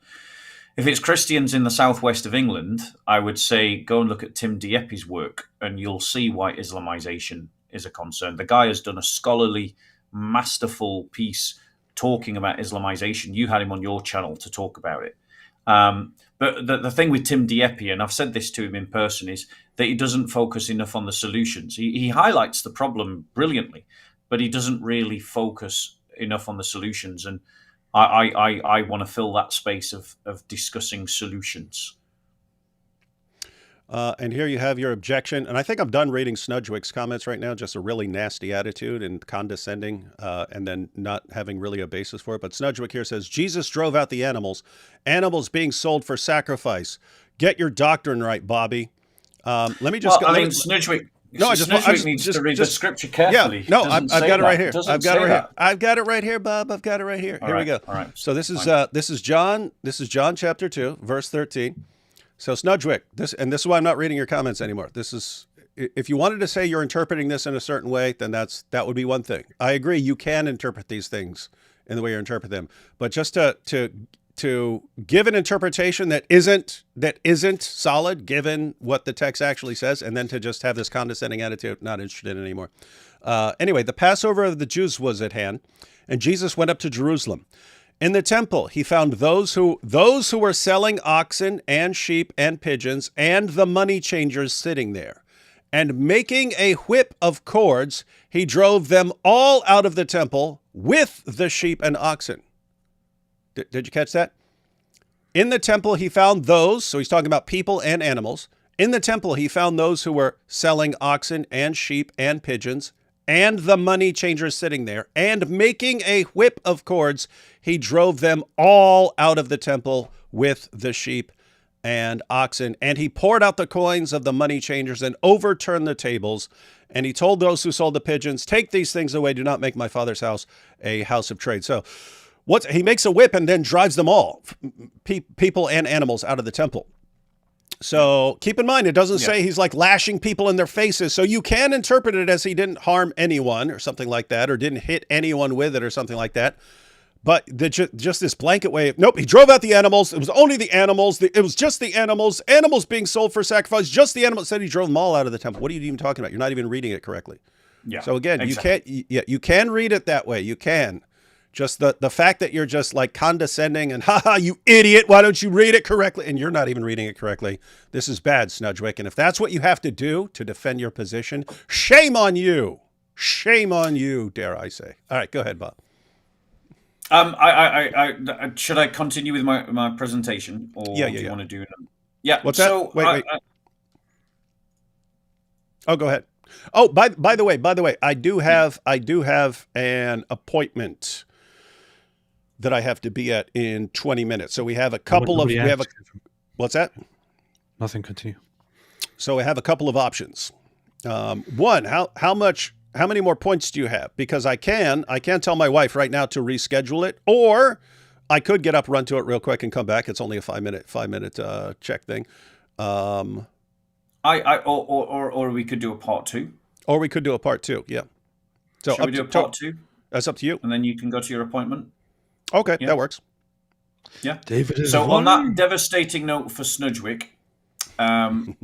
If it's Christians in the Southwest of England, I would say go and look at Tim Dieppe's work, and you'll see why Islamization is a concern. The guy has done a scholarly, masterful piece talking about Islamization. You had him on your channel to talk about it. But the thing with Tim Dieppe, and I've said this to him in person, is that he doesn't focus enough on the solutions. He highlights the problem brilliantly, but he doesn't really focus enough on the solutions. And I want to fill that space of discussing solutions. And here you have your objection. And I think I'm done reading Snudgewick's comments right now. Just a really nasty attitude and condescending, and then not having really a basis for it. But Snudgewick here says, Jesus drove out the animals being sold for sacrifice. Get your doctrine right, Bobby. Let me just go. Snudgewick. No, Snudgewick needs to read the scripture carefully. Yeah, no, I've got it right here. I've got it right here, Bob. I've got it right here. Here we go. All right. So this is John chapter 2, verse 13. So Snudgewick, this is why I'm not reading your comments anymore. This is, if you wanted to say you're interpreting this in a certain way, then that would be one thing. I agree, you can interpret these things in the way you interpret them, but just to give an interpretation that isn't solid, given what the text actually says, and then to just have this condescending attitude, not interested in it anymore. Anyway, the Passover of the Jews was at hand, and Jesus went up to Jerusalem. In the temple, he found those who were selling oxen and sheep and pigeons and the money changers sitting there. And making a whip of cords, he drove them all out of the temple with the sheep and oxen. Did you catch that? In the temple, he found those, so he's talking about people and animals. In the temple, he found those who were selling oxen and sheep and pigeons and the money changers sitting there, and making a whip of cords, he drove them all out of the temple with the sheep and oxen. And he poured out the coins of the money changers and overturned the tables. And he told those who sold the pigeons, take these things away. Do not make my Father's house a house of trade. So he makes a whip and then drives them all, people and animals, out of the temple. So keep in mind, it doesn't say he's like lashing people in their faces. So you can interpret it as he didn't harm anyone or something like that, or didn't hit anyone with it or something like that. But just this blanket way of, nope, he drove out the animals. It was only the animals. It was just the animals being sold for sacrifice. Just the animals. Said he drove them all out of the temple. What are you even talking about? You're not even reading it correctly. Yeah. So again, exactly. you can read it that way. You can. Just the fact that you're just like condescending and, haha, you idiot, why don't you read it correctly? And you're not even reading it correctly. This is bad, Snudgewick. And if that's what you have to do to defend your position, shame on you. Shame on you, dare I say. All right, go ahead, Bob. Should I continue with my presentation, or do you want to do it? Yeah. What's that? Wait. Oh, go ahead. Oh, by the way, I do have an appointment that I have to be at in 20 minutes. So we have a couple of what's that? Nothing. Continue. So we have a couple of options. One, how many more points do you have? Because I can tell my wife right now to reschedule it, or I could get up, run to it real quick, and come back. It's only a 5-minute check thing. Or we could do a part 2. Or we could do a part 2. Yeah. So should we do a part 2? That's up to you. And then you can go to your appointment. Okay, that works. Yeah. David is on that devastating note for Snudgewick, God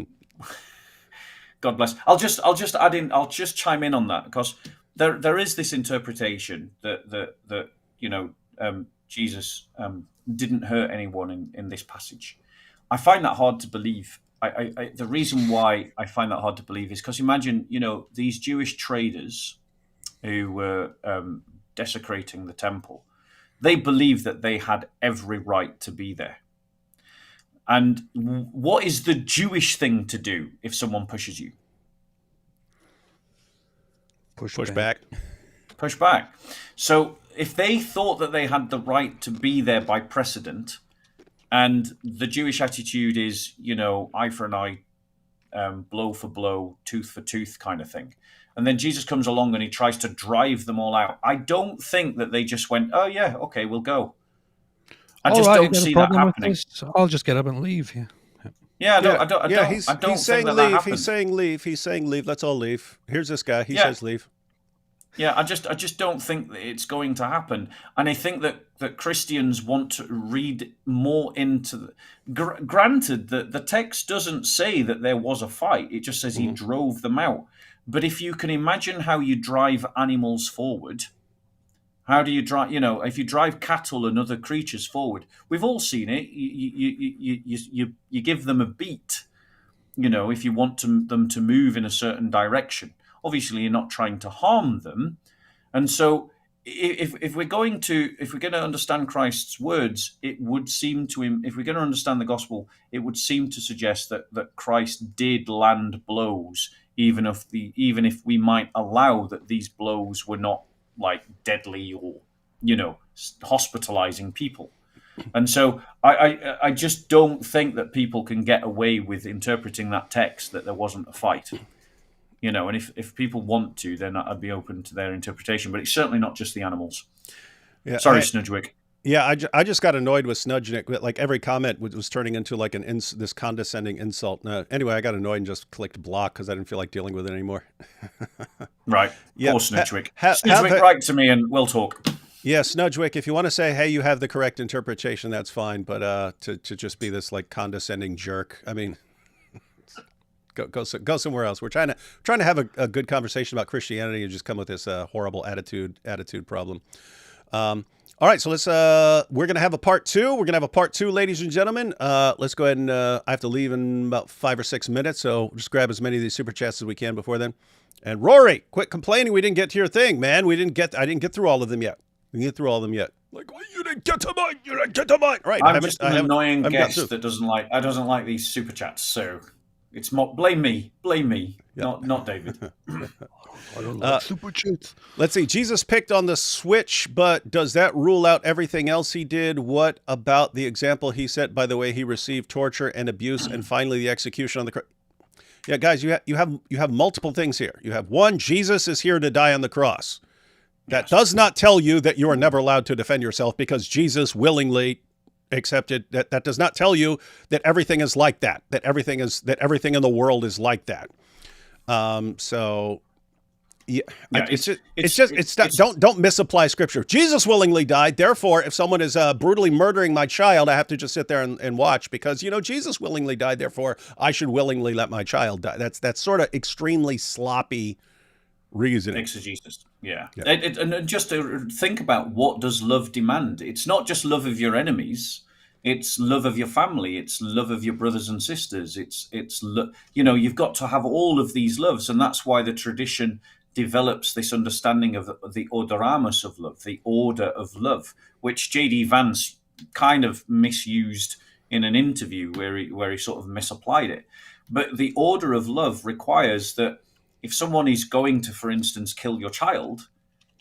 bless. I'll just add in. I'll just chime in on that, because there is this interpretation that Jesus didn't hurt anyone in this passage. I find that hard to believe. The reason why I find that hard to believe is because imagine, these Jewish traders who were desecrating the temple. They believed that they had every right to be there. And what is the Jewish thing to do if someone pushes you? Push back. Push back. So if they thought that they had the right to be there by precedent, and the Jewish attitude is, eye for an eye, blow for blow, tooth for tooth kind of thing. And then Jesus comes along and he tries to drive them all out. I don't think that they just went, oh, yeah, okay, we'll go. I just don't see that happening. I'll just get up and leave. Yeah, I don't he's think saying that leave. happens. He's saying leave. He's saying leave. Let's all leave. Here's this guy. He says leave. Yeah, I just don't think that it's going to happen. And I think that Christians want to read more into granted that the text doesn't say that there was a fight. It just says he drove them out. But if you can imagine how you drive animals forward, how do you drive? If you drive cattle and other creatures forward, we've all seen it. You give them a beat. If you want them to move in a certain direction. Obviously, you're not trying to harm them, and so if we're going to understand Christ's words, it would seem to him. If we're going to understand the gospel, it would seem to suggest that Christ did land blows, even if we might allow that these blows were not like deadly or hospitalizing people. And so I just don't think that people can get away with interpreting that text that there wasn't a fight. And if people want to, then I'd be open to their interpretation. But it's certainly not just the animals. Yeah, sorry, Snudgewick. Yeah, I just got annoyed with Snudgewick. Like every comment was turning into like this condescending insult. Anyway, I got annoyed and just clicked block because I didn't feel like dealing with it anymore. Right. Poor Snudgewick. Snudgewick, write to me and we'll talk. Yeah, Snudgewick, if you want to say, hey, you have the correct interpretation, that's fine. But to just be this like condescending jerk, I mean... Go somewhere else. We're trying to have a good conversation about Christianity and just come with this horrible attitude problem. All right, so we're gonna have a part 2. We're gonna have a part 2, ladies and gentlemen. Let's go ahead and I have to leave in about 5 or 6 minutes, so just grab as many of these super chats as we can before then. And Rory, quit complaining we didn't get to your thing, man. I didn't get through all of them yet. We didn't get through all of them yet. Like, well, you didn't get to mine. You didn't get to mine. Right? I'm just an annoying guest that doesn't like these super chats. So. It's blame me, not David. I don't like super chats. Let's see. Jesus picked on the switch, but does that rule out everything else he did? What about the example he set by the way he received torture and abuse, and finally the execution on the cross? Yeah, guys, you have multiple things here. You have one, Jesus is here to die on the cross. That does not tell you that you are never allowed to defend yourself because Jesus willingly accepted that. That does not tell you that everything is like that. That everything in the world is like that. So yeah, don't misapply scripture. Jesus willingly died. Therefore, if someone is brutally murdering my child, I have to just sit there and watch because, Jesus willingly died. Therefore, I should willingly let my child die. That's sort of extremely sloppy reasoning. Exegesis. Yeah. And just to think about, what does love demand? It's not just love of your enemies. It's love of your family. It's love of your brothers and sisters. You've got to have all of these loves. And that's why the tradition develops this understanding of the ordoramus of love, the order of love, which J.D. Vance kind of misused in an interview where he sort of misapplied it. But the order of love requires that if someone is going to, for instance, kill your child,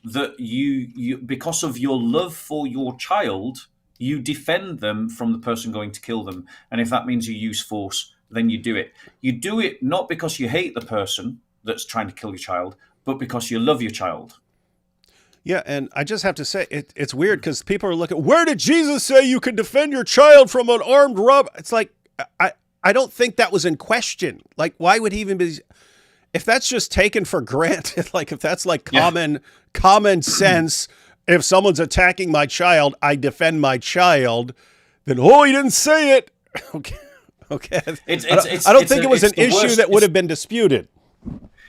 that you because of your love for your child, you defend them from the person going to kill them. And if that means you use force, then you do it. You do it not because you hate the person that's trying to kill your child, but because you love your child. Yeah, and I just have to say, it's weird because people are looking, where did Jesus say you could defend your child from an armed robber? It's like, I don't think that was in question. Like, why would he even be... If that's just taken for granted, like if that's like common sense, if someone's attacking my child, I defend my child, then, he didn't say it. Okay. I don't think it was an issue that would have been disputed.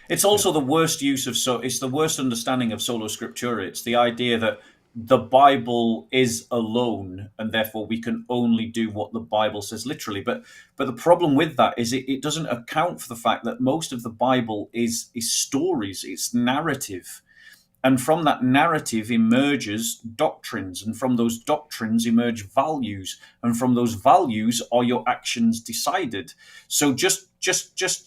It's also the worst it's the worst understanding of sola scriptura. It's the idea that the Bible is alone and therefore we can only do what the Bible says literally. But the problem with that is it doesn't account for the fact that most of the Bible is stories, it's narrative. And from that narrative emerges doctrines, and from those doctrines emerge values, and from those values are your actions decided. So just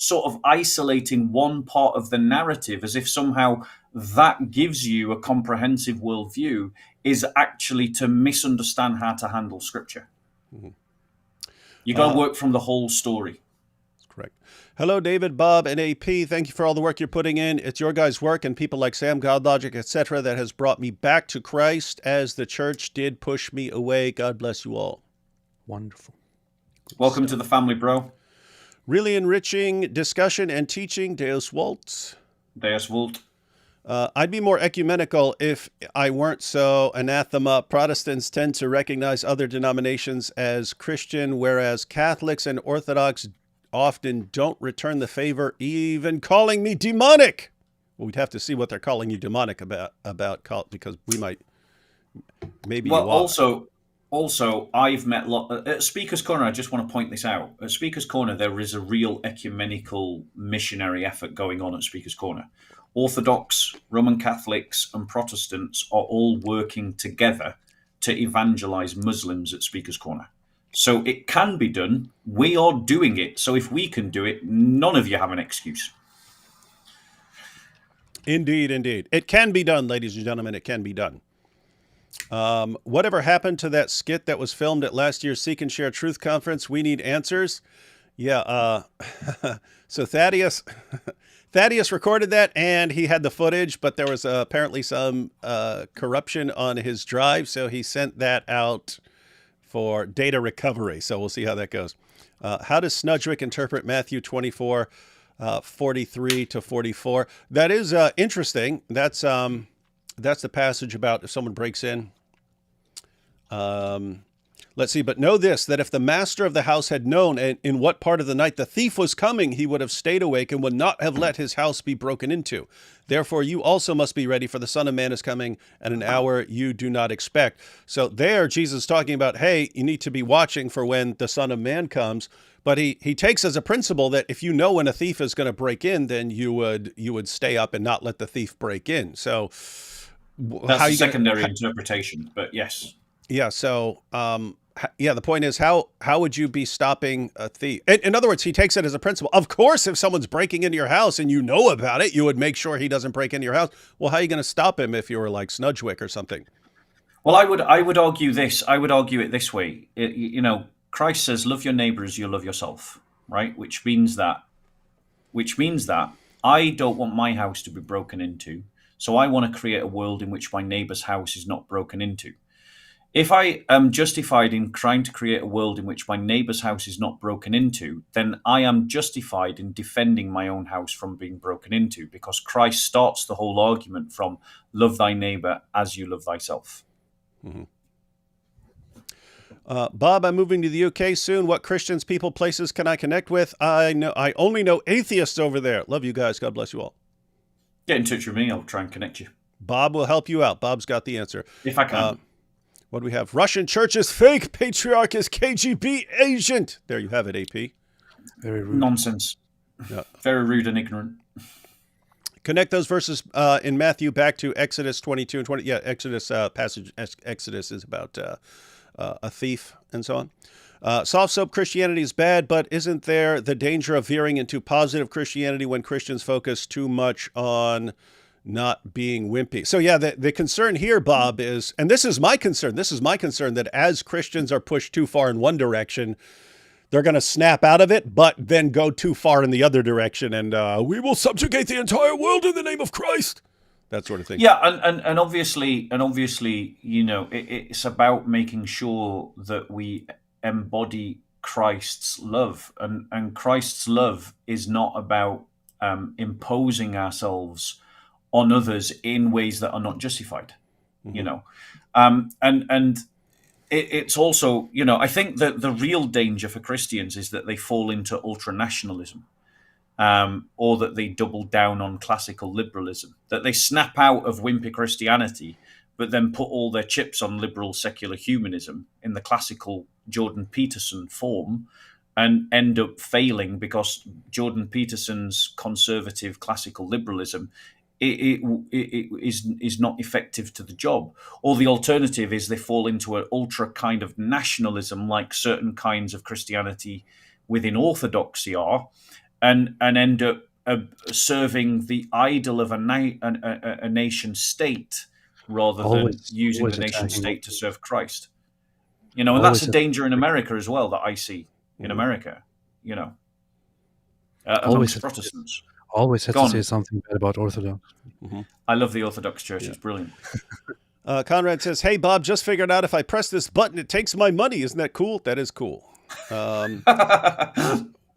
sort of isolating one part of the narrative as if somehow that gives you a comprehensive worldview is actually to misunderstand how to handle scripture. Mm-hmm. You got to work from the whole story. Correct. Hello, David, Bob, and AP. Thank you for all the work you're putting in. It's your guys' work and people like Sam, Godlogic, etc. that has brought me back to Christ as the church did push me away. God bless you all. Wonderful. Welcome to the family, bro. Really enriching discussion and teaching. Deus Vult. Deus Vult. I'd be more ecumenical if I weren't so anathema. Protestants tend to recognize other denominations as Christian, whereas Catholics and Orthodox often don't return the favor, even calling me demonic. Well, we'd have to see what they're calling you demonic about because we might, maybe. Well, also, I've met at Speaker's Corner. I just want to point this out. At Speaker's Corner, there is a real ecumenical missionary effort going on at Speaker's Corner. Orthodox, Roman Catholics, and Protestants are all working together to evangelize Muslims at Speaker's Corner. So it can be done. We are doing it. So if we can do it, none of you have an excuse. Indeed, indeed. It can be done, ladies and gentlemen. It can be done. Whatever happened to that skit that was filmed at last year's Seek and Share Truth Conference? We need answers. Yeah. So Thaddeus recorded that and he had the footage, but there was apparently some corruption on his drive. So he sent that out for data recovery. So we'll see how that goes. How does Snudrick interpret Matthew 24, 43 to 44? That is interesting. That's the passage about if someone breaks in. Let's see, but know this, that if the master of the house had known in what part of the night the thief was coming, he would have stayed awake and would not have let his house be broken into. Therefore, you also must be ready, for the Son of Man is coming at an hour you do not expect. So there, Jesus is talking about, hey, you need to be watching for when the Son of Man comes. But he takes as a principle that if you know when a thief is going to break in, then you would stay up and not let the thief break in. So that's a secondary interpretation, but yes. Yeah. So, the point is, how would you be stopping a thief? In other words, he takes it as a principle. Of course, if someone's breaking into your house and you know about it, you would make sure he doesn't break into your house. Well, how are you going to stop him if you were like Snudgewick or something? Well, I would argue this. I would argue it this way. Christ says, love your neighbor as you love yourself, right? Which means that which means that I don't want my house to be broken into. So I want to create a world in which my neighbor's house is not broken into. If I am justified in trying to create a world in which my neighbor's house is not broken into, then I am justified in defending my own house from being broken into, because Christ starts the whole argument from love thy neighbor as you love thyself. Mm-hmm. Bob, I'm moving to the UK soon. What Christians, people, places can I connect with? I only know atheists over there. Love you guys. God bless you all. Get in touch with me. I'll try and connect you. Bob will help you out. Bob's got the answer. If I can. What do we have? Russian church is fake. Patriarch is KGB agent. There you have it, AP. Very rude. Nonsense. Yeah. Very rude and ignorant. Connect those verses in Matthew back to Exodus 22 and 20. Yeah, Exodus passage. Exodus is about a thief and so on. Soft soap Christianity is bad, but isn't there the danger of veering into positive Christianity when Christians focus too much on not being wimpy? So yeah, the concern here, Bob, is, and this is my concern, that as Christians are pushed too far in one direction, they're going to snap out of it, but then go too far in the other direction, and we will subjugate the entire world in the name of Christ. That sort of thing. Yeah, and obviously, you know, it's about making sure that we embody Christ's love, and Christ's love is not about imposing ourselves on others in ways that are not justified. Mm-hmm. You know, and it's also, you know, I think that the real danger for Christians is that they fall into ultranationalism. Or that they double down on classical liberalism, that they snap out of wimpy Christianity, but then put all their chips on liberal secular humanism in the classical Jordan Peterson form, and end up failing because Jordan Peterson's conservative classical liberalism it is not effective to the job. Or the alternative is they fall into an ultra kind of nationalism, like certain kinds of Christianity within Orthodoxy are, and end up serving the idol of a nation state rather than using the nation state to serve Christ. You know, and that's a danger in America as well that I see in America, you know, amongst Protestants. Always have to say something bad about Orthodox. Mm-hmm. I love the Orthodox Church. Yeah. It's brilliant. Conrad says, hey, Bob, just figured out if I press this button, it takes my money. Isn't that cool? That is cool.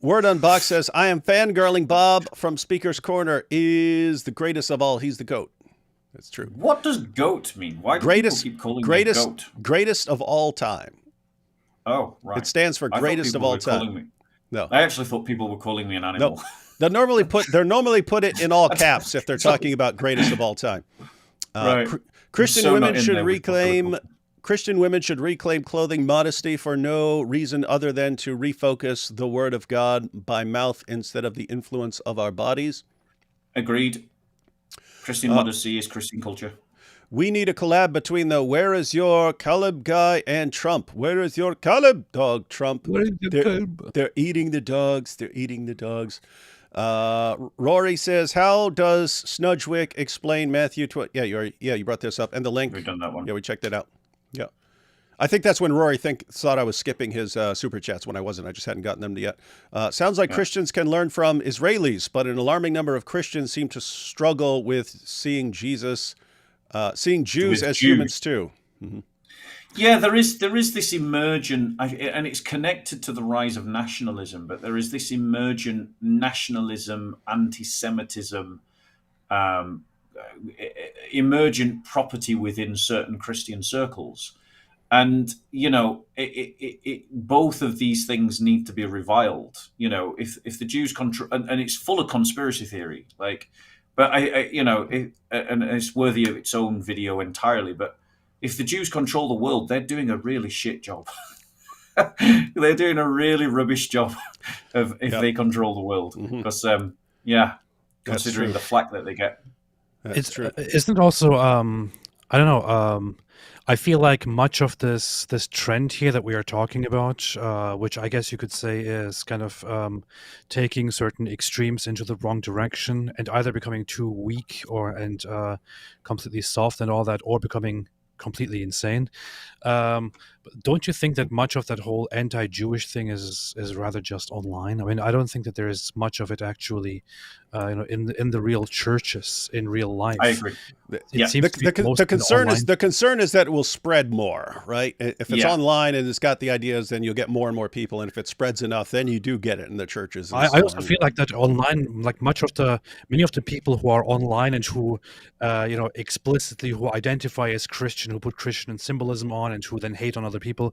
Word on Box says, I am fangirling Bob from Speaker's Corner is the greatest of all. He's the GOAT. That's true. What does GOAT mean? Why do people keep calling me GOAT? Greatest of all time. Oh, right. It stands for greatest of all time. No. I actually thought people were calling me an animal. No. They're normally put it in all caps if they're talking about greatest of all time. Right. Christian women should reclaim clothing modesty for no reason other than to refocus the word of God by mouth instead of the influence of our bodies. Agreed. Christian modesty is Christian culture. We need a collab between the Where is your Caleb guy and Trump. Where is your Caleb dog, Trump? They're eating the dogs. They're eating the dogs. Rory says, how does Snudgewick explain Matthew 20? Yeah, you brought this up. And the link. We've done that one. Yeah, we checked it out. Yeah. I think that's when Rory thought I was skipping his super chats when I wasn't. I just hadn't gotten them yet. Sounds like Christians can learn from Israelis, but an alarming number of Christians seem to struggle with seeing Jews as humans too. Mm-hmm. Yeah, there is this emergent, and it's connected to the rise of nationalism, but there is this emergent nationalism, anti-Semitism, emergent property within certain Christian circles. And, you know, both of these things need to be reviled. You know, if the Jews control, and it's full of conspiracy theory, but and it's worthy of its own video entirely. But if the Jews control the world, they're doing a really shit job. They're doing a really rubbish job if they control the world. Because, considering the flack that they get. That's true. Isn't it also, I don't know, I feel like much of this trend here that we are talking about, which I guess you could say is kind of taking certain extremes into the wrong direction and either becoming too weak and completely soft and all that, or becoming completely insane. But don't you think that much of that whole anti-Jewish thing is rather just online? I mean, I don't think that there is much of it actually, in the real churches in real life. I agree. It seems to be The concern online. is that it will spread more, right? If it's Yeah. online and it's got the ideas, then you'll get more and more people, and if it spreads enough, then you do get it in the churches. And I so also on. feel like that online, like many of the people who are online and who, explicitly who identify as Christian, who put Christian symbolism on, and who then hate on other people.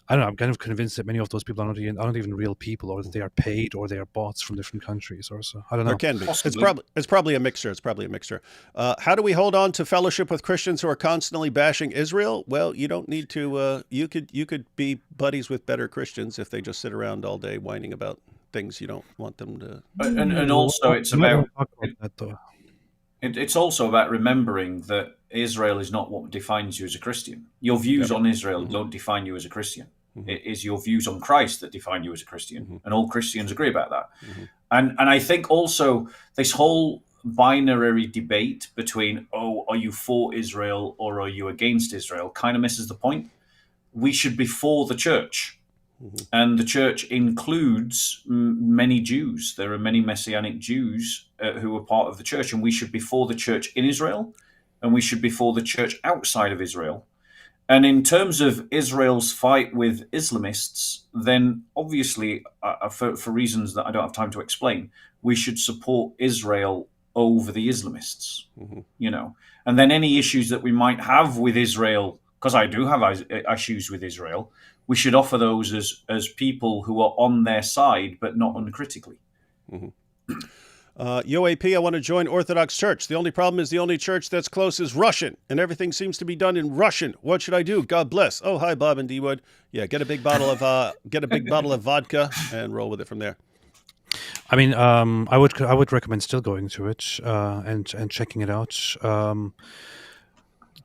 I don't know. I'm kind of convinced that many of those people are not even real people, or that they are paid, or they are bots from different countries, or so. I don't know. There can be. Possibly. It's probably a mixture. It's probably a mixture. How do we hold on to fellowship with Christians who are constantly bashing Israel? Well, you don't need to. You could be buddies with better Christians if they just sit around all day whining about things you don't want them to. And also, it's No, about talk about that though. it's also about remembering that Israel is not what defines you as a Christian. Your views on Israel don't define you as a Christian. It is your views on Christ that define you as a Christian, and all Christians agree about that. And I think also this whole binary debate between, are you for Israel or are you against Israel, kind of misses the point. We should be for the church. And the church includes many Jews. There are many Messianic Jews who are part of the church, and we should be for the church in Israel, and we should be for the church outside of Israel. And in terms of Israel's fight with Islamists, then obviously, for reasons that I don't have time to explain, we should support Israel over the Islamists, And then any issues that we might have with Israel, because I do have issues with Israel, we should offer those as people who are on their side, but not uncritically. Yo, AP, I want to join Orthodox Church. The only problem is the only church that's close is Russian, and everything seems to be done in Russian. What should I do? God bless. Oh, hi, Bob and D-Wood. Yeah, get a big bottle of vodka and roll with it from there. I mean, I would recommend still going to it and checking it out.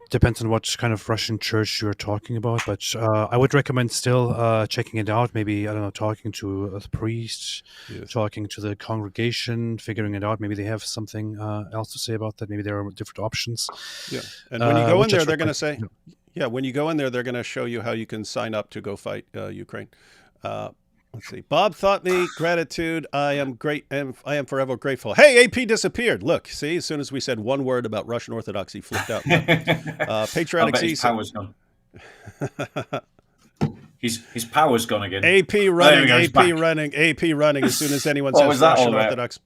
Depends on what kind of Russian church you're talking about, but I would recommend still checking it out. Maybe, I don't know, talking to a priest, talking to the congregation, figuring it out. Maybe they have something else to say about that. Maybe there are different options. Yeah, and when you go in there, they're going to say, when you go in there, they're going to show you how you can sign up to go fight Ukraine. Let's see. Bob thought me gratitude. I am great, and I am forever grateful. Hey, AP disappeared. Look, see, as soon as we said one word about Russian Orthodox, he flipped out. Patriotic I bet his power's gone. His power's gone again. AP running. As soon as anyone says Russian Orthodox.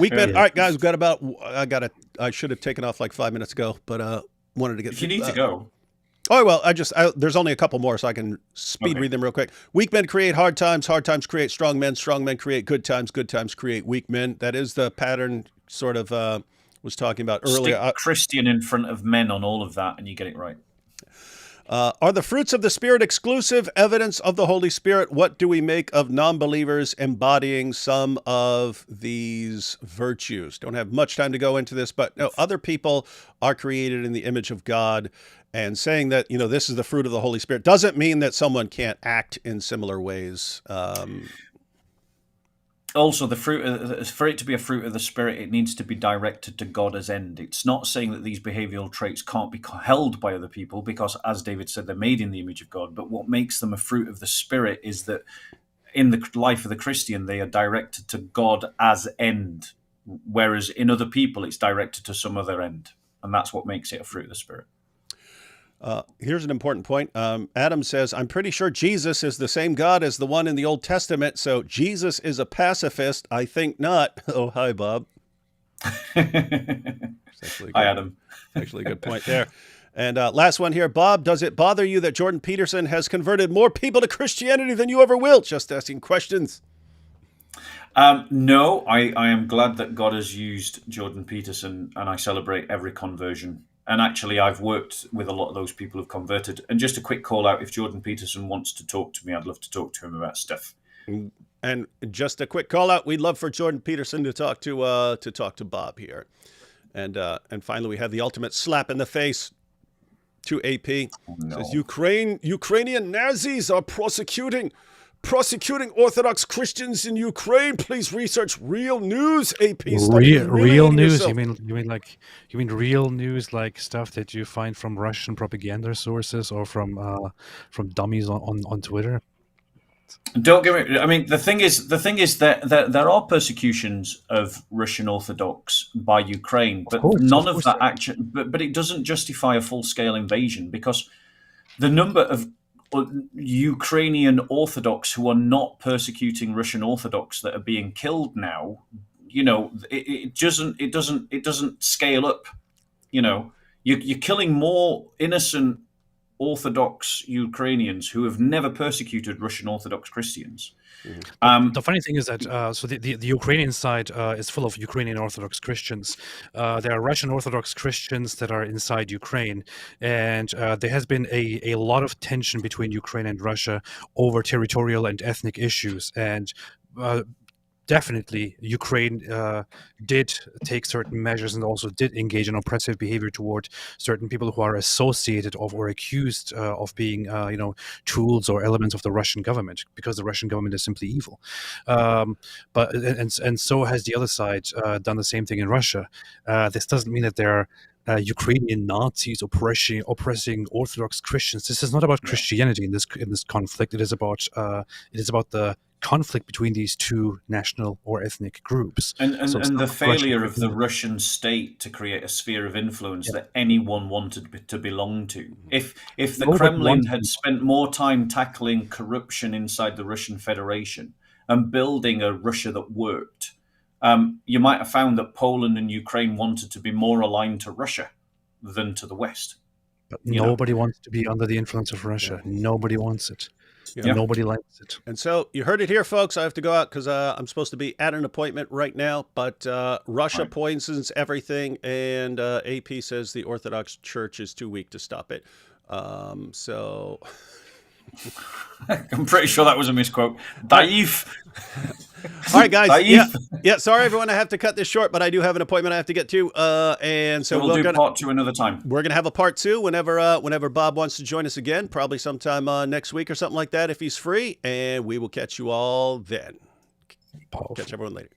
Weekend. All right, guys, we've got I should have taken off like 5 minutes ago, but wanted to get. If you need to go. Oh, well, there's only a couple more, so I can read them real quick. Weak men create hard times create strong men create good times create weak men. That is the pattern sort of was talking about earlier. Stick Christian in front of men on all of that, and you get it right. Are the fruits of the Spirit exclusive evidence of the Holy Spirit? What do we make of non-believers embodying some of these virtues? Don't have much time to go into this, but no, other people are created in the image of God. And saying that, this is the fruit of the Holy Spirit doesn't mean that someone can't act in similar ways. Also, for it to be a fruit of the Spirit, it needs to be directed to God as end. It's not saying that these behavioral traits can't be held by other people, because, as David said, they're made in the image of God. But what makes them a fruit of the Spirit is that in the life of the Christian, they are directed to God as end, whereas in other people, it's directed to some other end. And that's what makes it a fruit of the Spirit. Here's an important point. Adam says, I'm pretty sure Jesus is the same God as the one in the Old Testament, so Jesus is a pacifist. I think not. Oh, hi, Bob. Hi, Adam. Actually, a good point there. And last one here. Bob, does it bother you that Jordan Peterson has converted more people to Christianity than you ever will? Just asking questions. No, I am glad that God has used Jordan Peterson, and I celebrate every conversion. And actually, I've worked with a lot of those people who've converted. And just a quick call out, if Jordan Peterson wants to talk to me, I'd love to talk to him about stuff. And just a quick call out, we'd love for Jordan Peterson to talk to Bob here. And finally, we have the ultimate slap in the face to AP. Oh, no. Says Ukrainian Nazis are prosecuting prosecuting Orthodox Christians in Ukraine. Please research real news. AP study. Real news? Yourself. You mean real news, like stuff that you find from Russian propaganda sources or from dummies on Twitter? Don't get me. I mean, the thing is that there are persecutions of Russian Orthodox by Ukraine, but none of that action. But it doesn't justify a full-scale invasion, because the number of Ukrainian Orthodox who are not persecuting Russian Orthodox that are being killed now, you know, it doesn't scale up. You know, you're killing more innocent Orthodox Ukrainians who have never persecuted Russian Orthodox Christians. The funny thing is that so the Ukrainian side is full of Ukrainian Orthodox Christians. There are Russian Orthodox Christians that are inside Ukraine, and there has been a lot of tension between Ukraine and Russia over territorial and ethnic issues. And definitely, Ukraine did take certain measures and also did engage in oppressive behavior toward certain people who are associated of or accused of being, tools or elements of the Russian government, because the Russian government is simply evil. But so has the other side done the same thing in Russia. This doesn't mean that there are Ukrainian Nazis oppressing Orthodox Christians. This is not about Christianity in this conflict. It is about the conflict between these two national or ethnic groups. And the failure of the Russian state to create a sphere of influence that anyone wanted to belong to. If the Kremlin had spent more time tackling corruption inside the Russian Federation and building a Russia that worked, you might have found that Poland and Ukraine wanted to be more aligned to Russia than to the West. But nobody wants to be under the influence of Russia. Nobody wants it. Nobody likes it. And so you heard it here, folks. I have to go out because I'm supposed to be at an appointment right now. But Russia poisons everything, and AP says the Orthodox Church is too weak to stop it. So I'm pretty sure that was a misquote. Daif. All right, guys. Yeah. Sorry, everyone. I have to cut this short, but I do have an appointment I have to get to. And so we'll do part 2 another time. We're gonna have a part 2 whenever Bob wants to join us again, probably sometime next week or something like that if he's free. And we will catch you all then. Catch everyone later.